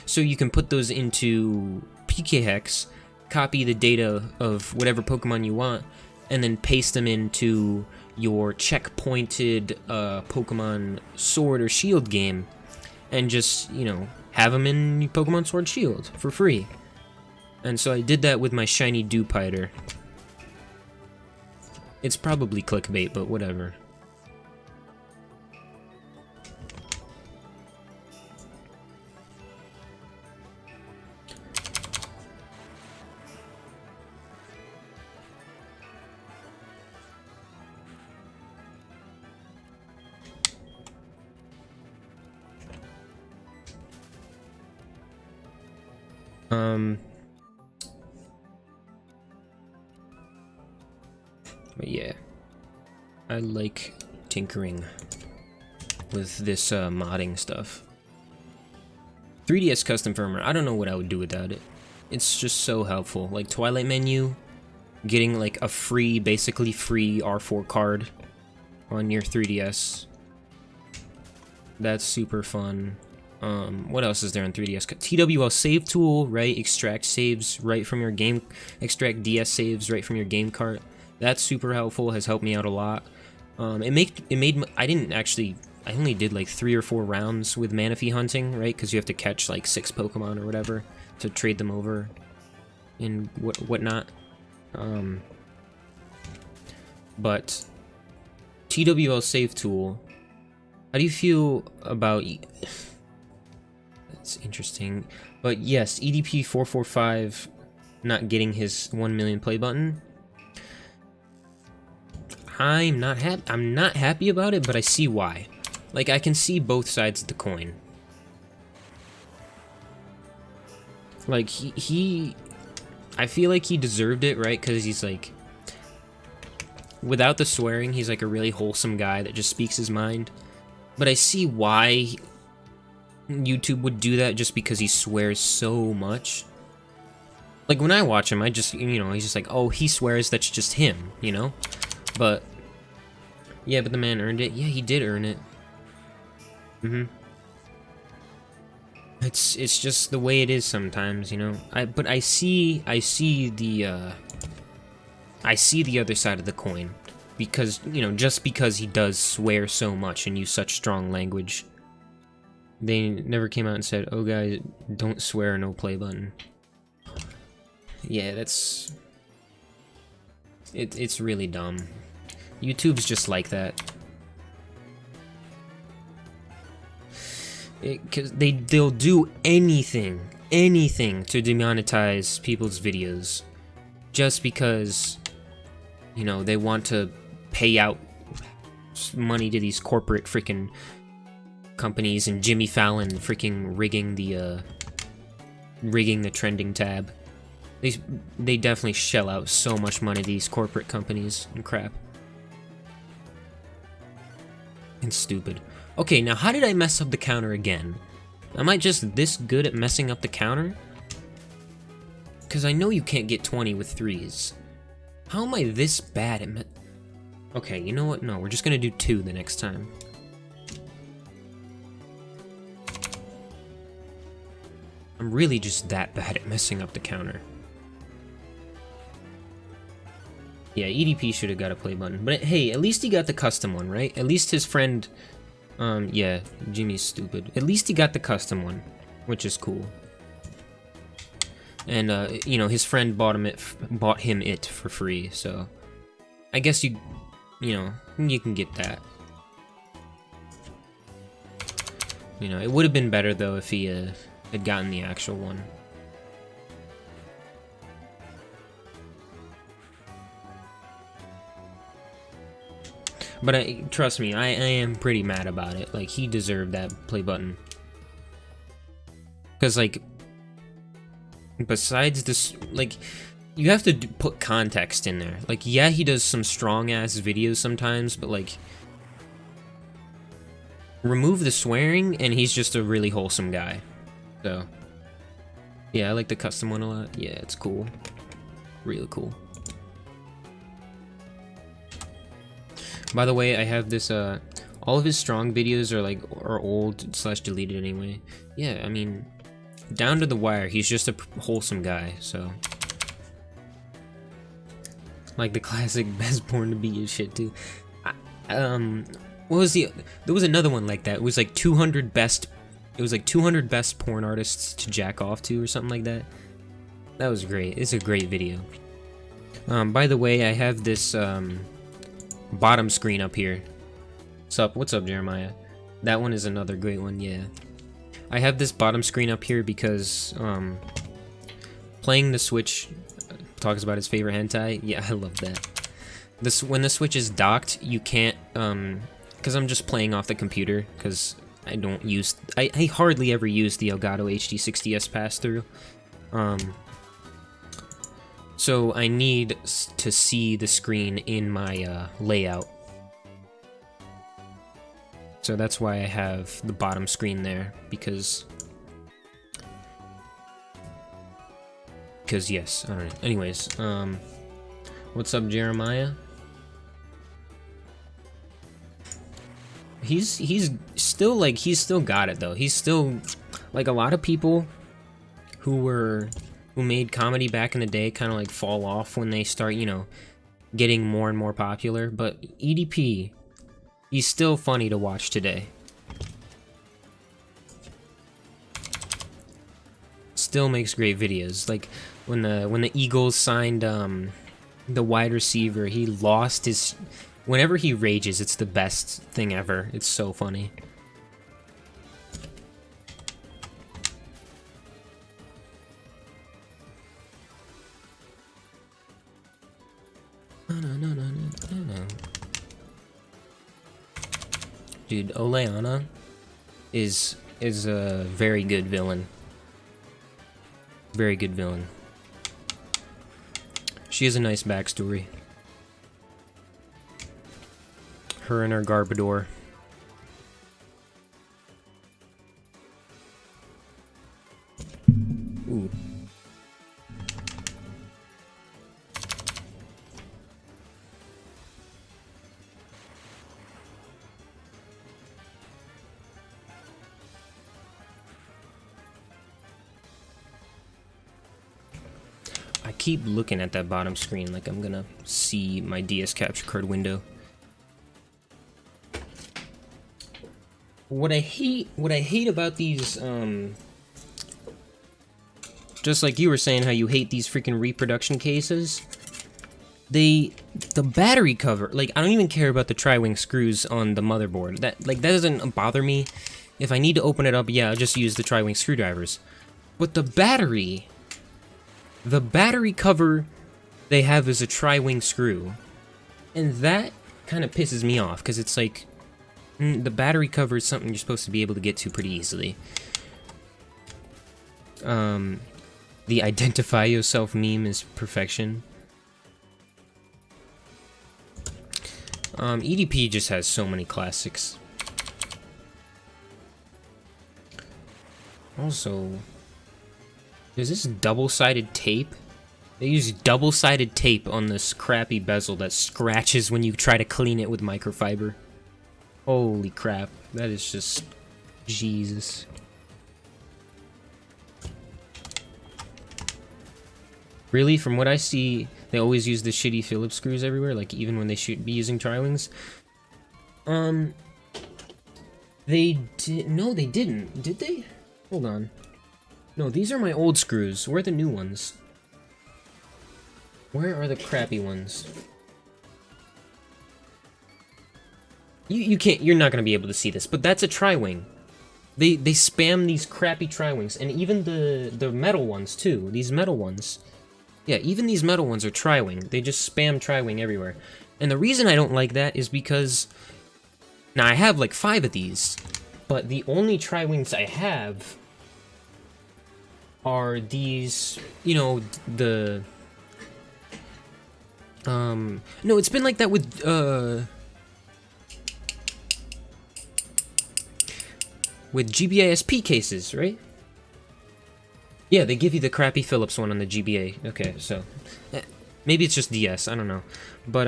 So you can put those into PK Hex, copy the data of whatever Pokemon you want, and then paste them into your checkpointed Pokemon Sword or Shield game, and just, you know, have them in Pokemon Sword Shield for free. And so I did that with my shiny Dewpider. It's probably clickbait, but whatever. But yeah, I like tinkering with this modding stuff. 3DS custom firmware, I don't know what I would do without it. It's just so helpful. Like Twilight Menu, getting like a free, basically free R4 card on your 3DS. That's super fun. What else is there on 3DS? TWL save tool, right? Extract saves right from your game, extract DS saves right from your game cart. That's super helpful, has helped me out a lot. I only did like 3 or 4 rounds with Manaphy hunting, right? Because you have to catch like 6 Pokemon or whatever to trade them over and whatnot. But TWL save tool, how do you feel about... That's interesting. But yes, EDP445 not getting his 1 million play button. I'm not happy about it, but I see why. Like, I can see both sides of the coin. Like, I feel like he deserved it, right? Because he's like, without the swearing, he's like a really wholesome guy that just speaks his mind. But I see why YouTube would do that, just because he swears so much. Like, when I watch him, I just, you know, he's just like, oh, he swears, that's just him, you know? But, yeah, but the man earned it. Yeah, he did earn it. It's just the way it is sometimes, you know. But I see the other side of the coin, because, you know, just because he does swear so much and use such strong language, they never came out and said, "Oh, guys, don't swear, no play button." Yeah, it's really dumb. YouTube's just like that. Because they'll do anything to demonetize people's videos, just because, you know, they want to pay out money to these corporate freaking companies, and Jimmy Fallon freaking rigging the trending tab. They definitely shell out so much money to these corporate companies and crap. And stupid. Okay, now how did I mess up the counter again? Am I just this good at messing up the counter? Because I know you can't get 20 with 3s. How am I this bad at Okay, you know what? No, we're just gonna do 2 the next time. I'm really just that bad at messing up the counter. Yeah, EDP should have got a play button. But hey, at least he got the custom one, right? At least his friend... yeah, Jimmy's stupid. At least he got the custom one, which is cool. And, you know, his friend bought him it for free, so... I guess you know, you can get that. You know, it would have been better, though, if he, had gotten the actual one. But trust me, I am pretty mad about it. Like, he deserved that play button. Because, like, besides this, like, you have to put context in there. Like, yeah, he does some strong-ass videos sometimes, but, like, remove the swearing, and he's just a really wholesome guy. So, yeah, I like the custom one a lot. Yeah, it's cool. Really cool. By the way, I have this, all of his strong videos are old / deleted anyway. Yeah, I mean, down to the wire, he's just a wholesome guy, so. Like the classic best born to be and shit, too. What was there was another one like that. It was like 200 best porn artists to jack off to, or something like that. That was great. It's a great video. By the way, I have this, bottom screen up here. What's up, Jeremiah? That one is another great one, yeah. I have this bottom screen up here because playing the Switch, talks about his favorite hentai. Yeah, I love that. When the Switch is docked, you can't because I'm just playing off the computer, because I hardly ever use the Elgato HD 60S pass-through. So I need to see the screen in my layout. So that's why I have the bottom screen there, because yes, I don't know. Anyways, what's up, Jeremiah? He's still like, he's still got it though. He's still like, a lot of people who made comedy back in the day kind of like fall off when they start, you know, getting more and more popular. But EDP, he's still funny to watch today. Still makes great videos. Like when the Eagles signed the wide receiver, he lost his. Whenever he rages, it's the best thing ever. It's so funny. Dude, Oleana is a very good villain. Very good villain. She has a nice backstory. Her and her Garbodor. Ooh. I keep looking at that bottom screen like I'm gonna see my DS capture card window. What I hate about these, just like you were saying how you hate these freaking reproduction cases, the battery cover, like, I don't even care about the tri-wing screws on the motherboard. That doesn't bother me. If I need to open it up, yeah, I'll just use the tri-wing screwdrivers. But the battery cover they have is a tri-wing screw, and that kind of pisses me off, because it's like, the battery cover is something you're supposed to be able to get to pretty easily. The identify yourself meme is perfection. EDP just has so many classics. Also, is this double-sided tape? They use double-sided tape on this crappy bezel that scratches when you try to clean it with microfiber. Holy crap, that is just Jesus. Really, from what I see, they always use the shitty Phillips screws everywhere, like even when they should be using tri-wings. They did. No, they didn't. Did they? Hold on. No, these are my old screws. Where are the new ones? Where are the crappy ones? You can't. You're not gonna be able to see this, but that's a tri-wing. They spam these crappy tri-wings, and even the metal ones too. These metal ones. Yeah, even these metal ones are tri-wing. They just spam tri-wing everywhere. And the reason I don't like that is because now I have like 5 of these, but the only tri-wings I have are these, you know, the no, it's been like that with GBASP cases, right? Yeah, they give you the crappy Phillips one on the GBA. Okay, so maybe it's just DS, I don't know. But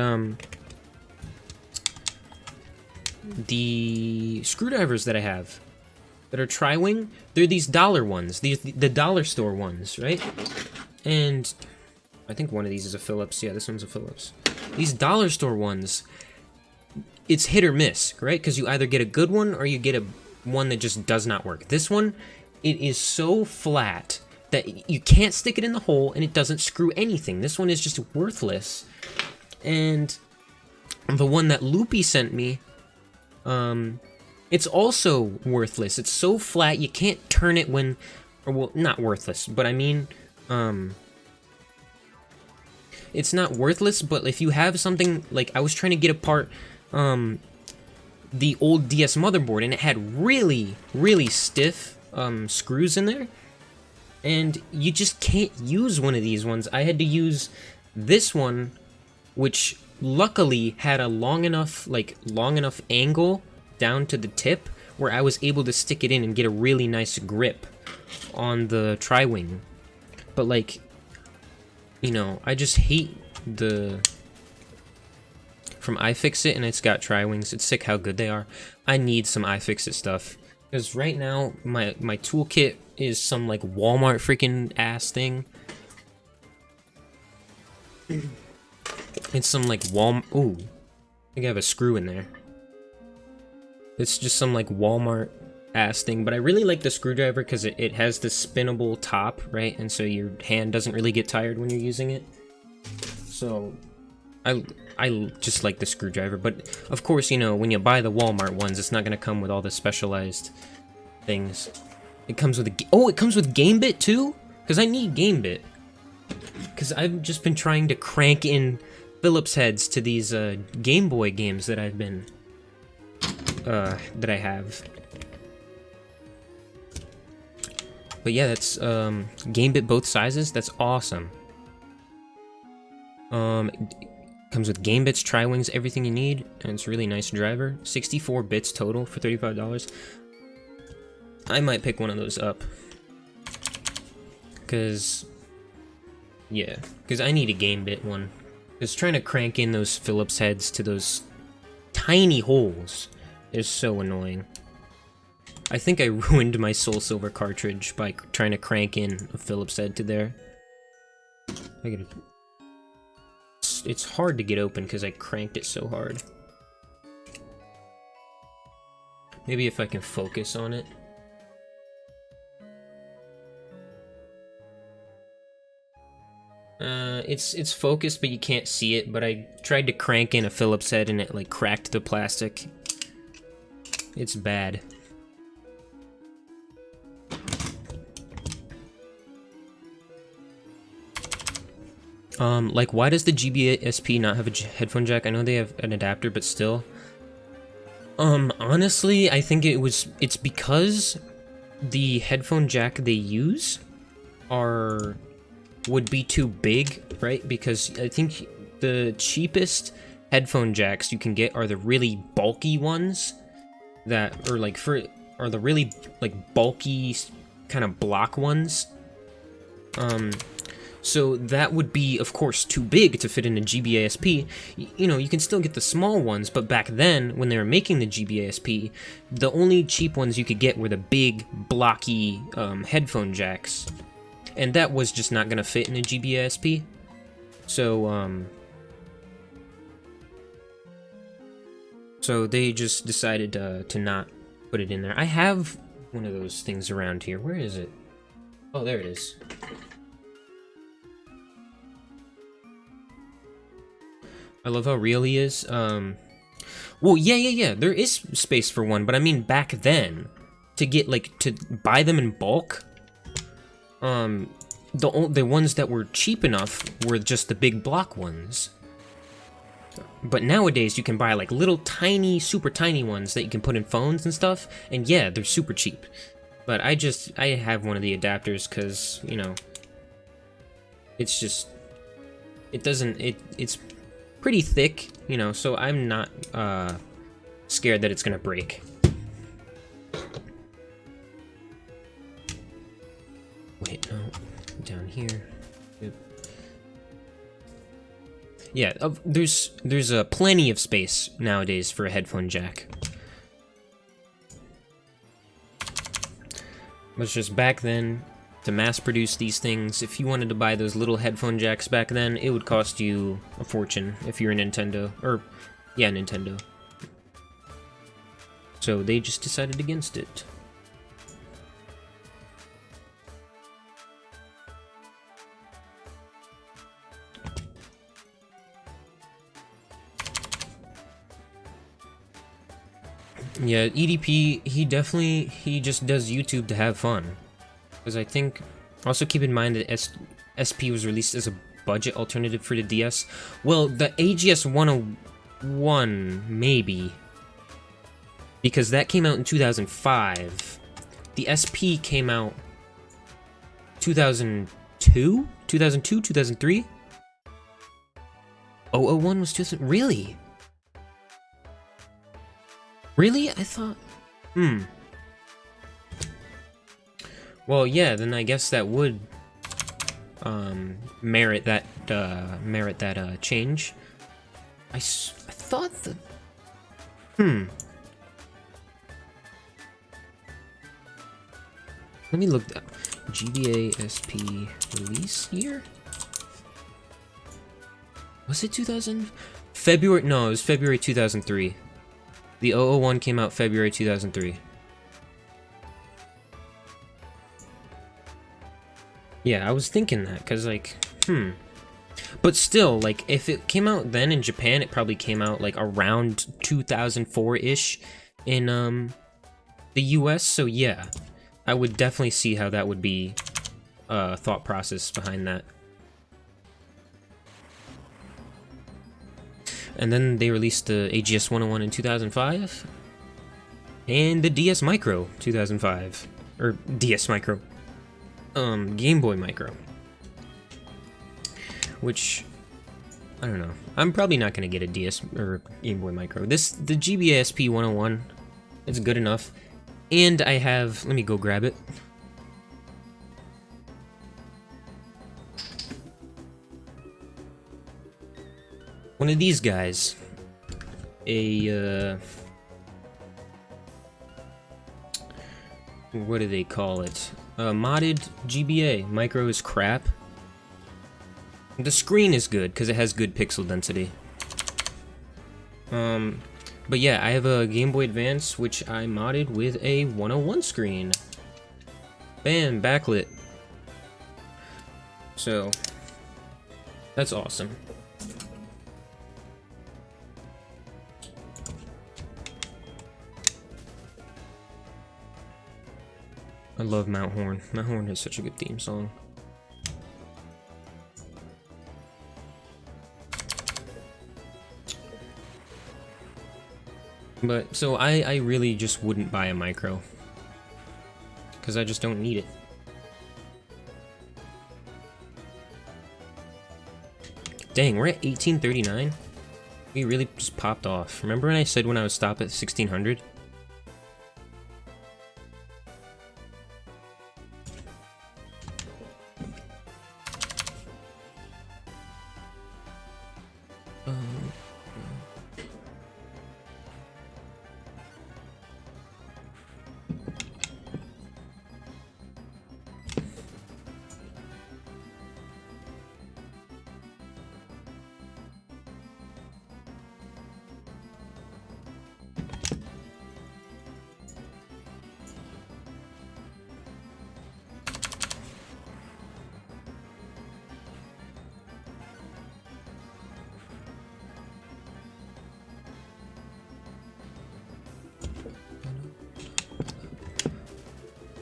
the screwdrivers that I have that are tri-wing, they're these dollar ones, the dollar store ones, right? And I think one of these is a Phillips. Yeah, this one's a Phillips. These dollar store ones, it's hit or miss, right? Because you either get a good one or you get one that just does not work. This one, it is so flat that you can't stick it in the hole and it doesn't screw anything. This one is just worthless. And the one that Loopy sent me, it's also worthless. It's so flat you can't turn it when, or well, not worthless, but I mean, it's not worthless, but if you have something, like I was trying to get apart the old DS motherboard, and it had really, really stiff screws in there, and you just can't use one of these ones. I had to use this one, which luckily had a long enough angle down to the tip where I was able to stick it in and get a really nice grip on the tri-wing. But like, you know, I just hate the... From iFixit, and it's got tri-wings. It's sick how good they are. I need some iFixit stuff. Because right now, my toolkit is some, like, Walmart freaking ass thing. It's some, like, Ooh. I think I have a screw in there. It's just some, like, Walmart ass thing. But I really like the screwdriver because it has the spinnable top, right? And so your hand doesn't really get tired when you're using it. So... I just like the screwdriver, but of course, you know, when you buy the Walmart ones, it's not going to come with all the specialized things. It comes with it comes with Gamebit too? Because I need Gamebit. Because I've just been trying to crank in Phillips heads to these Game Boy games that I've been... that I have. But yeah, that's Gamebit both sizes. That's awesome. Comes with game bits, tri-wings, everything you need, and it's a really nice driver. 64 bits total for $35. I might pick one of those up. Because I need a game bit one. Because trying to crank in those Phillips heads to those tiny holes is so annoying. I think I ruined my Soul Silver cartridge by trying to crank in a Phillips head to there. It's hard to get open because I cranked it so hard. Maybe if I can focus on it. It's focused, but you can't see it. But I tried to crank in a Phillips head and it like cracked the plastic. It's bad. Like, why does the GBA-SP not have a headphone jack? I know they have an adapter, but still. Honestly, I think it's because the headphone jack they use would be too big, right? Because I think the cheapest headphone jacks you can get are the really bulky ones are the really, like, bulky kind of block ones. So that would be, of course, too big to fit in a GBA-SP. You know, you can still get the small ones, but back then, when they were making the GBA-SP, the only cheap ones you could get were the big, blocky headphone jacks. And that was just not going to fit in a GBA-SP. So, so they just decided to not put it in there. I have one of those things around here. Where is it? Oh, there it is. I love how real he is. Well, yeah. There is space for one, but I mean back then, to get to buy them in bulk, the ones that were cheap enough were just the big block ones. But nowadays you can buy like little tiny, super tiny ones that you can put in phones and stuff, and yeah, they're super cheap. But I have one of the adapters because, you know, it's pretty thick, you know, so I'm not scared that it's gonna break. Wait, no, down here. Yep. Yeah, there's plenty of space nowadays for a headphone jack. But it's just back then, to mass produce these things, if you wanted to buy those little headphone jacks back then, it would cost you a fortune if you're a Nintendo. Or, yeah, Nintendo. So they just decided against it. Yeah, EDP, he just does YouTube to have fun. Because I think, also keep in mind that SP was released as a budget alternative for the DS. Well, the AGS 101, maybe. Because that came out in 2005. The SP came out 2002? 2002? 2003? 001 was 2000. Really? Really? I thought. Well, yeah. Then I guess that would merit that change. I thought that. Let me look that. GBA SP release year? Was it 2000? February? No, it was February 2003. The 001 came out February 2003. Yeah, I was thinking that, because, like, But still, like, if it came out then in Japan, it probably came out, like, around 2004-ish in, the US, so yeah. I would definitely see how that would be thought process behind that. And then they released the AGS 101 in 2005 and the DS Micro 2005, or DS Micro, Game Boy Micro, which I don't know. I'm probably not gonna get a DS or Game Boy Micro. The GBA SP 101, it's good enough. And I have, let me go grab it. One of these guys. What do they call it? Modded GBA. Micro is crap. The screen is good, because it has good pixel density. But yeah, I have a Game Boy Advance, which I modded with a 101 screen. Bam, backlit. So, that's awesome. I love Mount Horn. Mount Horn has such a good theme song. But, so I really just wouldn't buy a micro. Because I just don't need it. Dang, we're at 1839? We really just popped off. Remember when I said when I would stop at 1600?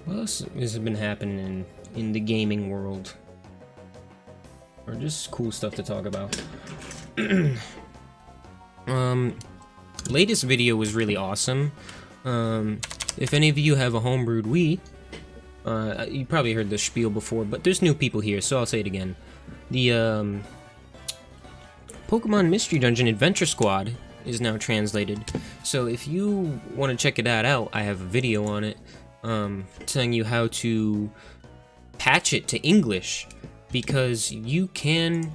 What else has been happening in the gaming world? Or just cool stuff to talk about. Latest video was really awesome. If any of you have a homebrewed Wii, you probably heard the spiel before, but there's new people here, so I'll say it again. The Pokemon Mystery Dungeon Adventure Squad is now translated. So if you want to check it out, I have a video on it. Telling you how to patch it to English, because you can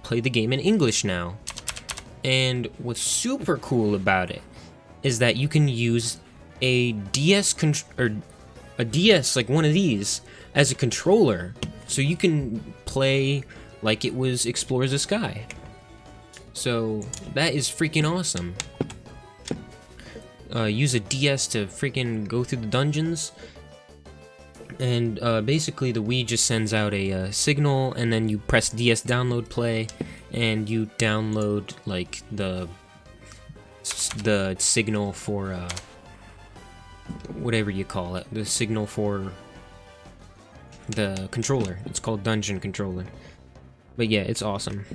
play the game in English now. And what's super cool about it is that you can use a DS a DS like one of these as a controller, so you can play like it was Explore the Sky. So that is freaking awesome. Use a DS to freaking go through the dungeons, and basically the Wii just sends out a signal, and then you press DS download play, and you download like the signal for whatever you call it, the signal for the controller. It's called Dungeon Controller. But yeah, it's awesome.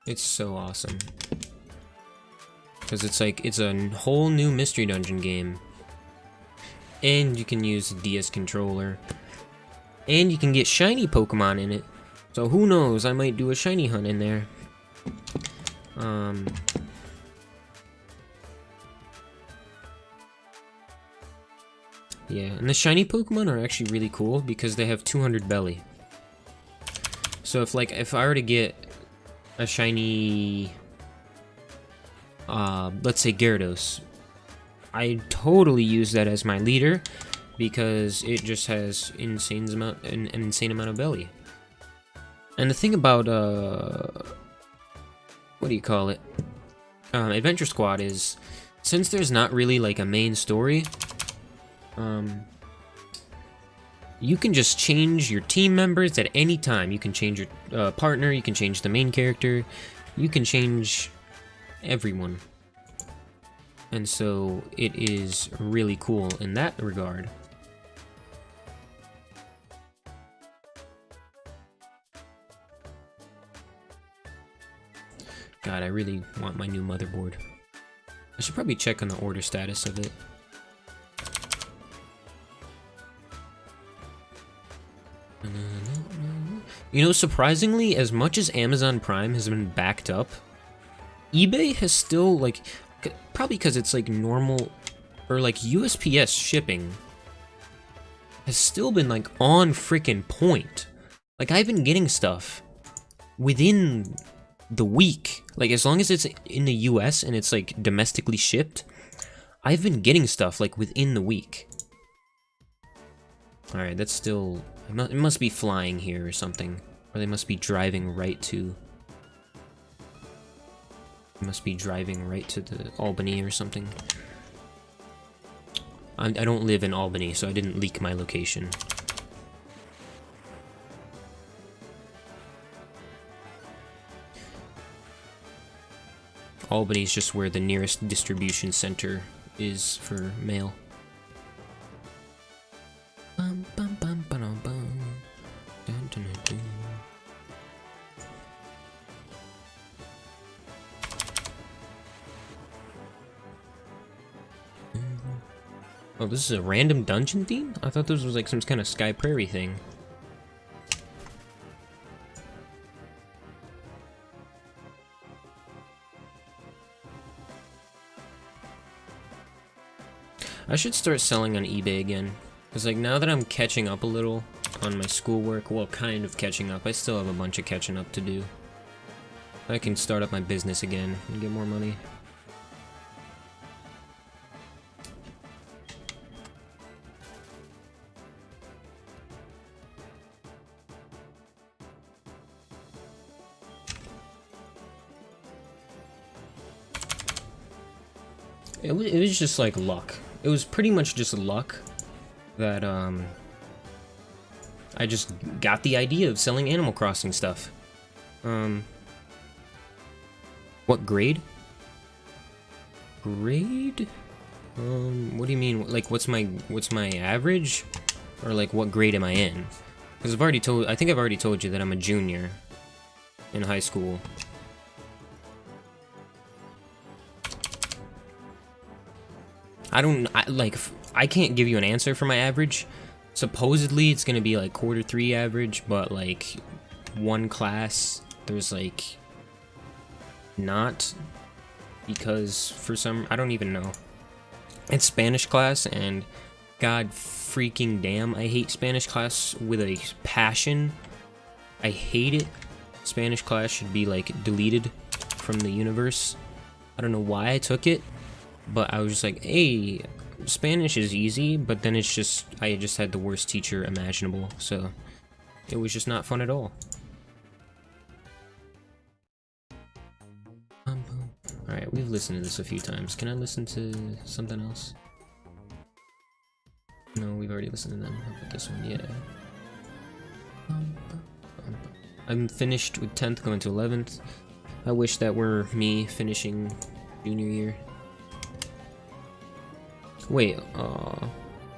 It's so awesome. because it's like, it's a whole new mystery dungeon game. And you can use the DS controller. And you can get shiny Pokemon in it. So who knows, I might do a shiny hunt in there. Yeah, and the shiny Pokemon are actually really cool because they have 200 belly. So if I were to get a shiny, let's say Gyarados, I totally use that as my leader because it just has an insane amount of belly. And the thing about what do you call it? Adventure Squad is, since there's not really like a main story, you can just change your team members at any time. You can change your partner, you can change the main character, you can change everyone. And so it is really cool in that regard. God, I really want my new motherboard. I should probably check on the order status of it. You know, surprisingly, as much as Amazon Prime has been backed up, eBay has still, like, probably because it's like normal, or like USPS shipping has still been like on freaking point. Like, I've been getting stuff within the week. Like, as long as it's in the US and it's like domestically shipped, I've been getting stuff like within the week. Alright, that's still, it must be flying here or something. Or they must be driving right to, the Albany or something. I don't live in Albany, so I didn't leak my location. Albany is just where the nearest distribution center is for mail. Oh, this is a random dungeon theme? I thought this was like some kind of Sky Prairie thing. I should start selling on eBay again. Because like now that I'm catching up a little on my schoolwork, well, kind of catching up, I still have a bunch of catching up to do. I can start up my business again and get more money. It was just like luck. It was pretty much just luck that I just got the idea of selling Animal Crossing stuff. What grade? Grade? What do you mean? Like, what's my average? Or like, what grade am I in? Because I think I've already told you that I'm a junior in high school. I can't give you an answer for my average. Supposedly it's gonna be like quarter 3 average, but like one class there's like not, because for some, I don't even know. It's Spanish class, and god freaking damn, I hate Spanish class with a passion. I hate it. Spanish class should be like deleted from the universe. I don't know why I took it, but I was just like, hey, Spanish is easy, but then it's just, I just had the worst teacher imaginable, so it was just not fun at all. Alright, we've listened to this a few times. Can I listen to something else? No, we've already listened to them. How about this one? Yeah. I'm finished with 10th, going to 11th. I wish that were me finishing junior year. Wait,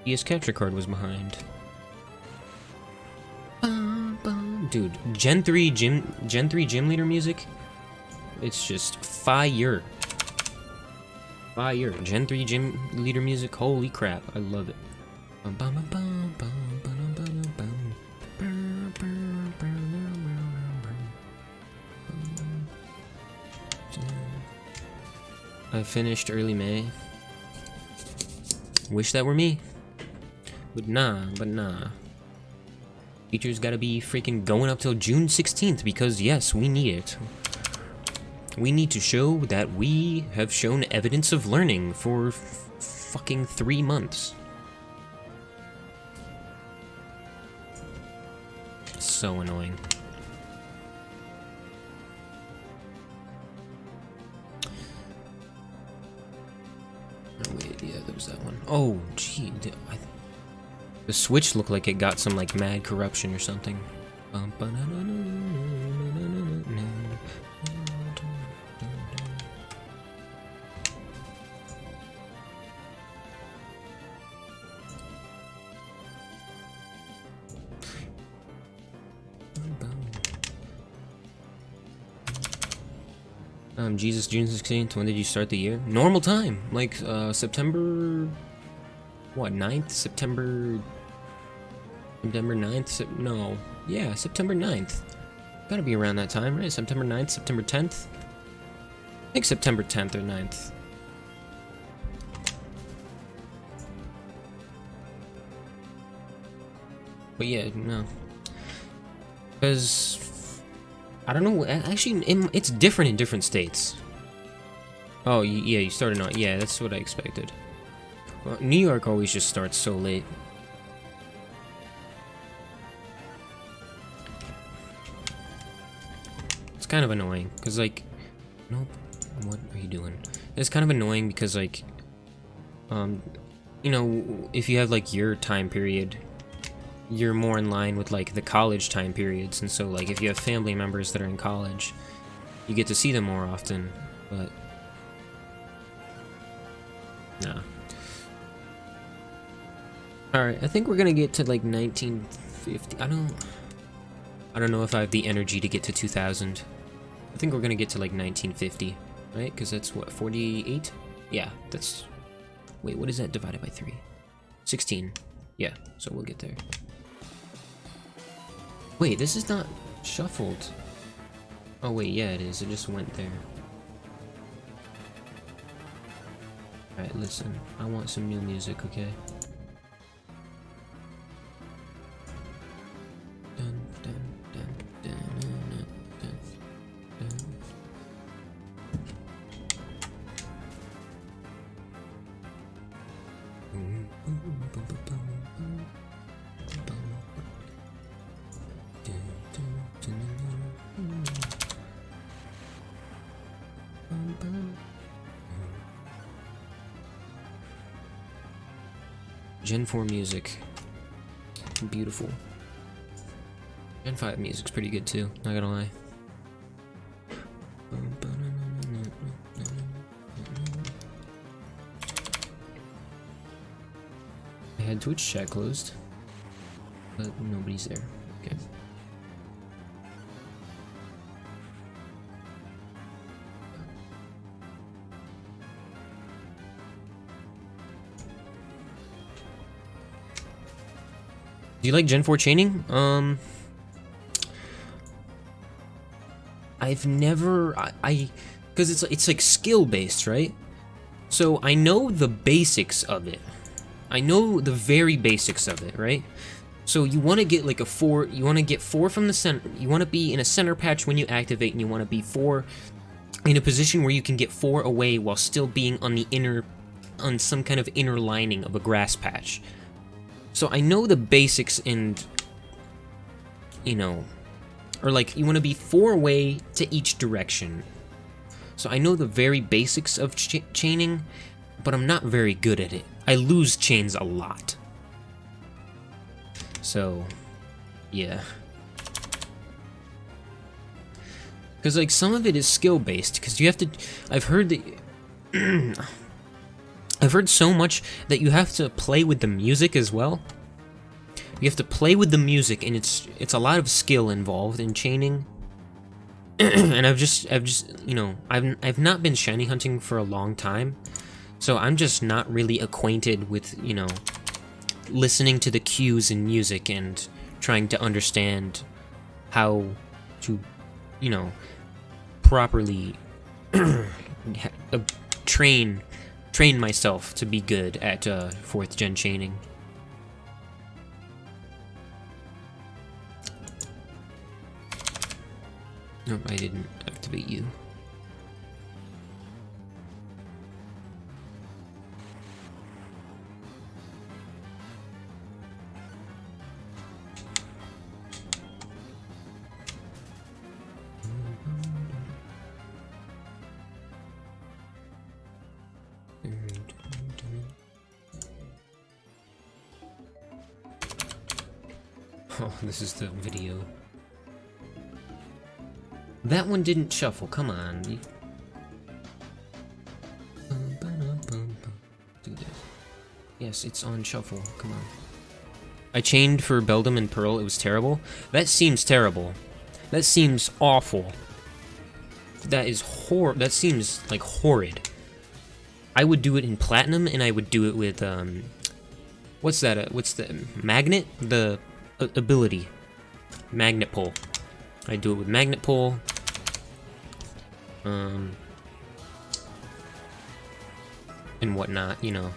his capture card was behind. Dude, Gen 3 gym leader music, it's just fire. Fire. Gen 3 gym leader music. Holy crap. I love it. Bum, bum, bum, bum, bum, bum, bum, bum, bum. I finished early May. Wish that were me. But nah. Teachers gotta be freaking going up till June 16th because yes, we need it. We need to show that we have shown evidence of learning for fucking 3 months. So annoying. Oh wait, yeah, there was that one. Oh, gee, the Switch looked like it got some like mad corruption or something. Jesus, June 16th, when did you start the year? Normal time, like, September, what, 9th? September 9th? No, yeah, September 9th. Gotta be around that time, right? September 9th, September 10th? I think September 10th or 9th. But yeah, no. Because I don't know, actually, it's different in different states. Oh, yeah, you started on, yeah, that's what I expected. Well, New York always just starts so late. It's kind of annoying, because, like, nope, what are you doing? It's kind of annoying because, like, you know, if you have, like, your time period, you're more in line with like the college time periods, and so like if you have family members that are in college, you get to see them more often, but nah. Alright, I think we're gonna get to like 1950. I don't know if I have the energy to get to 2000. I think we're gonna get to like 1950, right? Because that's what, 48? Yeah, that's, wait, what is that divided by 3? 16. Yeah, so we'll get there. Wait, this is not shuffled. Oh wait, yeah it is. It just went there. Alright, listen. I want some new music, okay? Dun, dun, dun, dun, dun, dun, dun. Gen 4 music. Beautiful. Gen 5 music's pretty good too, not gonna lie. I had Twitch chat closed, but nobody's there. Okay. Do you like Gen 4 chaining? I've never, because it's like skill based, right? So I know the basics of it. I know the very basics of it, right? So you want to get like a 4, you want to get 4 from the center, you want to be in a center patch when you activate, and you want to be 4 in a position where you can get 4 away while still being on the inner, on some kind of inner lining of a grass patch. So I know the basics, and, you know, or like you want to be 4 away to each direction. So I know the very basics of chaining, but I'm not very good at it. I lose chains a lot. So, yeah. Because like some of it is skill based, because you have to, I've heard that, I've heard so much that you have to play with the music as well. You have to play with the music, and it's a lot of skill involved in chaining. And I've just, you know, I've not been shiny hunting for a long time, So I'm just not really acquainted with, you know, listening to the cues in music and trying to understand how to, you know, properly train myself to be good at 4th gen chaining. Nope, I didn't activate you. Oh, this is the video. That one didn't shuffle, come on. Do this. Yes, it's on shuffle, come on. I chained for Beldum and Pearl, it was terrible. That seems terrible. That seems awful. That is that seems like horrid. I would do it in Platinum, and I would do it with, what's that, what's the, Magnet? The ability. Magnet Pull. I do it with Magnet Pull. And whatnot, you know.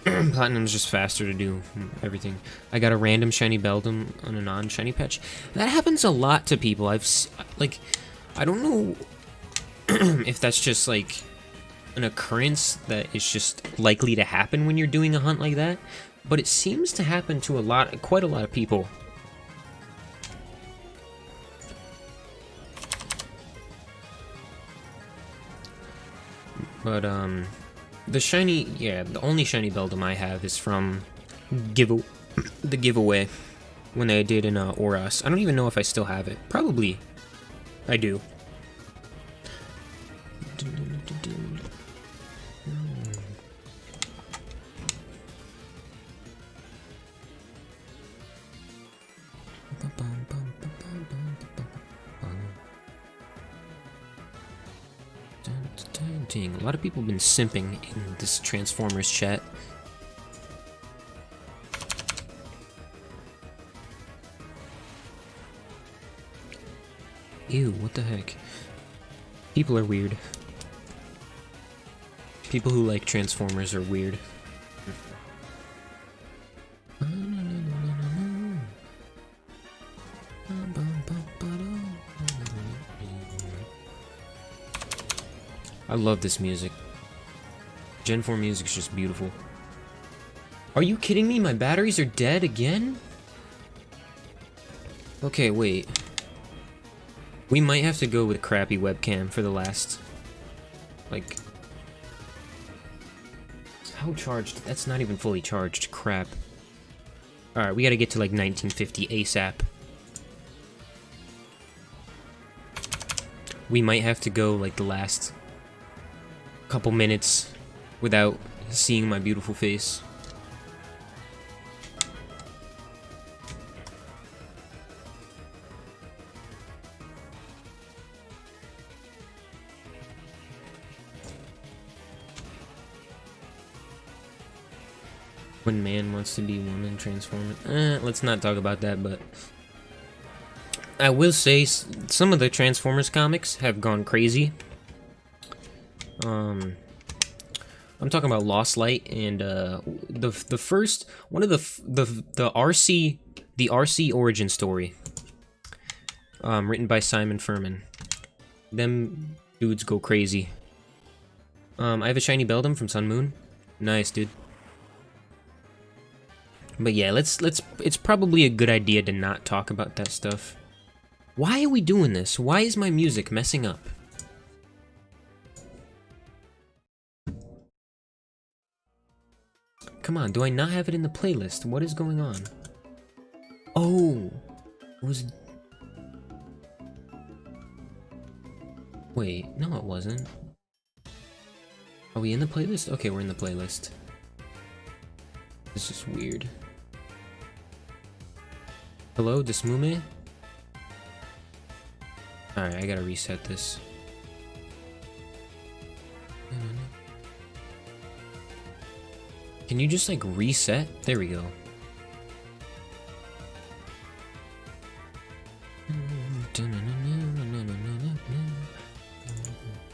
Platinum's just faster to do everything. I got a random shiny Beldum on a non-shiny patch. That happens a lot to people. Like, I don't know if that's just, like, an occurrence that is just likely to happen when you're doing a hunt like that, but it seems to happen to quite a lot of people. But, the shiny, yeah, the only shiny Beldum I have is from the giveaway when I did in Oras. I don't even know if I still have it. Probably I do. Dang, a lot of people have been simping in this Transformers chat. Ew, what the heck? People are weird. People who like Transformers are weird. I love this music. Gen 4 music is just beautiful. Are you kidding me? My batteries are dead again? Okay, wait. We might have to go with a crappy webcam for the last... Like... How charged? That's not even fully charged. Crap. Alright, we gotta get to like 1950 ASAP. We might have to go like the last... couple minutes without seeing my beautiful face. When man wants to be woman transforming. Let's not talk about that, but I will say some of the Transformers comics have gone crazy. I'm talking about Lost Light and the first one of the RC origin story, written by Simon Furman. Them dudes go crazy. I have a shiny Beldum from Sun Moon. Nice, dude. But yeah, it's probably a good idea to not talk about that stuff. Why are we doing this? Why is my music messing up? Come on, do I not have it in the playlist? What is going on? Oh, it was... Wait, no it wasn't. Are we in the playlist? Okay, we're in the playlist. This is weird. Hello, Dismume? Alright, I gotta reset this. Can you just like reset? There we go.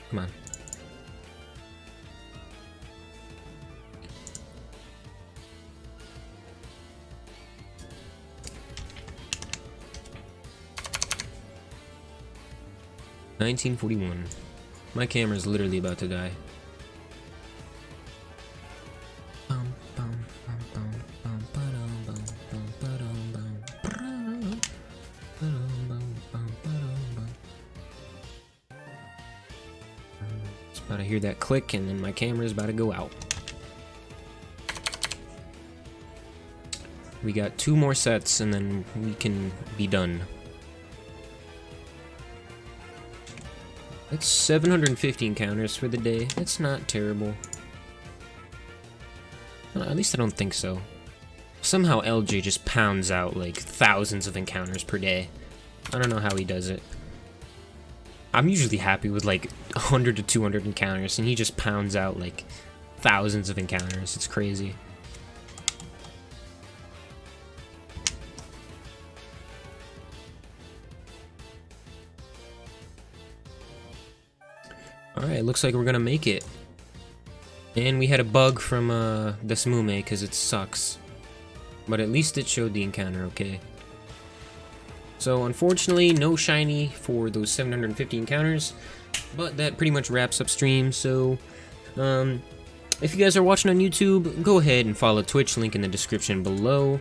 Come on. $1941. My camera's literally about to die. Just about to hear that click, and then my camera's about to go out. We got 2 more sets, and then we can be done. That's 750 encounters for the day. That's not terrible. At least I don't think so. Somehow LJ just pounds out like thousands of encounters per day. I don't know how he does it. I'm usually happy with like 100 to 200 encounters, and he just pounds out like thousands of encounters. It's crazy. Alright, looks like we're gonna make it. And we had a bug from the Smume because it sucks. But at least it showed the encounter, okay. So unfortunately, no shiny for those 750 encounters. But that pretty much wraps up stream, so if you guys are watching on YouTube, go ahead and follow Twitch, link in the description below.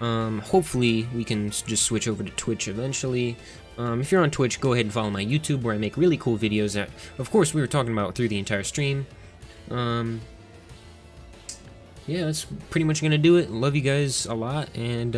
Hopefully we can just switch over to Twitch eventually. If you're on Twitch, go ahead and follow my YouTube, where I make really cool videos that, of course, we were talking about through the entire stream. Yeah, that's pretty much gonna do it. Love you guys a lot, and